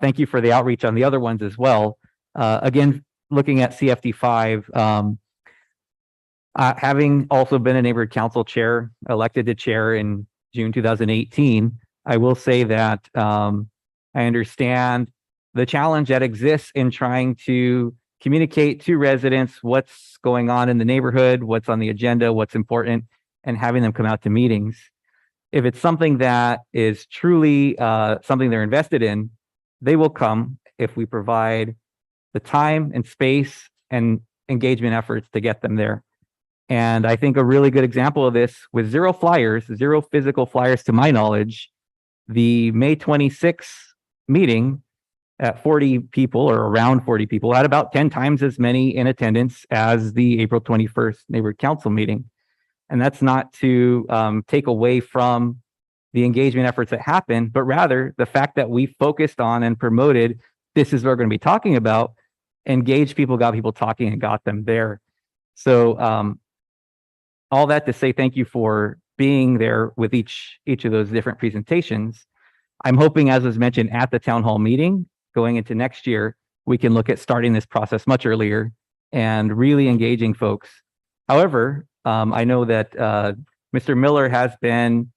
Thank you for the outreach on the other ones as well. Again, looking at CFD5, having also been a neighborhood council chair, elected to chair in June 2018, I will say that I understand the challenge that exists in trying to communicate to residents what's going on in the neighborhood, what's on the agenda, what's important, and having them come out to meetings. If it's something that is truly something they're invested in, they will come if we provide the time and space and engagement efforts to get them there. And I think a really good example of this, with 0 flyers, 0 physical flyers to my knowledge, the May 26th meeting at 40 people or around 40 people had about 10 times as many in attendance as the April 21st neighborhood council meeting. And that's not to take away from the engagement efforts that happen, but rather the fact that we focused on and promoted, this is what we're going to be talking about, engaged people, got people talking and got them there. So all that to say, thank you for being there with each of those different presentations. I'm hoping, as was mentioned at the town hall meeting, going into next year, we can look at starting this process much earlier and really engaging folks. However, I know that Mr. Miller has been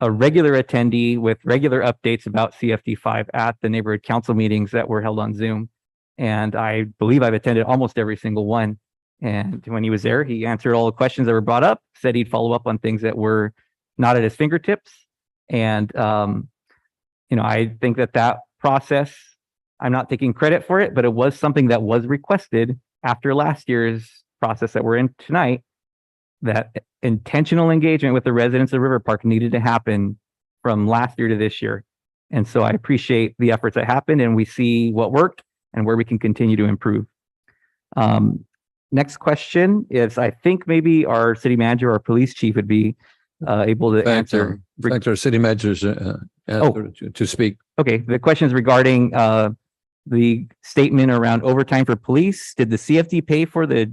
a regular attendee with regular updates about CFD5 at the neighborhood council meetings that were held on Zoom. And I believe I've attended almost every single one. And when he was there, he answered all the questions that were brought up, said he'd follow up on things that were not at his fingertips. And, I think that process, I'm not taking credit for it, but it was something that was requested after last year's process that we're in tonight, that intentional engagement with the residents of River Park needed to happen from last year to this year. And so I appreciate the efforts that happened, and we see what worked and where we can continue to improve. Next question is, I think maybe our city manager or police chief would be able to answer. In fact, our city manager's asked to speak. Okay, the question is regarding the statement around overtime for police. Did the CFD pay for the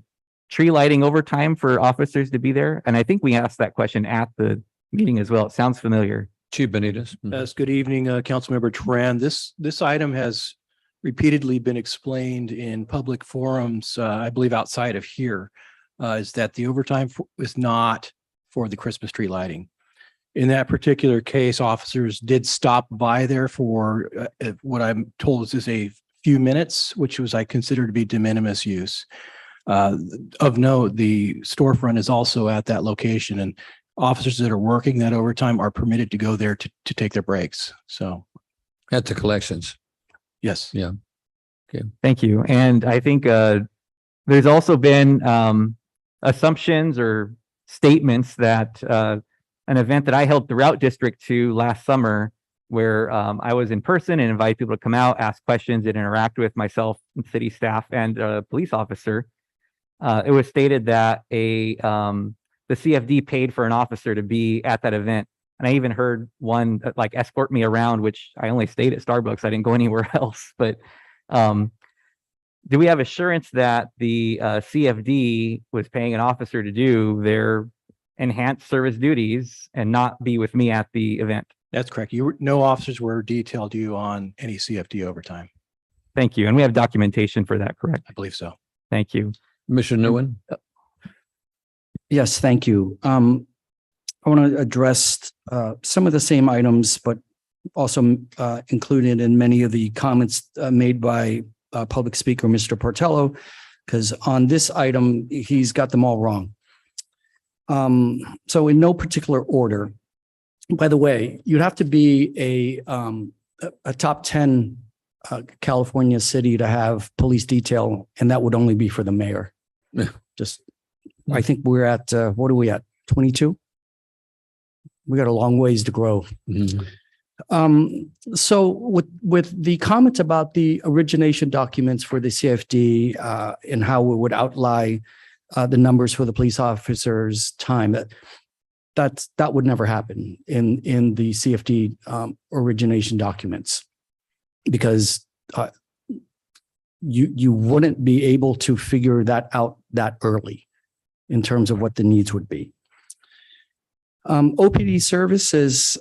tree lighting overtime for officers to be there? And I think we asked that question at the meeting as well. It sounds familiar. Chief Benitez. Yes, good evening, Councilmember Tran. This item has repeatedly been explained in public forums, I believe outside of here, is that the overtime is not for the Christmas tree lighting. In that particular case, officers did stop by there for what I'm told is a few minutes, which was I consider to be de minimis use. Of note, the storefront is also at that location, and officers that are working that overtime are permitted to go there to take their breaks. So at the collections. Yes. Yeah. Okay. Thank you. And I think there's also been assumptions or statements that an event that I held throughout District 2 last summer, where I was in person and invited people to come out, ask questions, and interact with myself and city staff and a police officer. It was stated that the CFD paid for an officer to be at that event. And I even heard one like escort me around, which I only stayed at Starbucks. I didn't go anywhere else. But do we have assurance that the CFD was paying an officer to do their enhanced service duties and not be with me at the event? That's correct. No officers were detailed to you on any CFD overtime. Thank you. And we have documentation for that, correct? I believe so. Thank you. Commissioner Nguyen? Yes, thank you. I want to address some of the same items, but also included in many of the comments made by public speaker, Mr. Portello, because on this item, he's got them all wrong. So in no particular order, by the way, you'd have to be a top 10 California city to have police detail, and that would only be for the mayor. Just, I think we're at, what are we at? 22? We got a long ways to grow. So with the comments about the origination documents for the CFD and how it would outline the numbers for the police officers' time, that would never happen in the CFD origination documents, because you wouldn't be able to figure that out that early in terms of what the needs would be. OPD services,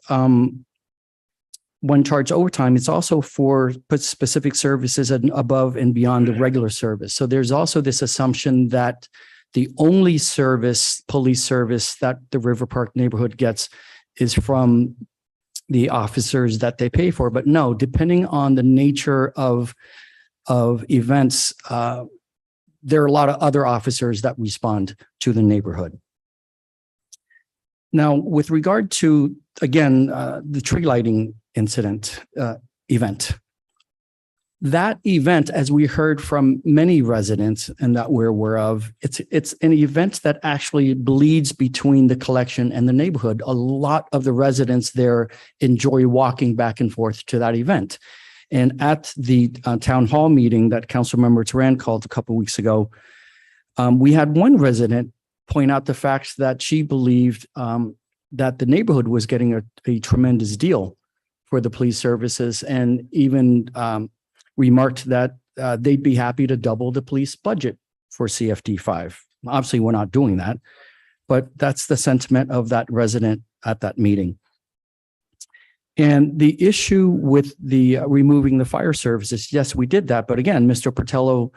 when charged overtime, it's also for specific services above and beyond the regular service. So there's also this assumption that the only police service that the River Park neighborhood gets is from the officers that they pay for. But no, depending on the nature of events, there are a lot of other officers that respond to the neighborhood. Now, with regard to, again, the tree lighting incident event, that event, as we heard from many residents and that we're aware of, it's an event that actually bleeds between the collection and the neighborhood. A lot of the residents there enjoy walking back and forth to that event. And at the town hall meeting that Councilmember Turan called a couple of weeks ago, we had one resident point out the fact that she believed that the neighborhood was getting a tremendous deal for the police services, and even remarked that they'd be happy to double the police budget for CFD 5. Obviously, we're not doing that, but that's the sentiment of that resident at that meeting. And the issue with the removing the fire services, yes, we did that. But again, Mr. Portello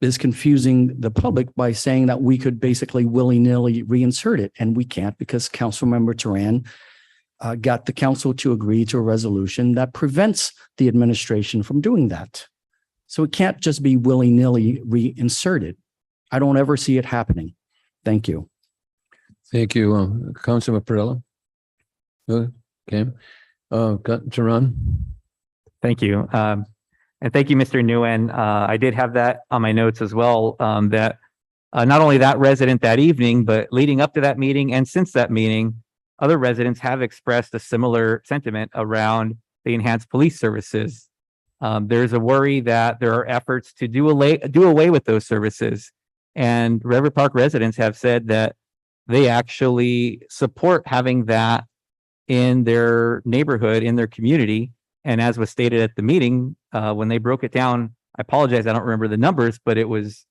is confusing the public by saying that we could basically willy-nilly reinsert it. And we can't, because Councilmember Turan got the council to agree to a resolution that prevents the administration from doing that. So it can't just be willy-nilly reinserted. I don't ever see it happening. Thank you. Thank you, Councilman Perrella. Okay, Turan. Thank you. And thank you, Mr. Nguyen. I did have that on my notes as well, that not only that resident that evening, but leading up to that meeting and since that meeting, other residents have expressed a similar sentiment around the enhanced police services. There's a worry that there are efforts to do away with those services. And River Park residents have said that they actually support having that in their neighborhood, in their community. And as was stated at the meeting, when they broke it down, I apologize, I don't remember the numbers, but it was,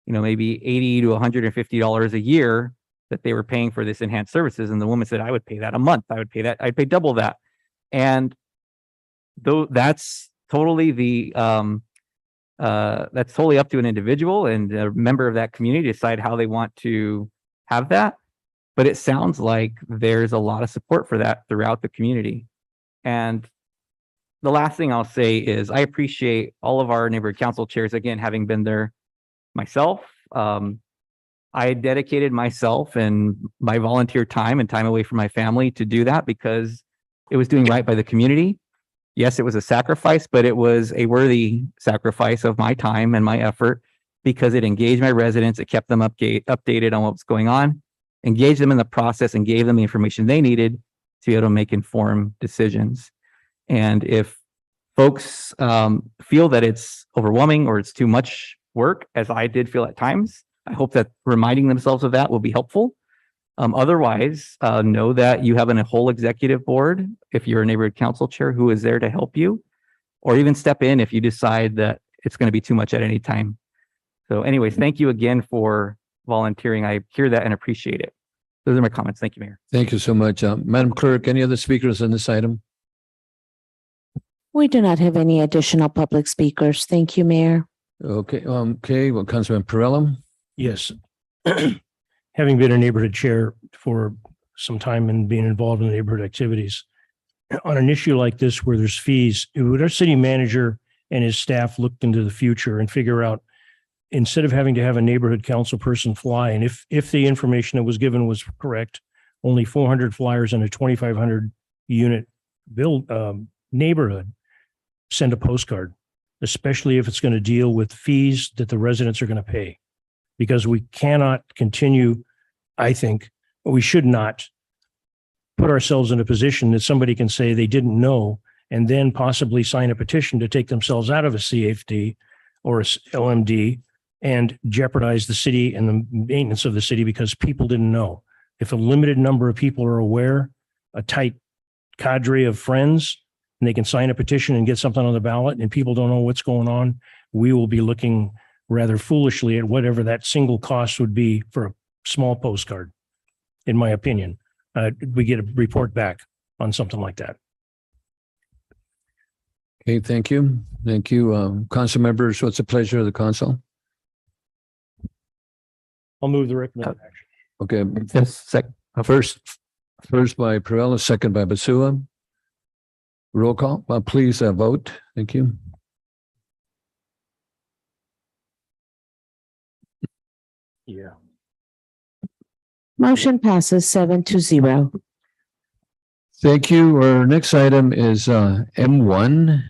maybe $80 to $150 a year that they were paying for this enhanced services. And the woman said, I would pay that a month. I'd pay double that. And though that's totally that's totally up to an individual and a member of that community to decide how they want to have that. But it sounds like there's a lot of support for that throughout the community. And the last thing I'll say is I appreciate all of our neighborhood council chairs, again, having been there myself. I dedicated myself and my volunteer time and time away from my family to do that because it was doing right by the community. Yes, it was a sacrifice, but it was a worthy sacrifice of my time and my effort because it engaged my residents. It kept them updated on what was going on, engaged them in the process, and gave them the information they needed to be able to make informed decisions. And if folks feel that it's overwhelming or it's too much work, as I did feel at times, I hope that reminding themselves of that will be helpful. Otherwise, know that you have a whole executive board, if you're a neighborhood council chair, who is there to help you, or even step in if you decide that it's going to be too much at any time. So anyways, thank you again for volunteering. I hear that and appreciate it. Those are my comments. Thank you, Mayor. Thank you so much. Madam Clerk, any other speakers on this item? We do not have any additional public speakers. Thank you, Mayor. Okay, well, Councilman Perrella? Yes. Having been a neighborhood chair for some time and being involved in neighborhood activities, on an issue like this where there's fees, would our city manager and his staff look into the future and figure out, instead of having to have a neighborhood council person fly, and if the information that was given was correct, only 400 flyers in a 2,500 unit neighborhood, send a postcard, especially if it's going to deal with fees that the residents are going to pay. Because we cannot continue, I think, we should not put ourselves in a position that somebody can say they didn't know and then possibly sign a petition to take themselves out of a CFD or a LMD and jeopardize the city and the maintenance of the city because people didn't know. If a limited number of people are aware, a tight cadre of friends, and they can sign a petition and get something on the ballot and people don't know what's going on, we will be looking rather foolishly at whatever that single cost would be for a small postcard, in my opinion. We get a report back on something like that. Okay, thank you. Thank you. Council members, what's the pleasure of the council? I'll move the recommended action. Okay, first by Perrella, second by Basua. Roll call, please vote. Thank you. Yeah. Motion passes 7-0. Thank you. Our next item is M1.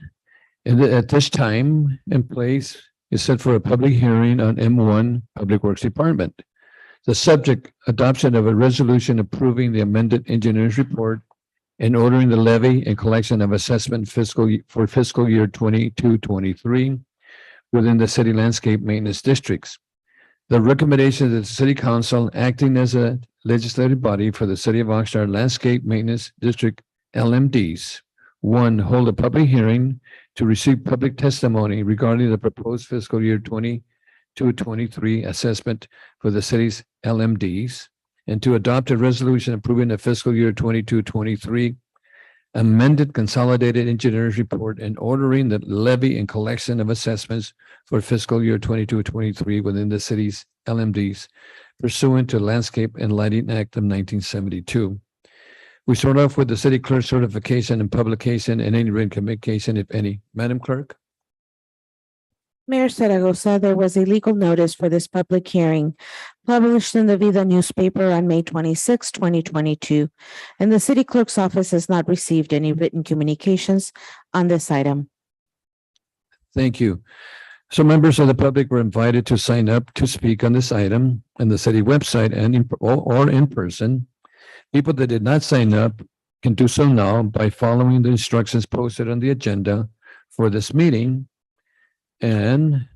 And at this time and place is set for a public hearing on M1 Public Works Department. The subject, adoption of a resolution approving the amended engineer's report and ordering the levy and collection of assessment fiscal year 22-23 within the city landscape maintenance districts. The recommendation of the city council acting as a legislative body for the city of Oxnard Landscape Maintenance District LMDs. 1, hold a public hearing to receive public testimony regarding the proposed fiscal year 22-23 assessment for the city's LMDs, and to adopt a resolution approving the fiscal year 22-23 amended consolidated engineer's report and ordering the levy and collection of assessments for fiscal year 22-23 within the city's LMDs pursuant to Landscape and Lighting Act of 1972. We start off with the city clerk certification and publication and any written communication, if any. Madam Clerk? Mayor Zaragoza, there was a legal notice for this public hearing published in the Vida newspaper on May 26, 2022, and the city clerk's office has not received any written communications on this item. Thank you. So members of the public were invited to sign up to speak on this item on the city website and or in person. People that did not sign up can do so now by following the instructions posted on the agenda for this meeting and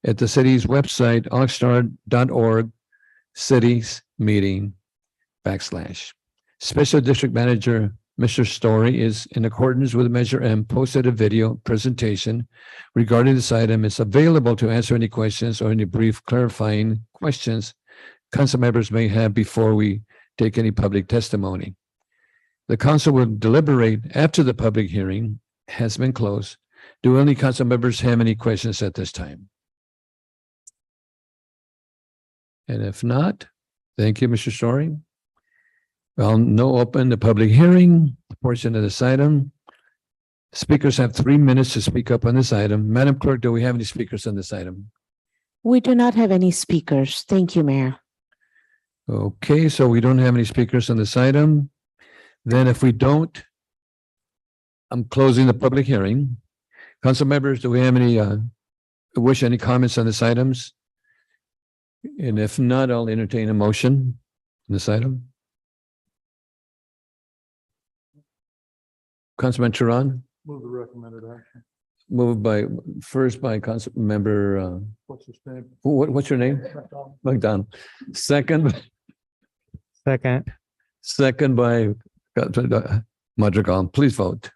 at the city's website, oxnard.org, cities meeting /. Special District Manager Mr. Story is, in accordance with Measure M, posted a video presentation regarding this item. It's available to answer any questions or any brief clarifying questions council members may have before we take any public testimony. The council will deliberate after the public hearing has been closed. Do any council members have any questions at this time? And if not, thank you, Mr. Story. I'll now open the public hearing portion of this item. Speakers have 3 minutes to speak up on this item. Madam Clerk, do we have any speakers on this item? We do not have any speakers. Thank you, Mayor. Okay, so we don't have any speakers on this item. Then if we don't, I'm closing the public hearing. Council members, do we have any any comments on this items? And if not, I'll entertain a motion on this item. Councilman Turan, Move the recommended action. moved by Council Member, What's his name? what's your name? McDonald. Second by Madrigal. Please vote.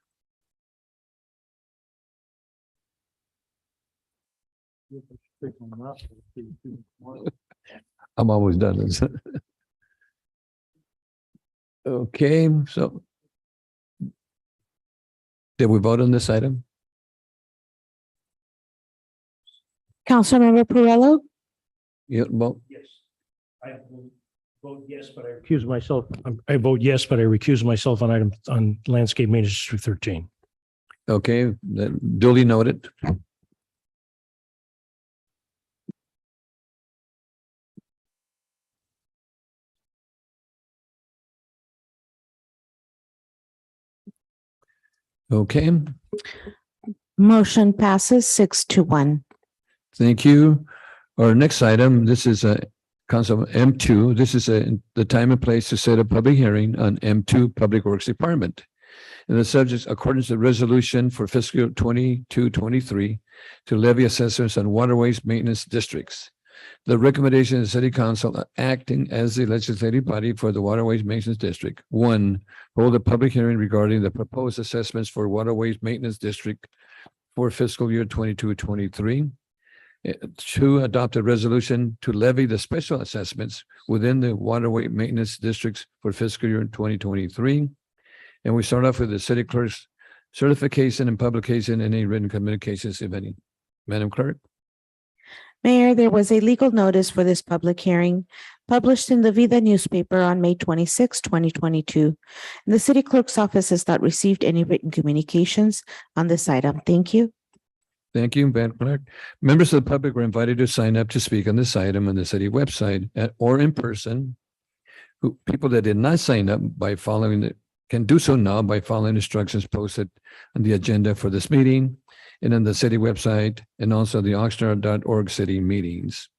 I'm always done this. Okay, so did we vote on this item? Councilmember Pirello, Yeah, vote. Yes. I will vote yes, but I recuse myself. I vote yes, but I recuse myself on item on landscape maintenance District 13. Okay, then duly noted. Okay, motion passes 6-1. thank you. Our next item, this is a Council M2. This is the time and place to set a public hearing on M2 Public Works Department. And the subject, according to the resolution for fiscal year 22-23, to levy assessments on waterways maintenance districts. The recommendation of the City Council acting as the legislative body for the Waterways Maintenance District. 1, hold a public hearing regarding the proposed assessments for Waterways Maintenance District for fiscal year 22-23. 2, adopt a resolution to levy the special assessments within the waterway maintenance districts for fiscal year 2023. And we start off with the city clerk's certification and publication and any written communications, if any. Madam Clerk? Mayor, there was a legal notice for this public hearing published in the Vida newspaper on May 26, 2022. And the city clerk's office has not received any written communications on this item. Thank you. Thank you, Madam Clerk. Members of the public were invited to sign up to speak on this item on the city website or in person. People that did not sign up by following the can do so now by following instructions posted on the agenda for this meeting and on the city website and also the oxnard.org city meetings.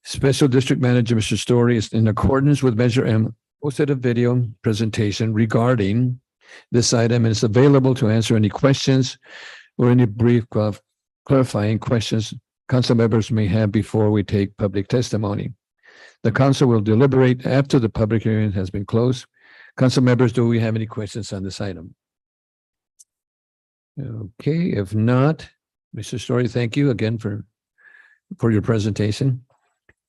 Special District Manager, Mr. Story, is in accordance with Measure M, posted a video presentation regarding this item and is available to answer any questions or any brief clarifying questions council members may have before we take public testimony. The council will deliberate after the public hearing has been closed. Council members, do we have any questions on this item? Okay, if not, Mr. Story, thank you again for your presentation.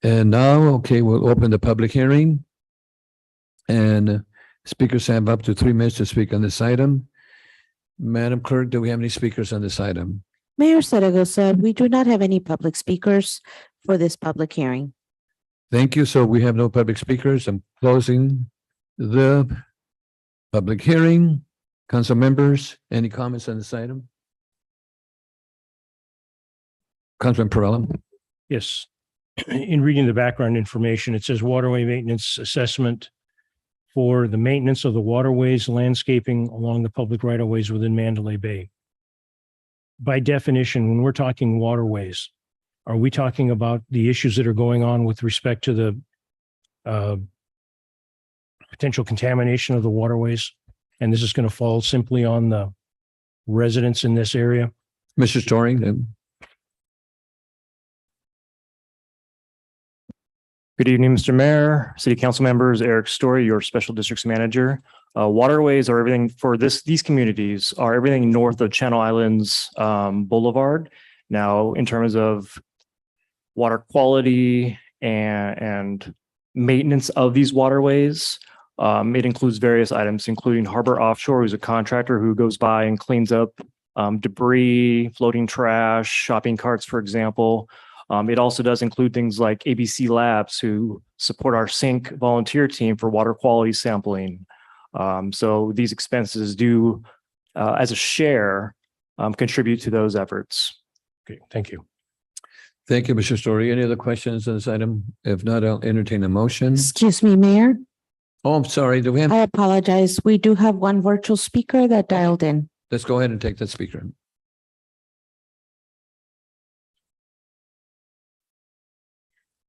And now, okay, we'll open the public hearing. And speakers have up to 3 minutes to speak on this item. Madam Clerk, do we have any speakers on this item? Mayor Zaragoza, we do not have any public speakers for this public hearing. Thank you. So we have no public speakers. I'm closing the public hearing. Council members, any comments on this item? Councilman Perrella? Yes. In reading the background information, it says waterway maintenance assessment for the maintenance of the waterways landscaping along the public right of ways within Mandalay Bay. By definition, when we're talking waterways, are we talking about the issues that are going on with respect to the potential contamination of the waterways? And this is going to fall simply on the residents in this area? Mr. Story? Good evening, Mr. Mayor, City Council members, Eric Story, your Special Districts Manager. Waterways are everything for these communities are everything north of Channel Islands Boulevard. Now, in terms of water quality and maintenance of these waterways, it includes various items, including Harbor Offshore, who's a contractor who goes by and cleans up debris, floating trash, shopping carts, for example. It also does include things like ABC Labs, who support our SYNC volunteer team for water quality sampling. So these expenses do, as a share, contribute to those efforts. Okay, thank you. Thank you, Mr. Story. Any other questions on this item? If not, I'll entertain a motion. Excuse me, Mayor. Oh, I'm sorry. Do we have? I apologize. We do have one virtual speaker that dialed in. Let's go ahead and take that speaker.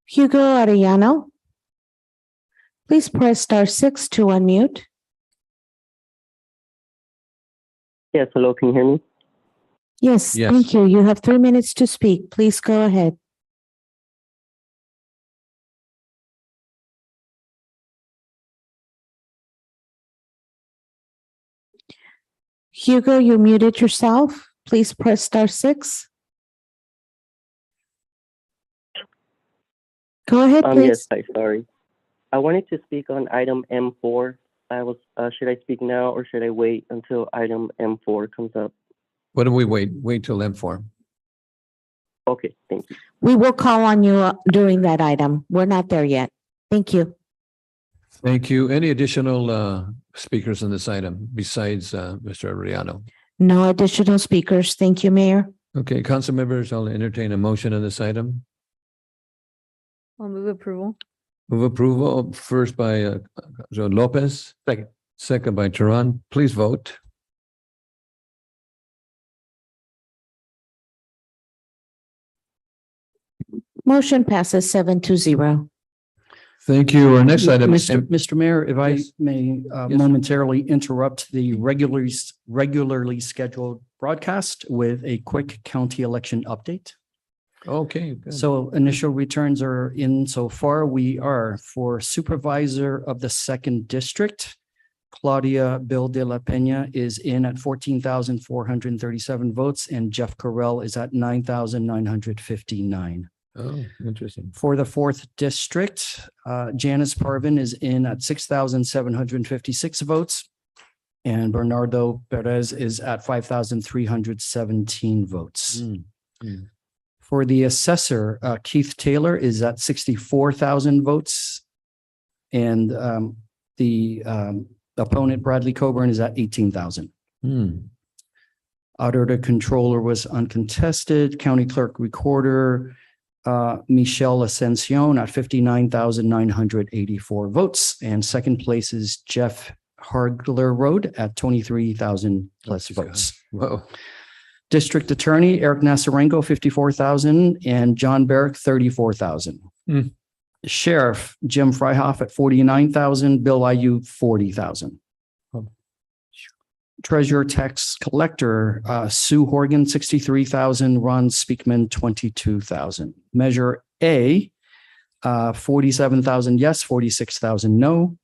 Hugo Arellano. Please press *6 to unmute. Yes, hello, can you hear me? Yes, Yes. thank you. You have 3 minutes to speak. Please go ahead. Hugo, you muted yourself. Please press *6. Go ahead, Yes, please. hi, sorry. I wanted to speak on item M4. Should I speak now or should I wait until item M4 comes up? Why don't we wait? Wait till M4. Okay, thank you. We will call on you during that item. We're not there yet. Thank you. Thank you. Any additional speakers on this item besides Mr. Arellano? No additional speakers. Thank you, Mayor. Okay, council members, I'll entertain a motion on this item. I'll move approval. Move approval first by Joe Lopez. Second by Tehran. Please vote. Motion passes 7-0. Thank you. Our next item is Mr. Mayor, if I Yes. may Yes. momentarily interrupt the regularly scheduled broadcast with a quick county election update. Okay. Good. So initial returns are in so far. We are for supervisor of the second district. Claudia Bill de la Pena is in at 14,437 votes and Jeff Carell is at 9,959. Oh, interesting. For the fourth district, Janice Parvin is in at 6,756 votes. And Bernardo Perez is at 5,317 votes. For the assessor, Keith Taylor is at 64,000 votes. And the opponent, Bradley Coburn, is at 18,000. Auditor controller was uncontested. County clerk recorder, Michelle Ascension at 59,984 votes. And second place is Jeff Hargler Road at 23,000 plus votes. Whoa. District Attorney Eric Nasarenko, 54,000 and John Barrick, 34,000. Sheriff Jim Freihoff at 49,000, Bill Ayu, 40,000. Treasurer tax collector Sue Horgan, 63,000, Ron Speakman, 22,000. Measure A, 47,000 yes, 46,000 no.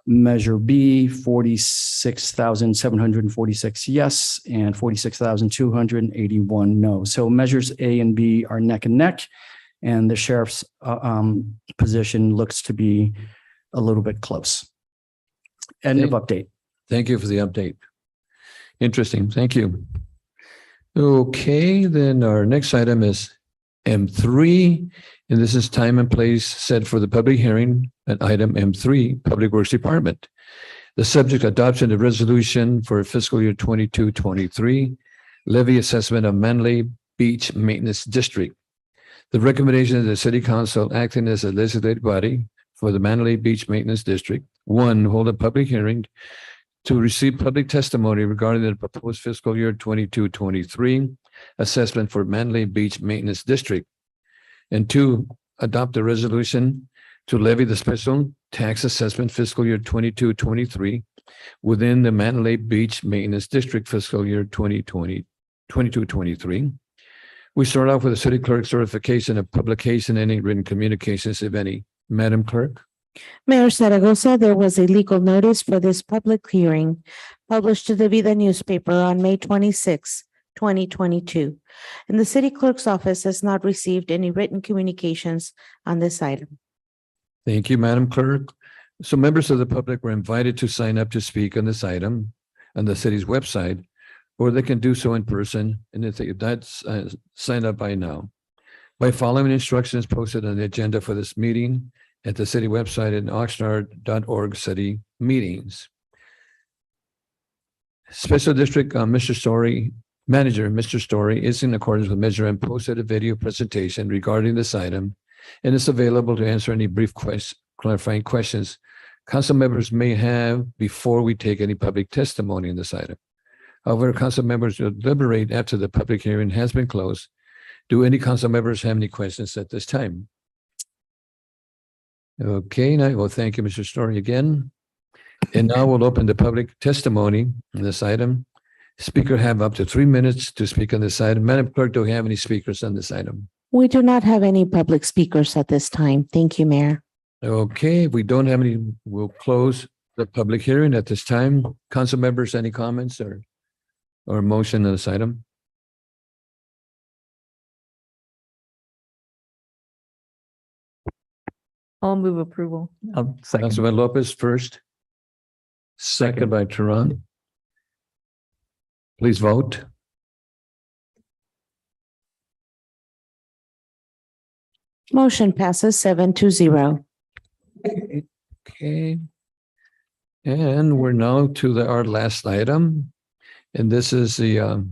Measure B, 46,746 yes, and 46,281 no. So measures A and B are neck and neck, and the sheriff's position looks to be a little bit close. End of update. Thank you for the update. Interesting. Thank you. Okay, then our next item is M3, and this is time and place set for the public hearing at item M3, Public Works Department. The subject adoption of resolution for fiscal year 22-23, levy assessment of Manly Beach Maintenance District. The recommendation of the City Council acting as a legislative body for the Manly Beach Maintenance District. 1, hold a public hearing to receive public testimony regarding the proposed fiscal year 22-23 assessment for Manly Beach Maintenance District. And 2, adopt a resolution to levy the special tax assessment fiscal year 22-23 within the Manly Beach Maintenance District fiscal year 22-23. We start off with the city clerk certification of publication, any written communications, if any. Madam Clerk. Mayor Zaragoza, there was a legal notice for this public hearing published to the Vida newspaper on May 26, 2022. And the city clerk's office has not received any written communications on this item. Thank you, Madam Clerk. So members of the public were invited to sign up to speak on this item on the city's website, or they can do so in person. And if that's signed up by now, by following instructions posted on the agenda for this meeting at the city website at oxnard.org city meetings. Special District Mr. Story, Manager Mr. Story is in accordance with Measure M posted a video presentation regarding this item and is available to answer any brief clarifying questions council members may have before we take any public testimony in this item. However, council members will deliberate after the public hearing has been closed. Do any council members have any questions at this time? Okay, now, well, thank you, Mr. Story, again. And now we'll open the public testimony on this item. Speaker have up to 3 minutes to speak on this item. Madam Clerk, do we have any speakers on this item? We do not have any public speakers at this time. Thank you, Mayor. Okay, if we don't have any, we'll close the public hearing at this time. Council members, any comments or motion on this item? I'll move approval. Second. Councilman Lopez first. Second by Tehran. Please vote. Motion passes 7-0. Okay. And we're now to our last item. And this is the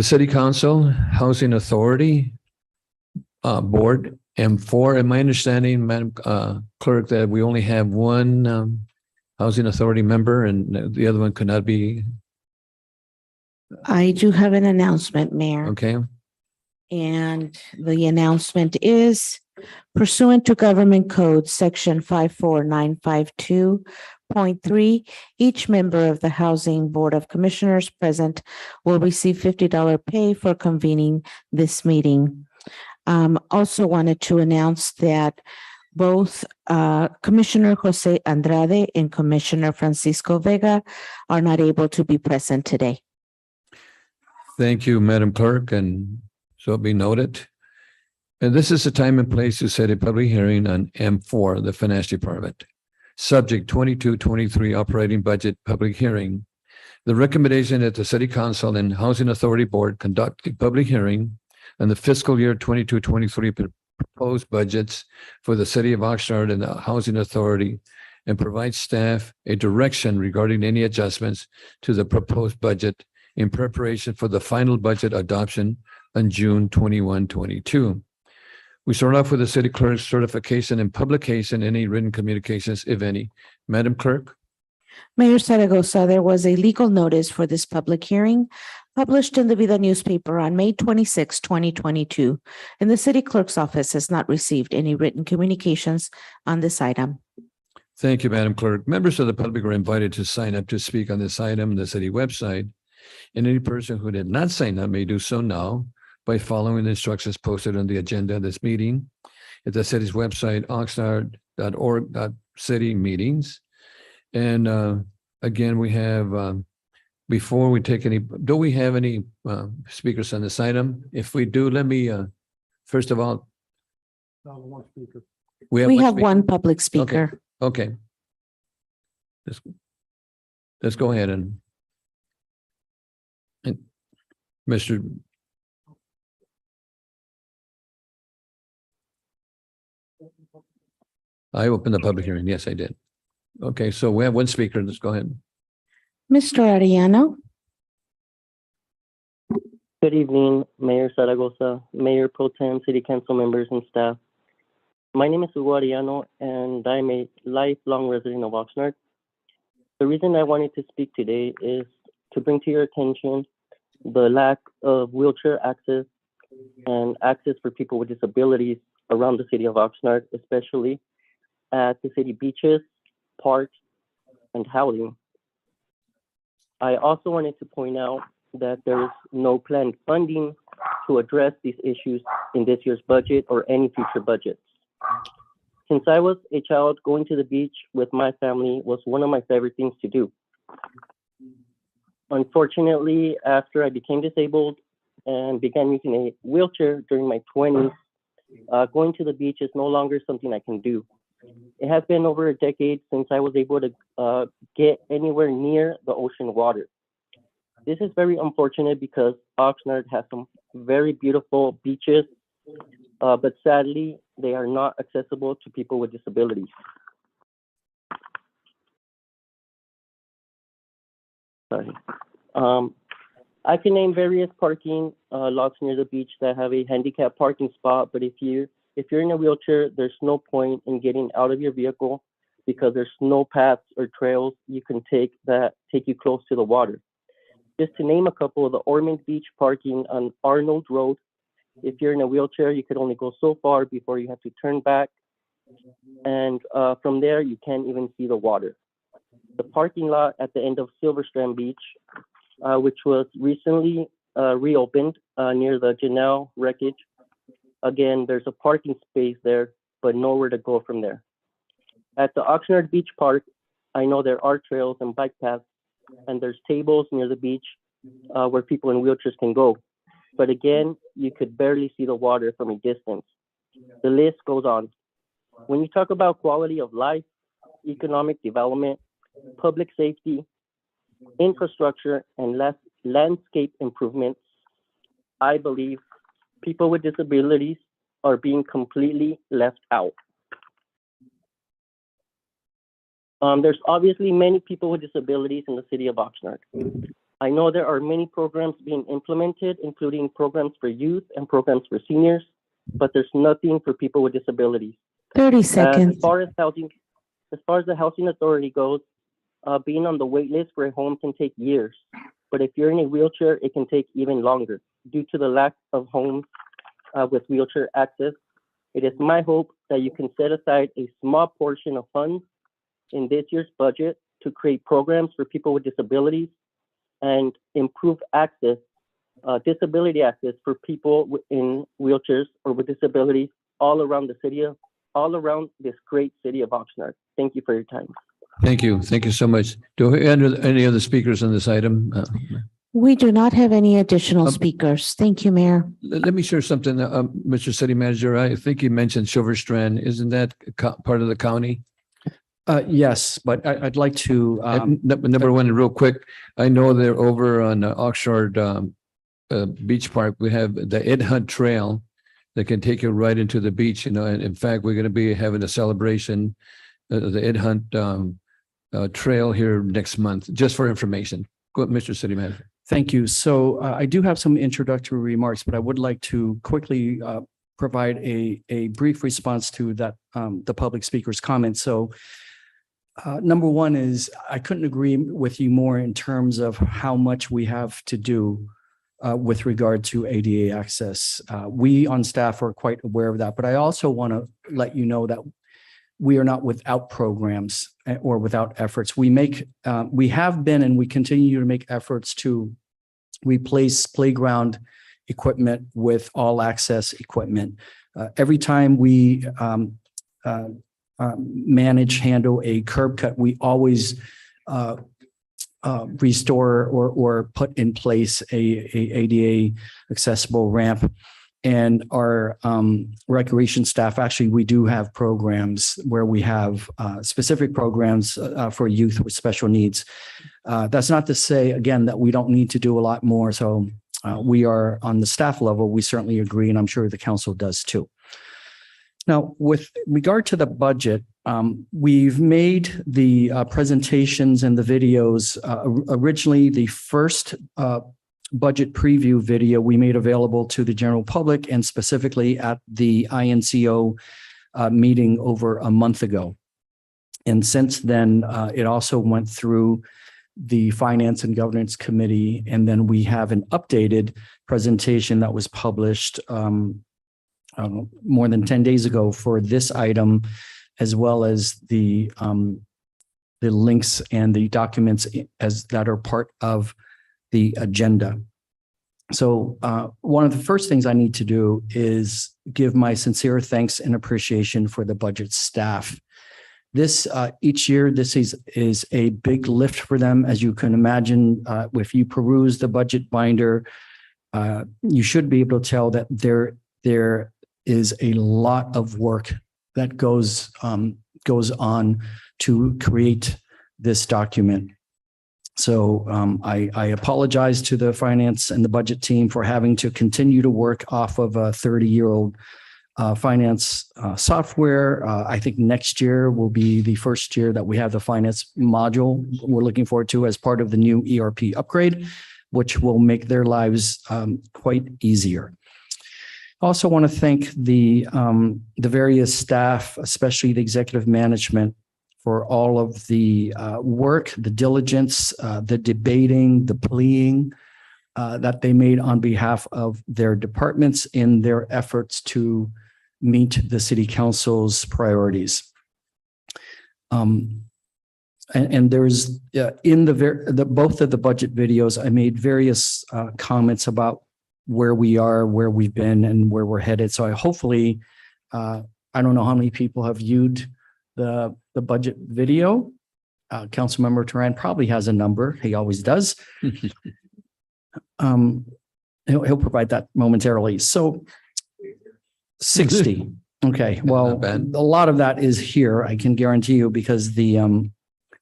City Council Housing Authority Board M4. And my understanding, Madam Clerk, that we only have one Housing Authority member and the other one could not be. I do have an announcement, Mayor. Okay. And the announcement is pursuant to Government Code Section 54952.3, each member of the Housing Board of Commissioners present will receive $50 pay for convening this meeting. Also wanted to announce that both Commissioner Jose Andrade and Commissioner Francisco Vega are not able to be present today. Thank you, Madam Clerk, and so be noted. And this is the time and place to set a public hearing on M4, the Finance Department. Subject 2223 operating budget public hearing. The recommendation that the City Council and Housing Authority Board conduct a public hearing on the fiscal year 2223 proposed budgets for the City of Oxnard and the Housing Authority and provide staff a direction regarding any adjustments to the proposed budget in preparation for the final budget adoption on June 21, 22. We start off with the city clerk's certification and publication, any written communications, if any. Madam Clerk? Mayor Zaragoza, there was a legal notice for this public hearing published in the Vida newspaper on May 26, 2022, and the city clerk's office has not received any written communications on this item. Thank you, Madam Clerk. Members of the public are invited to sign up to speak on this item on the city website. And any person who did not sign up may do so now by following the instructions posted on the agenda of this meeting at the city's website, oxnard.org.city meetings. And again, we have, before we take any, do we have any speakers on this item? If we do, let me, first of all, we have speaker. one public speaker. Okay. Let's go ahead and Mr. I opened the public hearing. Yes, I did. Okay, so we have one speaker. Let's go ahead. Mr. Arellano. Good evening, Mayor Zaragoza, Mayor Pro Tem, City Council members and staff. My name is Hugo Arellano, and I'm a lifelong resident of Oxnard. The reason I wanted to speak today is to bring to your attention the lack of wheelchair access and access for people with disabilities around the city of Oxnard, especially at the city beaches, parks, and housing. I also wanted to point out that there is no planned funding to address these issues in this year's budget or any future budgets. Since I was a child, going to the beach with my family was one of my favorite things to do. Unfortunately, after I became disabled and began using a wheelchair during my 20s, going to the beach is no longer something I can do. It has been over a decade since I was able to get anywhere near the ocean water. This is very unfortunate because Oxnard has some very beautiful beaches, but sadly, they are not accessible to people with disabilities. Sorry. I can name various parking lots near the beach that have a handicap parking spot, but if you're in a wheelchair, there's no point in getting out of your vehicle because there's no paths or trails you can take that take you close to the water. Just to name a couple, of the Ormond Beach parking on Arnold Road, if you're in a wheelchair, you could only go so far before you have to turn back. And from there, you can't even see the water. The parking lot at the end of Silver Strand Beach, which was recently reopened near the Janelle wreckage. Again, there's a parking space there, but nowhere to go from there. At the Oxnard Beach Park, I know there are trails and bike paths, and there's tables near the beach where people in wheelchairs can go. But again, you could barely see the water from a distance. The list goes on. When you talk about quality of life, economic development, public safety, infrastructure, and landscape improvements, I believe people with disabilities are being completely left out. There's obviously many people with disabilities in the city of Oxnard. I know there are many programs being implemented, including programs for youth and programs for seniors, but there's nothing for people with disabilities. 30 seconds. As far as the housing authority goes, being on the wait list for a home can take years. But if you're in a wheelchair, it can take even longer due to the lack of homes with wheelchair access. It is my hope that you can set aside a small portion of funds in this year's budget to create programs for people with disabilities and improve access, disability access for people in wheelchairs or with disabilities all around this great city of Oxnard. Thank you for your time. Thank you. Thank you so much. Do we have any other speakers on this item? We do not have any additional speakers. Thank you, Mayor. Let me share something, Mr. City Manager. I think you mentioned Silver Strand. Isn't that part of the county? Yes, but I'd like to. Number one, real quick, I know they're over on Oxnard Beach Park. We have the Ed Hunt Trail that can take you right into the beach. And in fact, we're going to be having a celebration, the Ed Hunt Trail here next month, just for information. Go ahead, Mr. City Manager. Thank you. So I do have some introductory remarks, but I would like to quickly provide a brief response to that the public speaker's comments. So number one is I couldn't agree with you more in terms of how much we have to do with regard to ADA access. We on staff are quite aware of that, but I also want to let you know that we are not without programs or without efforts. We have been and we continue to make efforts to replace playground equipment with all access equipment. Every time we handle a curb cut, we always restore or put in place a ADA accessible ramp. And our recreation staff, actually, we do have programs where we have specific programs for youth with special needs. That's not to say, again, that we don't need to do a lot more. So we are on the staff level, we certainly agree, and I'm sure the council does too. Now, with regard to the budget, we've made the presentations and the videos. Originally, the first budget preview video we made available to the general public and specifically at the INCO meeting over a month ago. And since then, it also went through the Finance and Governance Committee. And then we have an updated presentation that was published more than 10 days ago for this item, as well as the links and the documents that are part of the agenda. So one of the first things I need to do is give my sincere thanks and appreciation for the budget staff. This each year, this is a big lift for them. As you can imagine, if you peruse the budget binder, you should be able to tell that there is a lot of work that goes on to create this document. So I apologize to the finance and the budget team for having to continue to work off of a 30-year-old finance software. I think next year will be the first year that we have the finance module we're looking forward to as part of the new ERP upgrade, which will make their lives quite easier. I also want to thank the various staff, especially the executive management, for all of the work, the diligence, the debating, the pleading that they made on behalf of their departments in their efforts to meet the city council's priorities. And there's in both of the budget videos, I made various comments about where we are, where we've been, and where we're headed. So I hopefully, I don't know how many people have viewed the budget video. Councilmember Turan probably has a number. He always does. He'll provide that momentarily. So 60. Okay, well, bad. a lot of that is here, I can guarantee you, because the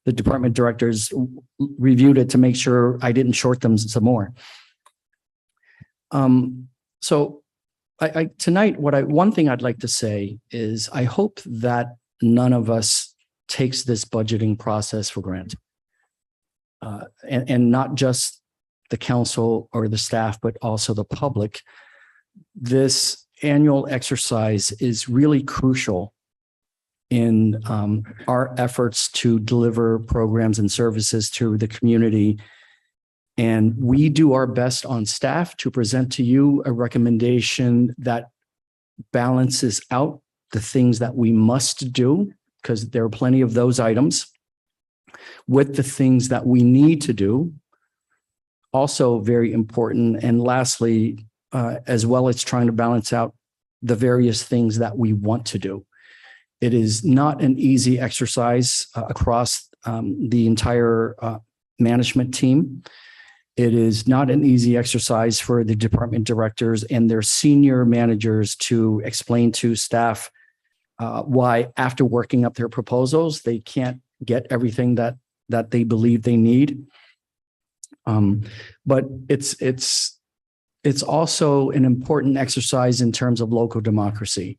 department directors reviewed it to make sure I didn't short them some more. So tonight, one thing I'd like to say is I hope that none of us takes this budgeting process for granted. And not just the council or the staff, but also the public. This annual exercise is really crucial in our efforts to deliver programs and services to the community. And we do our best on staff to present to you a recommendation that balances out the things that we must do, because there are plenty of those items, with the things that we need to do. Also very important. And lastly, as well as trying to balance out the various things that we want to do. It is not an easy exercise across the entire management team. It is not an easy exercise for the department directors and their senior managers to explain to staff why, after working up their proposals, they can't get everything that they believe they need. But it's also an important exercise in terms of local democracy.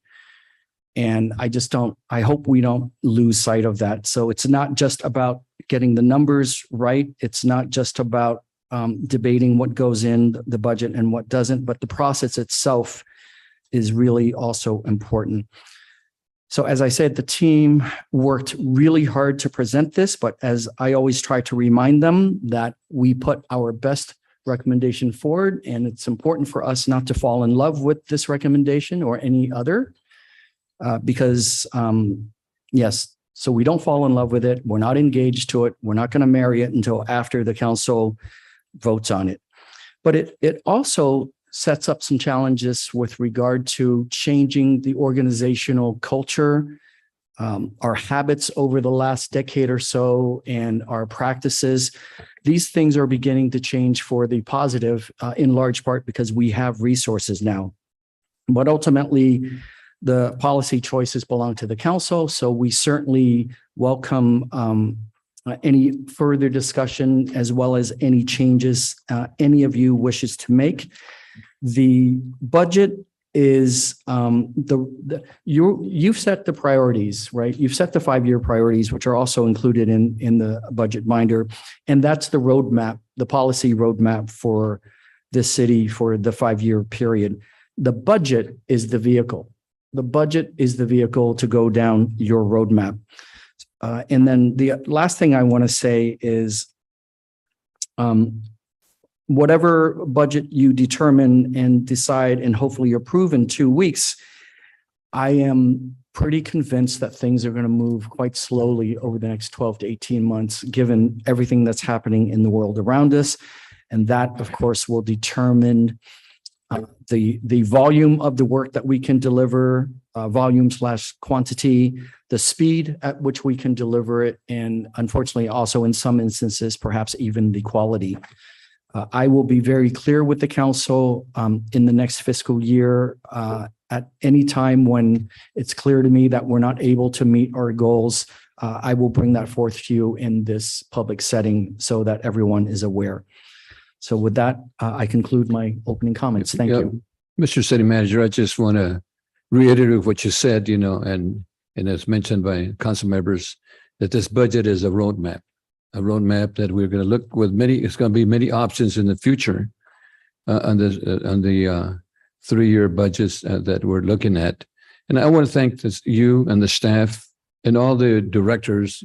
And I hope we don't lose sight of that. So it's not just about getting the numbers right. It's not just about debating what goes in the budget and what doesn't, but the process itself is really also important. So as I said, the team worked really hard to present this, but as I always try to remind them, that we put our best recommendation forward, and it's important for us not to fall in love with this recommendation or any other, because yes, so we don't fall in love with it. We're not engaged to it. We're not going to marry it until after the council votes on it. But it also sets up some challenges with regard to changing the organizational culture, our habits over the last decade or so, and our practices. These things are beginning to change for the positive, in large part because we have resources now. But ultimately, the policy choices belong to the council, so we certainly welcome any further discussion as well as any changes any of you wishes to make. The budget is you've set the priorities, right? You've set the 5-year priorities, which are also included in the budget binder. And that's the roadmap, the policy roadmap for this city for the 5-year period. The budget is the vehicle. The budget is the vehicle to go down your roadmap. And then the last thing I want to say is whatever budget you determine and decide and hopefully approve in 2 weeks, I am pretty convinced that things are going to move quite slowly over the next 12 to 18 months, given everything that's happening in the world around us. And that, of course, will determine the volume of the work that we can deliver, volume/quantity, the speed at which we can deliver it, and unfortunately also in some instances, perhaps even the quality. I will be very clear with the council in the next fiscal year at any time when it's clear to me that we're not able to meet our goals. I will bring that forth to you in this public setting so that everyone is aware. So with that, I conclude my opening comments. Thank you. Mr. City Manager, I just want to reiterate what you said, and as mentioned by council members, that this budget is a roadmap that we're going to look with it's going to be many options in the future on the 3-year budgets that we're looking at. And I want to thank you and the staff and all the directors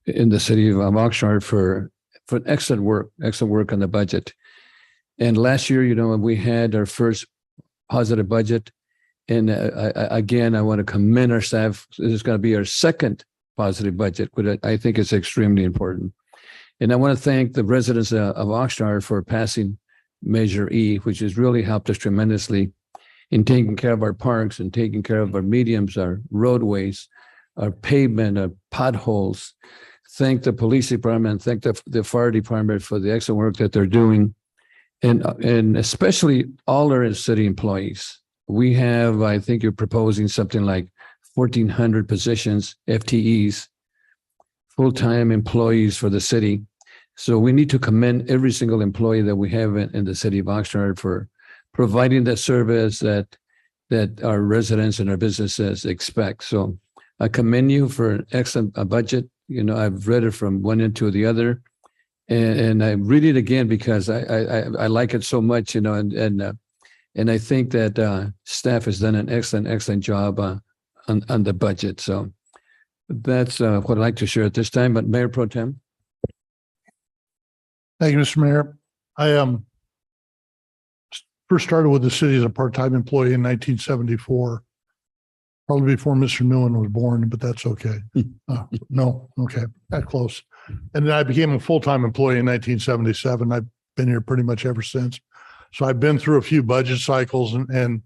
in the city of Oxnard for excellent work on the budget. And last year, we had our first positive budget. And I want to commend our staff. This is going to be our second positive budget, but I think it's extremely important. And I want to thank the residents of Oxnard for passing Measure E, which has really helped us tremendously in taking care of our parks and taking care of our mediums, our roadways, our pavement, our potholes. Thank the police department, thank the fire department for the excellent work that they're doing, and especially all our city employees. we have, I think you're proposing something like 1,400 positions, FTEs, full-time employees for the city. So we need to commend every single employee that we have in the city of Oxnard for providing the service that our residents and our businesses expect. So I commend you for an excellent budget. You know, I've read it from one end to the other, and I read it again because I like it so much. You know, and I think that staff has done an excellent job on the budget. So that's what I'd like to share at this time. But Mayor Pro Tem. Thank you, Mr. Mayor. I first started with the city as a part-time employee in 1974, probably before Mr. Nguyen was born, but that's okay. No, okay, that close. And then I became a full-time employee in 1977. I've been here pretty much ever since. So I've been through a few budget cycles, and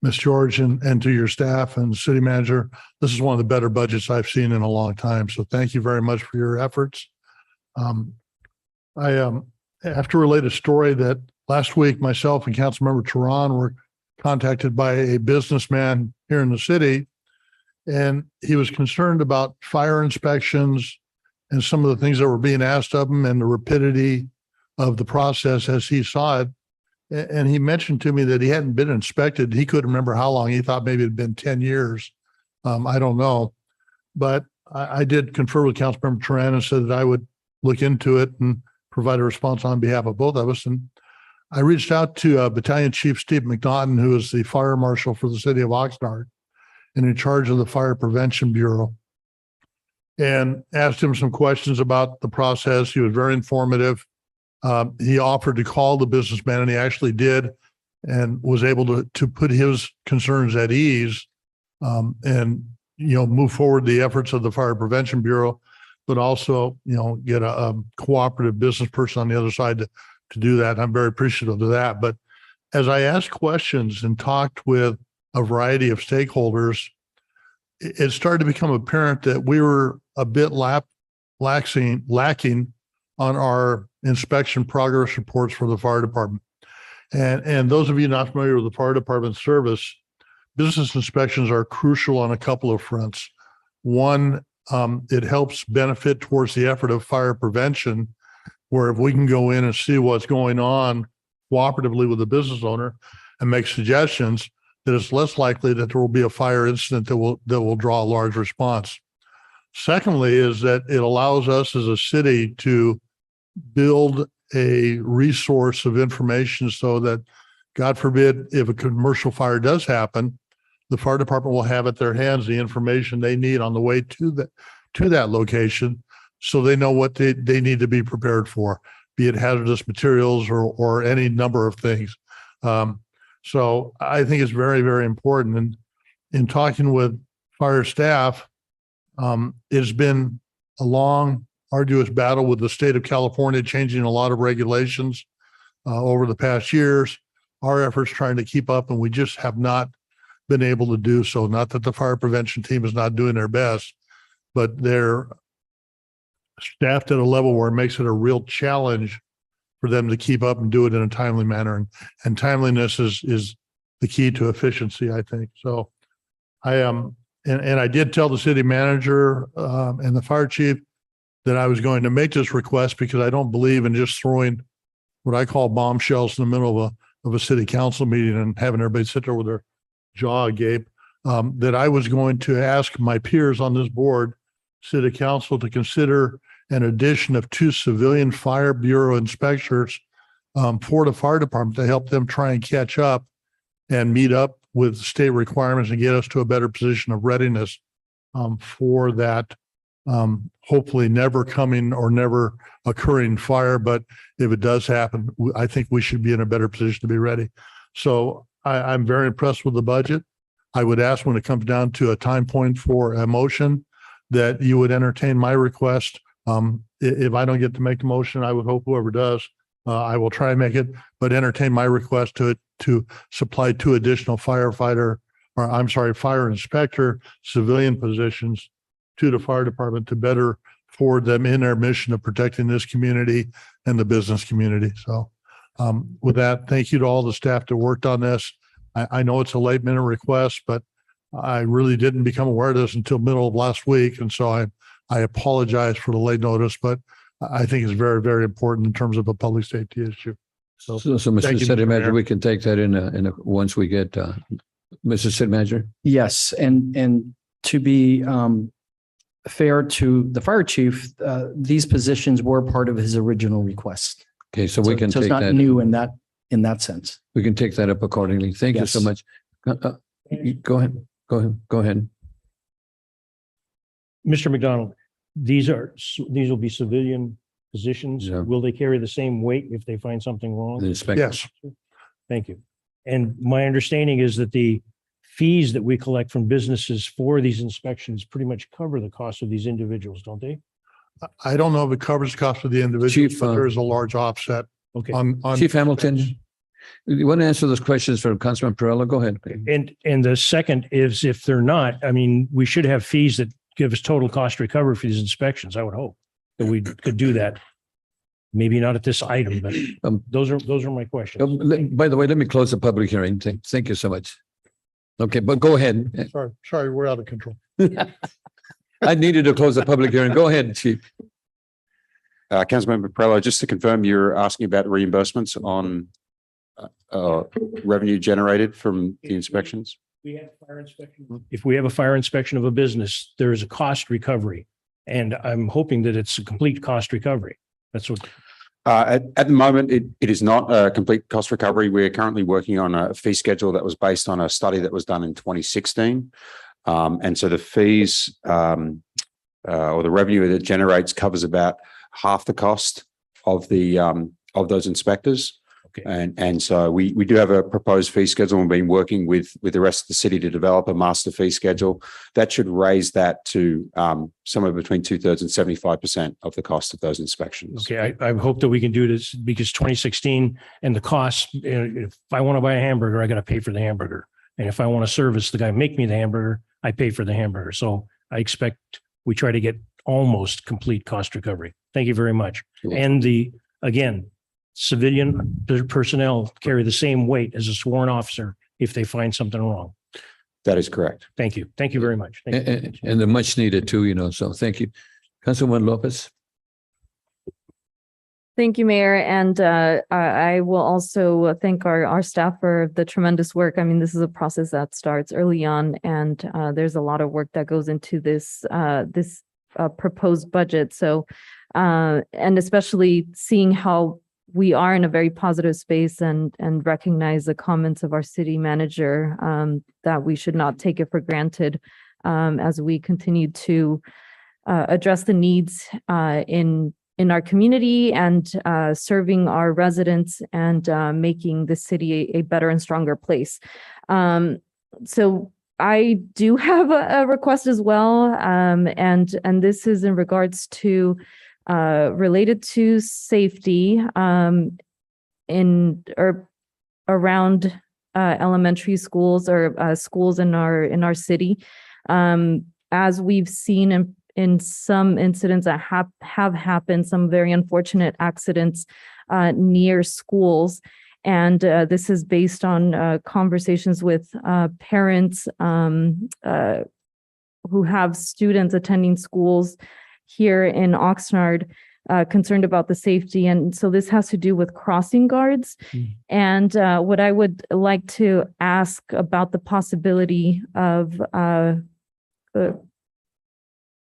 Ms. George and to your staff and the city manager, this is one of the better budgets I've seen in a long time. So thank you very much for your efforts. I have to relate a story that last week myself and Councilmember Tehran were contacted by a businessman here in the city, and he was concerned about fire inspections and some of the things that were being asked of him and the rapidity of the process as he saw it. And he mentioned to me that he hadn't been inspected. He couldn't remember how long. He thought maybe it had been 10 years. I don't know. But I did confer with Councilmember Tehran and said that I would look into it and provide a response on behalf of both of us. And I reached out to Battalion Chief Steve McNaughton, who is the fire marshal for the city of Oxnard and in charge of the Fire Prevention Bureau, and asked him some questions about the process. He was very informative. He offered to call the businessman, and he actually did, and was able to put his concerns at ease, and move forward the efforts of the Fire Prevention Bureau, but also get a cooperative business person on the other side to do that. I'm very appreciative of that. But as I asked questions and talked with a variety of stakeholders, it started to become apparent that we were a bit lacking on our inspection progress reports for the fire department. And those of you not familiar with the fire department service, business inspections are crucial on a couple of fronts. One, it helps benefit towards the effort of fire prevention, where if we can go in and see what's going on cooperatively with the business owner and make suggestions, that it's less likely that there will be a fire incident that will draw a large response. Secondly, is that it allows us as a city to build a resource of information so that, God forbid, if a commercial fire does happen, the fire department will have at their hands the information they need on the way to that location, so they know what they need to be prepared for, be it hazardous materials or any number of things. So I think it's very, very important. And in talking with fire staff, it's been a long, arduous battle with the state of California changing a lot of regulations over the past years. Our efforts trying to keep up, and we just have not been able to do so. Not that the fire prevention team is not doing their best, but they're staffed at a level where it makes it a real challenge for them to keep up and do it in a timely manner. And timeliness is the key to efficiency, I think. So I am, and I did tell the city manager and the fire chief that I was going to make this request, because I don't believe in just throwing what I call bombshells in the middle of a city council meeting and having everybody sit there with their jaw agape, that I was going to ask my peers on this board, city council, to consider an addition of 2 civilian fire bureau inspectors for the fire department to help them try and catch up and meet up with state requirements and get us to a better position of readiness for that hopefully never coming or never occurring fire. But if it does happen, I think we should be in a better position to be ready. So I'm very impressed with the budget. I would ask, when it comes down to a time point for a motion, that you would entertain my request. If I don't get to make the motion, I would hope whoever does, I will try and make it, but entertain my request to supply 2 additional fire inspector civilian positions to the fire department to better forward them in their mission of protecting this community and the business community. So with that, thank you to all the staff that worked on this. I know it's a late minute request, but I really didn't become aware of this until middle of last week. And so I apologize for the late notice, but I think it's very, very important in terms of a public safety issue. So, thank Mr. you, City Mr. Manager, Mayor. we can take that once we get, Mr. City Manager. Yes, and to be fair to the fire chief, these positions were part of his original request. Okay, so we can So it's take not that. new in that sense. We can take that up accordingly. Thank you so Yes. much. Go ahead. Mr. McDonald, these will be civilian positions. Yeah. Will they carry the same weight if they find something wrong? The inspector. Yes. Thank you. And my understanding is that the fees that we collect from businesses for these inspections pretty much cover the cost of these individuals, don't they? I don't know if it covers the cost of the individual, Chief, but there is a large offset Okay. on. Chief Hamilton, you want to answer those questions for Councilman Perrella? Go ahead. And the second is if they're not, I mean, we should have fees that give us total cost recovery for these inspections. I would hope that we could do that. Maybe not at this item, but those are my questions. By the way, let me close the public hearing. Thank you so much. Okay, but go ahead. Sorry, we're out of control. I needed to close the public hearing. Go ahead, Chief. Councilmember Perrella, just to confirm, you're asking about reimbursements on revenue generated from the inspections? We have fire inspection. If we have a fire inspection of a business, there is a cost recovery. And I'm hoping that it's a complete cost recovery. That's what. At the moment, it is not a complete cost recovery. We're currently working on a fee schedule that was based on a study that was done in 2016. And so the fees or the revenue that it generates covers about half the cost of the of those inspectors. Okay. And so we do have a proposed fee schedule and been working with the rest of the city to develop a master fee schedule that should raise that to somewhere between 2/3 and 75% of the cost of those inspections. Okay, I hope that we can do this because 2016 and the cost, if I want to buy a hamburger, I got to pay for the hamburger. And if I want to service the guy make me the hamburger, I pay for the hamburger. So I expect we try to get almost complete cost recovery. Thank you very much. And again, civilian personnel carry the same weight as a sworn officer if they find something wrong. That is correct. Thank you. Thank you very much. Thank you. And the much needed too, so thank you. Councilman Lopez. Thank you, Mayor. And I will also thank our staff for the tremendous work. I mean, this is a process that starts early on, and there's a lot of work that goes into this proposed budget. So, and especially seeing how we are in a very positive space and recognize the comments of our city manager that we should not take it for granted as we continue to address the needs in our community and serving our residents and making the city a better and stronger place. So I do have a request as well, and this is in regards to related to safety in or around elementary schools or schools in our city. As we've seen in some incidents that have happened, some very unfortunate accidents near schools. And this is based on conversations with parents who have students attending schools here in Oxnard concerned about the safety. And so this has to do with crossing guards. And what I would like to ask about the possibility of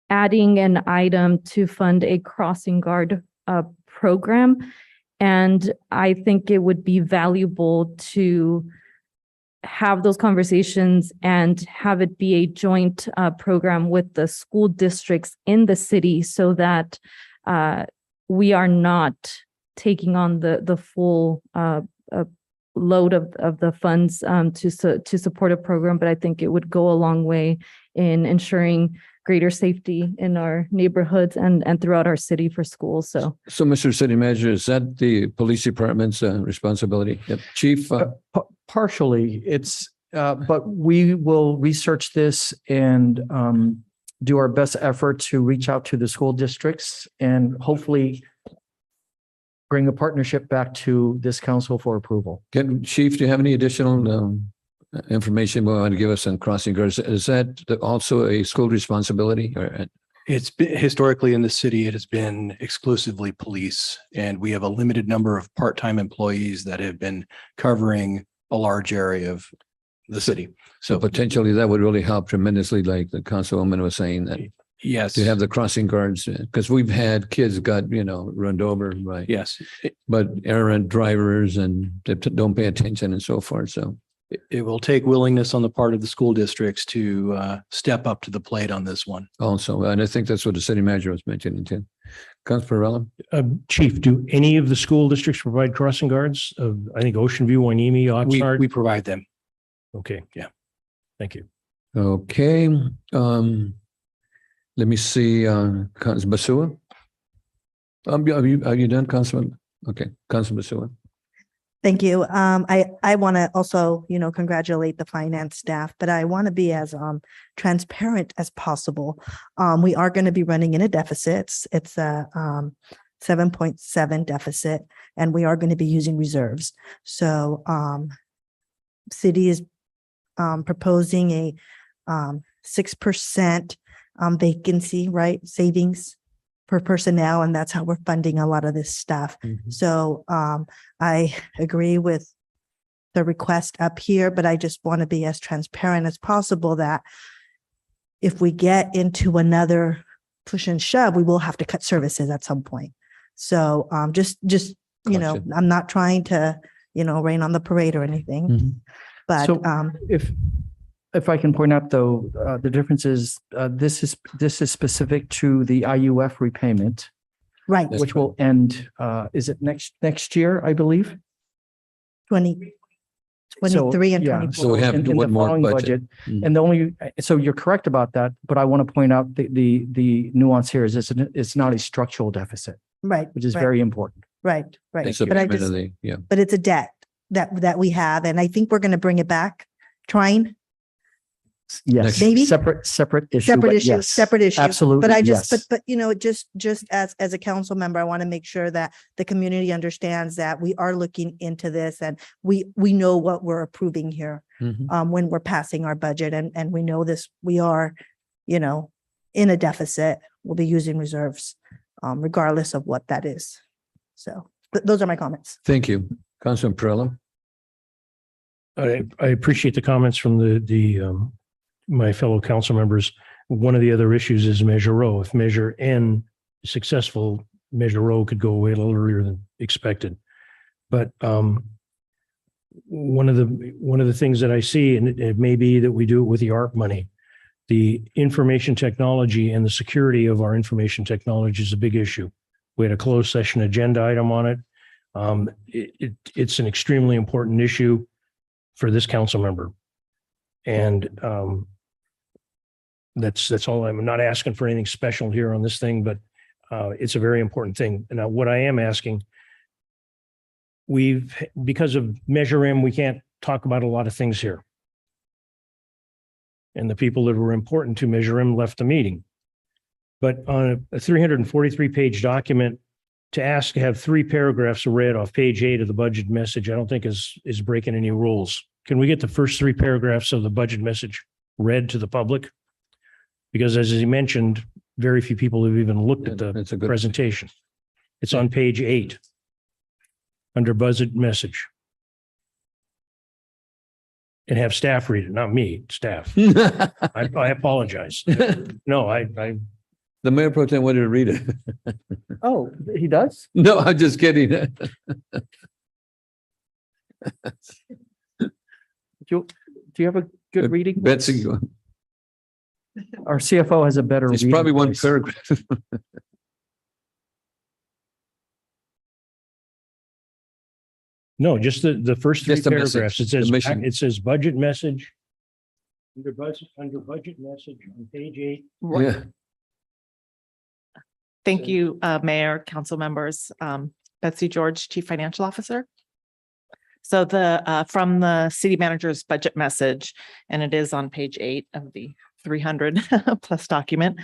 adding an item to fund a crossing guard program. And I think it would be valuable to have those conversations and have it be a joint program with the school districts in the city so that we are not taking on the full load of the funds to support a program. But I think it would go a long way in ensuring greater safety in our neighborhoods and throughout our city for schools. So Mr. City Manager, is that the police department's responsibility? Yep. Chief? Partially, it's, but we will research this and do our best effort to reach out to the school districts and hopefully bring a partnership back to this council for approval. Chief, do you have any additional information we want to give us on crossing guards. Is that also a school responsibility or? It's been historically in the city, it has been exclusively police, and we have a limited number of part-time employees that have been covering a large area of the city. So potentially that would really help tremendously, like the councilwoman was saying, that yes, to have the crossing guards, because we've had kids got, run over by. Yes. But errant drivers and that don't pay attention and so forth. So It will take willingness on the part of the school districts to step up to the plate on this one. also, and I think that's what the city manager was mentioning too. Councilor Varela? Chief, do any of the school districts provide crossing guards? I think Ocean View, Wainimi, Oxnard? We provide them. Okay. Yeah. Thank you. Okay. Let me see, Councilor Basua. Are you done, Councilman? Okay, Councilor Basua. Thank you. I want to also, congratulate the finance staff, but I want to be as transparent as possible. We are going to be running in a deficit. It's a 7.7 deficit, and we are going to be using reserves. So city is proposing a 6% vacancy, right? Savings for personnel, and that's how we're funding a lot of this stuff. So I agree with the request up here, but I just want to be as transparent as possible that if we get into another push and shove, we will have to cut services at some point. So just Gotcha. I'm not trying to, rain on the parade or anything, but So if I can point out though, the difference is this is specific to the IUF repayment, right, which will end, is it next year, I believe? 23 and yeah, 24. So we have in the one more following budget. And the only, so you're correct about that, but I want to point out the nuance here is it's not a structural deficit, Right. which is right, very important. right. It's a But I payment just, of the- yeah. but it's a debt that we have, and I think we're going to bring it back, trying. Yes, Maybe? separate issue. Separate but issue, yes, separate issue. Absolutely, But I just, yes. but just as a council member, I want to make sure that the community understands that we are looking into this, and we know what we're approving here when we're passing our budget, and we know this, we are, in a deficit. We'll be using reserves, regardless of what that is. So those are my comments. Thank you. Councilman Perrella? I appreciate the comments from my fellow council members. One of the other issues is Measure O. If Measure N is successful, Measure O could go away a little earlier than expected. But one of the things that I see, and it may be that we do it with the ARP money, the information technology and the security of our information technology is a big issue. We had a closed session agenda item on it. It's an extremely important issue for this council member. And that's all. I'm not asking for anything special here on this thing, but it's a very important thing. Now, what I am asking, because of Measure M, we can't talk about a lot of things here. And the people that were important to Measure M left the meeting. But on a 343-page document, to ask to have 3 paragraphs read off page 8 of the budget message, I don't think is breaking any rules. Can we get the first 3 paragraphs of the budget message read to the public? Because as he mentioned, very few people have even looked at the presentation. It's on page 8 under budget message. And have staff read it, not me, staff. I apologize. No, The mayor pro tem wanted to read it. Oh, he does? No, I'm just kidding. Do you have a good reading? Betsy, Our CFO has a better it's reading probably one voice. paragraph. No, just the first 3 Just the message, paragraphs. It the says, mission. it says budget message. Under budget message on page 8. Yeah. Thank you, Mayor, council members. Betsy George, Chief Financial Officer. So from the city manager's budget message, and it is on page 8 of the 300 plus document.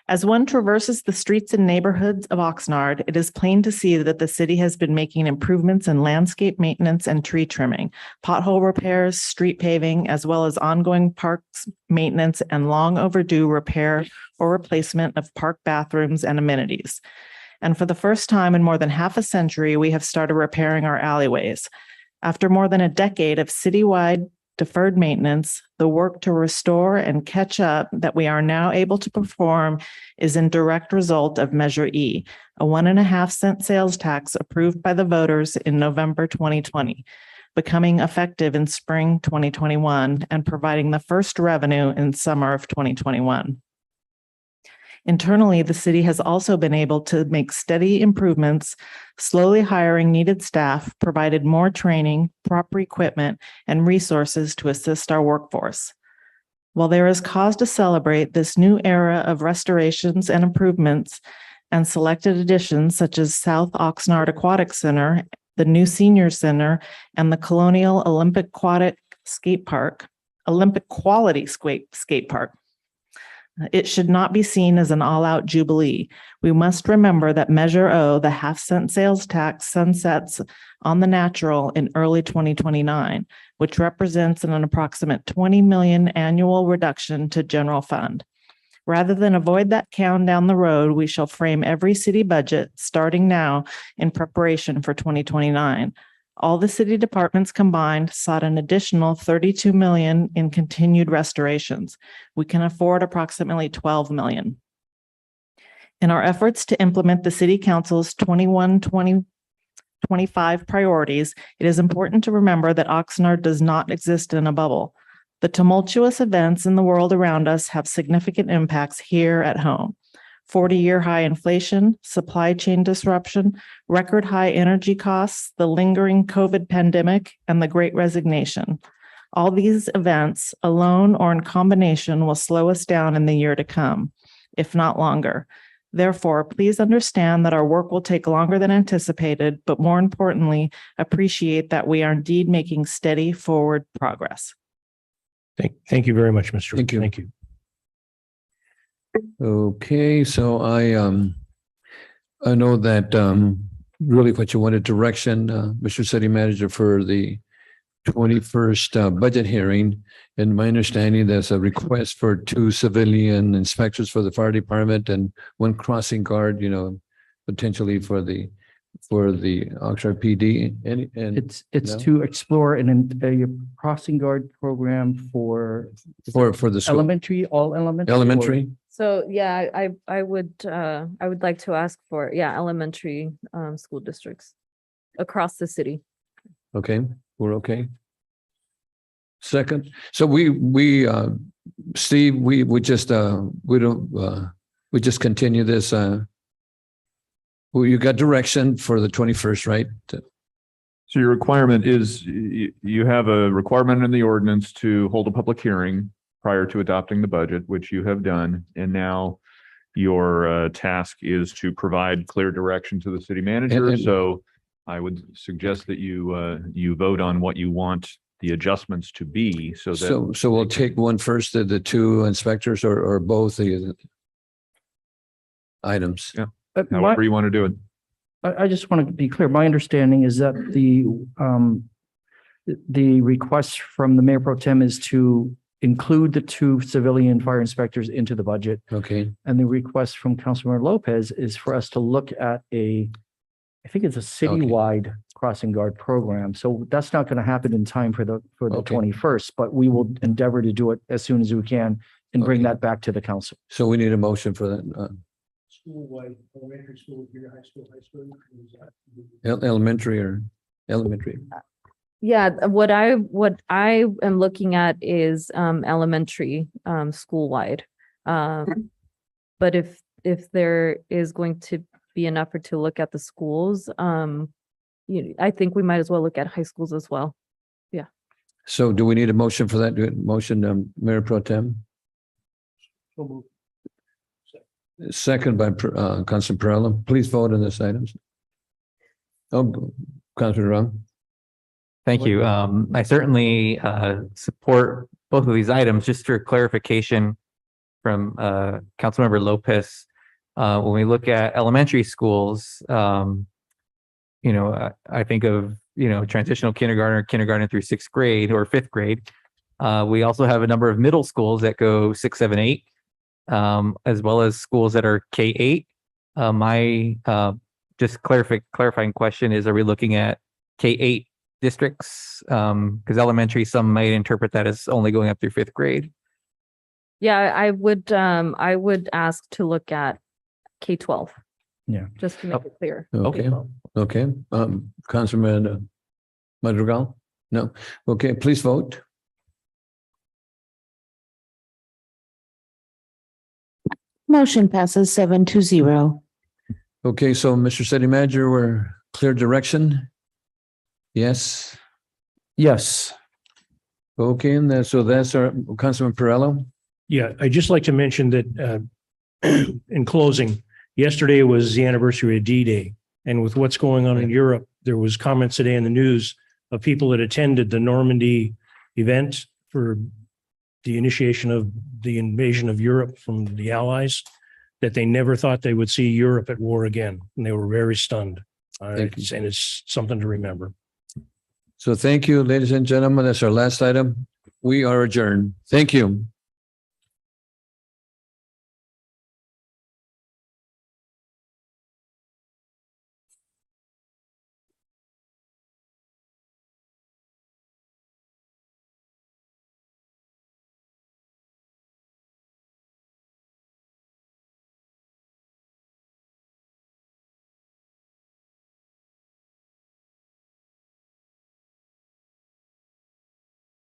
As one traverses the streets and neighborhoods of Oxnard, it is plain to see that the city has been making improvements in landscape maintenance and tree trimming, pothole repairs, street paving, as well as ongoing parks maintenance and long overdue repair or replacement of park bathrooms and amenities. And for the first time in more than half a century, we have started repairing our alleyways. After more than a decade of citywide deferred maintenance, the work to restore and catch up that we are now able to perform is in direct result of Measure E, a 1.5-cent sales tax approved by the voters in November 2020, becoming effective in spring 2021 and providing the first revenue in summer of 2021. Internally, the city has also been able to make steady improvements, slowly hiring needed staff, provided more training, proper equipment, and resources to assist our workforce. While there is cause to celebrate this new era of restorations and improvements and selected additions such as South Oxnard Aquatic Center, the new Senior Center, and the Colonial Olympic Quality Skate Park, it should not be seen as an all-out jubilee. We must remember that Measure O, the half-cent sales tax, sunsets on the natural in early 2029, which represents an approximate 20 million annual reduction to general fund. Rather than avoid that count down the road, we shall frame every city budget starting now in preparation for 2029. All the city departments combined sought an additional 32 million in continued restorations. We can afford approximately 12 million. In our efforts to implement the City Council's 21-25 priorities, it is important to remember that Oxnard does not exist in a bubble. The tumultuous events in the world around us have significant impacts here at home. 40-year high inflation, supply chain disruption, record high energy costs, the lingering COVID pandemic, and the Great Resignation. All these events, alone or in combination, will slow us down in the year to come, if not longer. Therefore, please understand that our work will take longer than anticipated, but more importantly, appreciate that we are indeed making steady forward progress. Thank you very much, Mr. Thank you. Thank you. Okay, so I know that really what you wanted direction, Mr. City Manager, for the 21st budget hearing. And my understanding, there's a request for 2 civilian inspectors for the fire department and 1 crossing guard, potentially for the Oxnard PD. And It's no? to explore a crossing guard program for the school. elementary, all elementary. Elementary. So yeah, I would like to ask for, elementary school districts across the city. Okay, we're okay. Second, so Steve, we just continue this. You got direction for the 21st, right? So your requirement is, you have a requirement in the ordinance to hold a public hearing prior to adopting the budget, which you have done. And now your task is to provide clear direction to the city manager. So I would suggest that you vote on what you want the adjustments to be so that. So we'll take one first, the 2 inspectors or both the items. Yeah, however you want to do it. I just want to be clear. My understanding is that the request from the Mayor Pro Tem is to include the 2 civilian fire inspectors into the budget. Okay. And the request from Councilmember Lopez is for us to look at I think it's a citywide crossing guard program. So that's not going to happen in time for the 21st, but we will endeavor to do it as soon as we can and bring that back to the council. So we need a motion for that. School-wide, elementary school, junior high school, Elementary or elementary. Yeah, what I am looking at is elementary school-wide. But if there is going to be an effort to look at the schools, I think we might as well look at high schools as well. Yeah. So do we need a motion for that? Motion, Mayor Pro Tem? Second by Councilor Perrella. Please vote on this items. Oh, Councilor Rung. Thank you. I certainly support both of these items. Just for clarification, from Councilmember Lopez. When we look at elementary schools, I think of, transitional kindergarten through sixth grade or fifth grade. We also have a number of middle schools that go 6, 7, 8, as well as schools that are K-8. My just clarifying question is, are we looking at K-8 districts? Because elementary, some might interpret that as only going up through fifth grade. Yeah, I would ask to look at K-12. Yeah. Just to make it clear. Okay, K-12. okay. Councilman Madrigal? No. Okay, please vote. Motion passes 7-0. Okay, so Mr. City Manager, we're clear direction? Yes? Yes. Okay, and so that's our Councilman Perrello? Yeah, I'd just like to mention that in closing, yesterday was the anniversary of D-Day. And with what's going on in Europe, there was comments today in the news of people that attended the Normandy event for the initiation of the invasion of Europe from the Allies, that they never thought they would see Europe at war again. And they were very stunned. And it's something to remember. So thank you, ladies and gentlemen. That's our last item. We are adjourned. Thank you.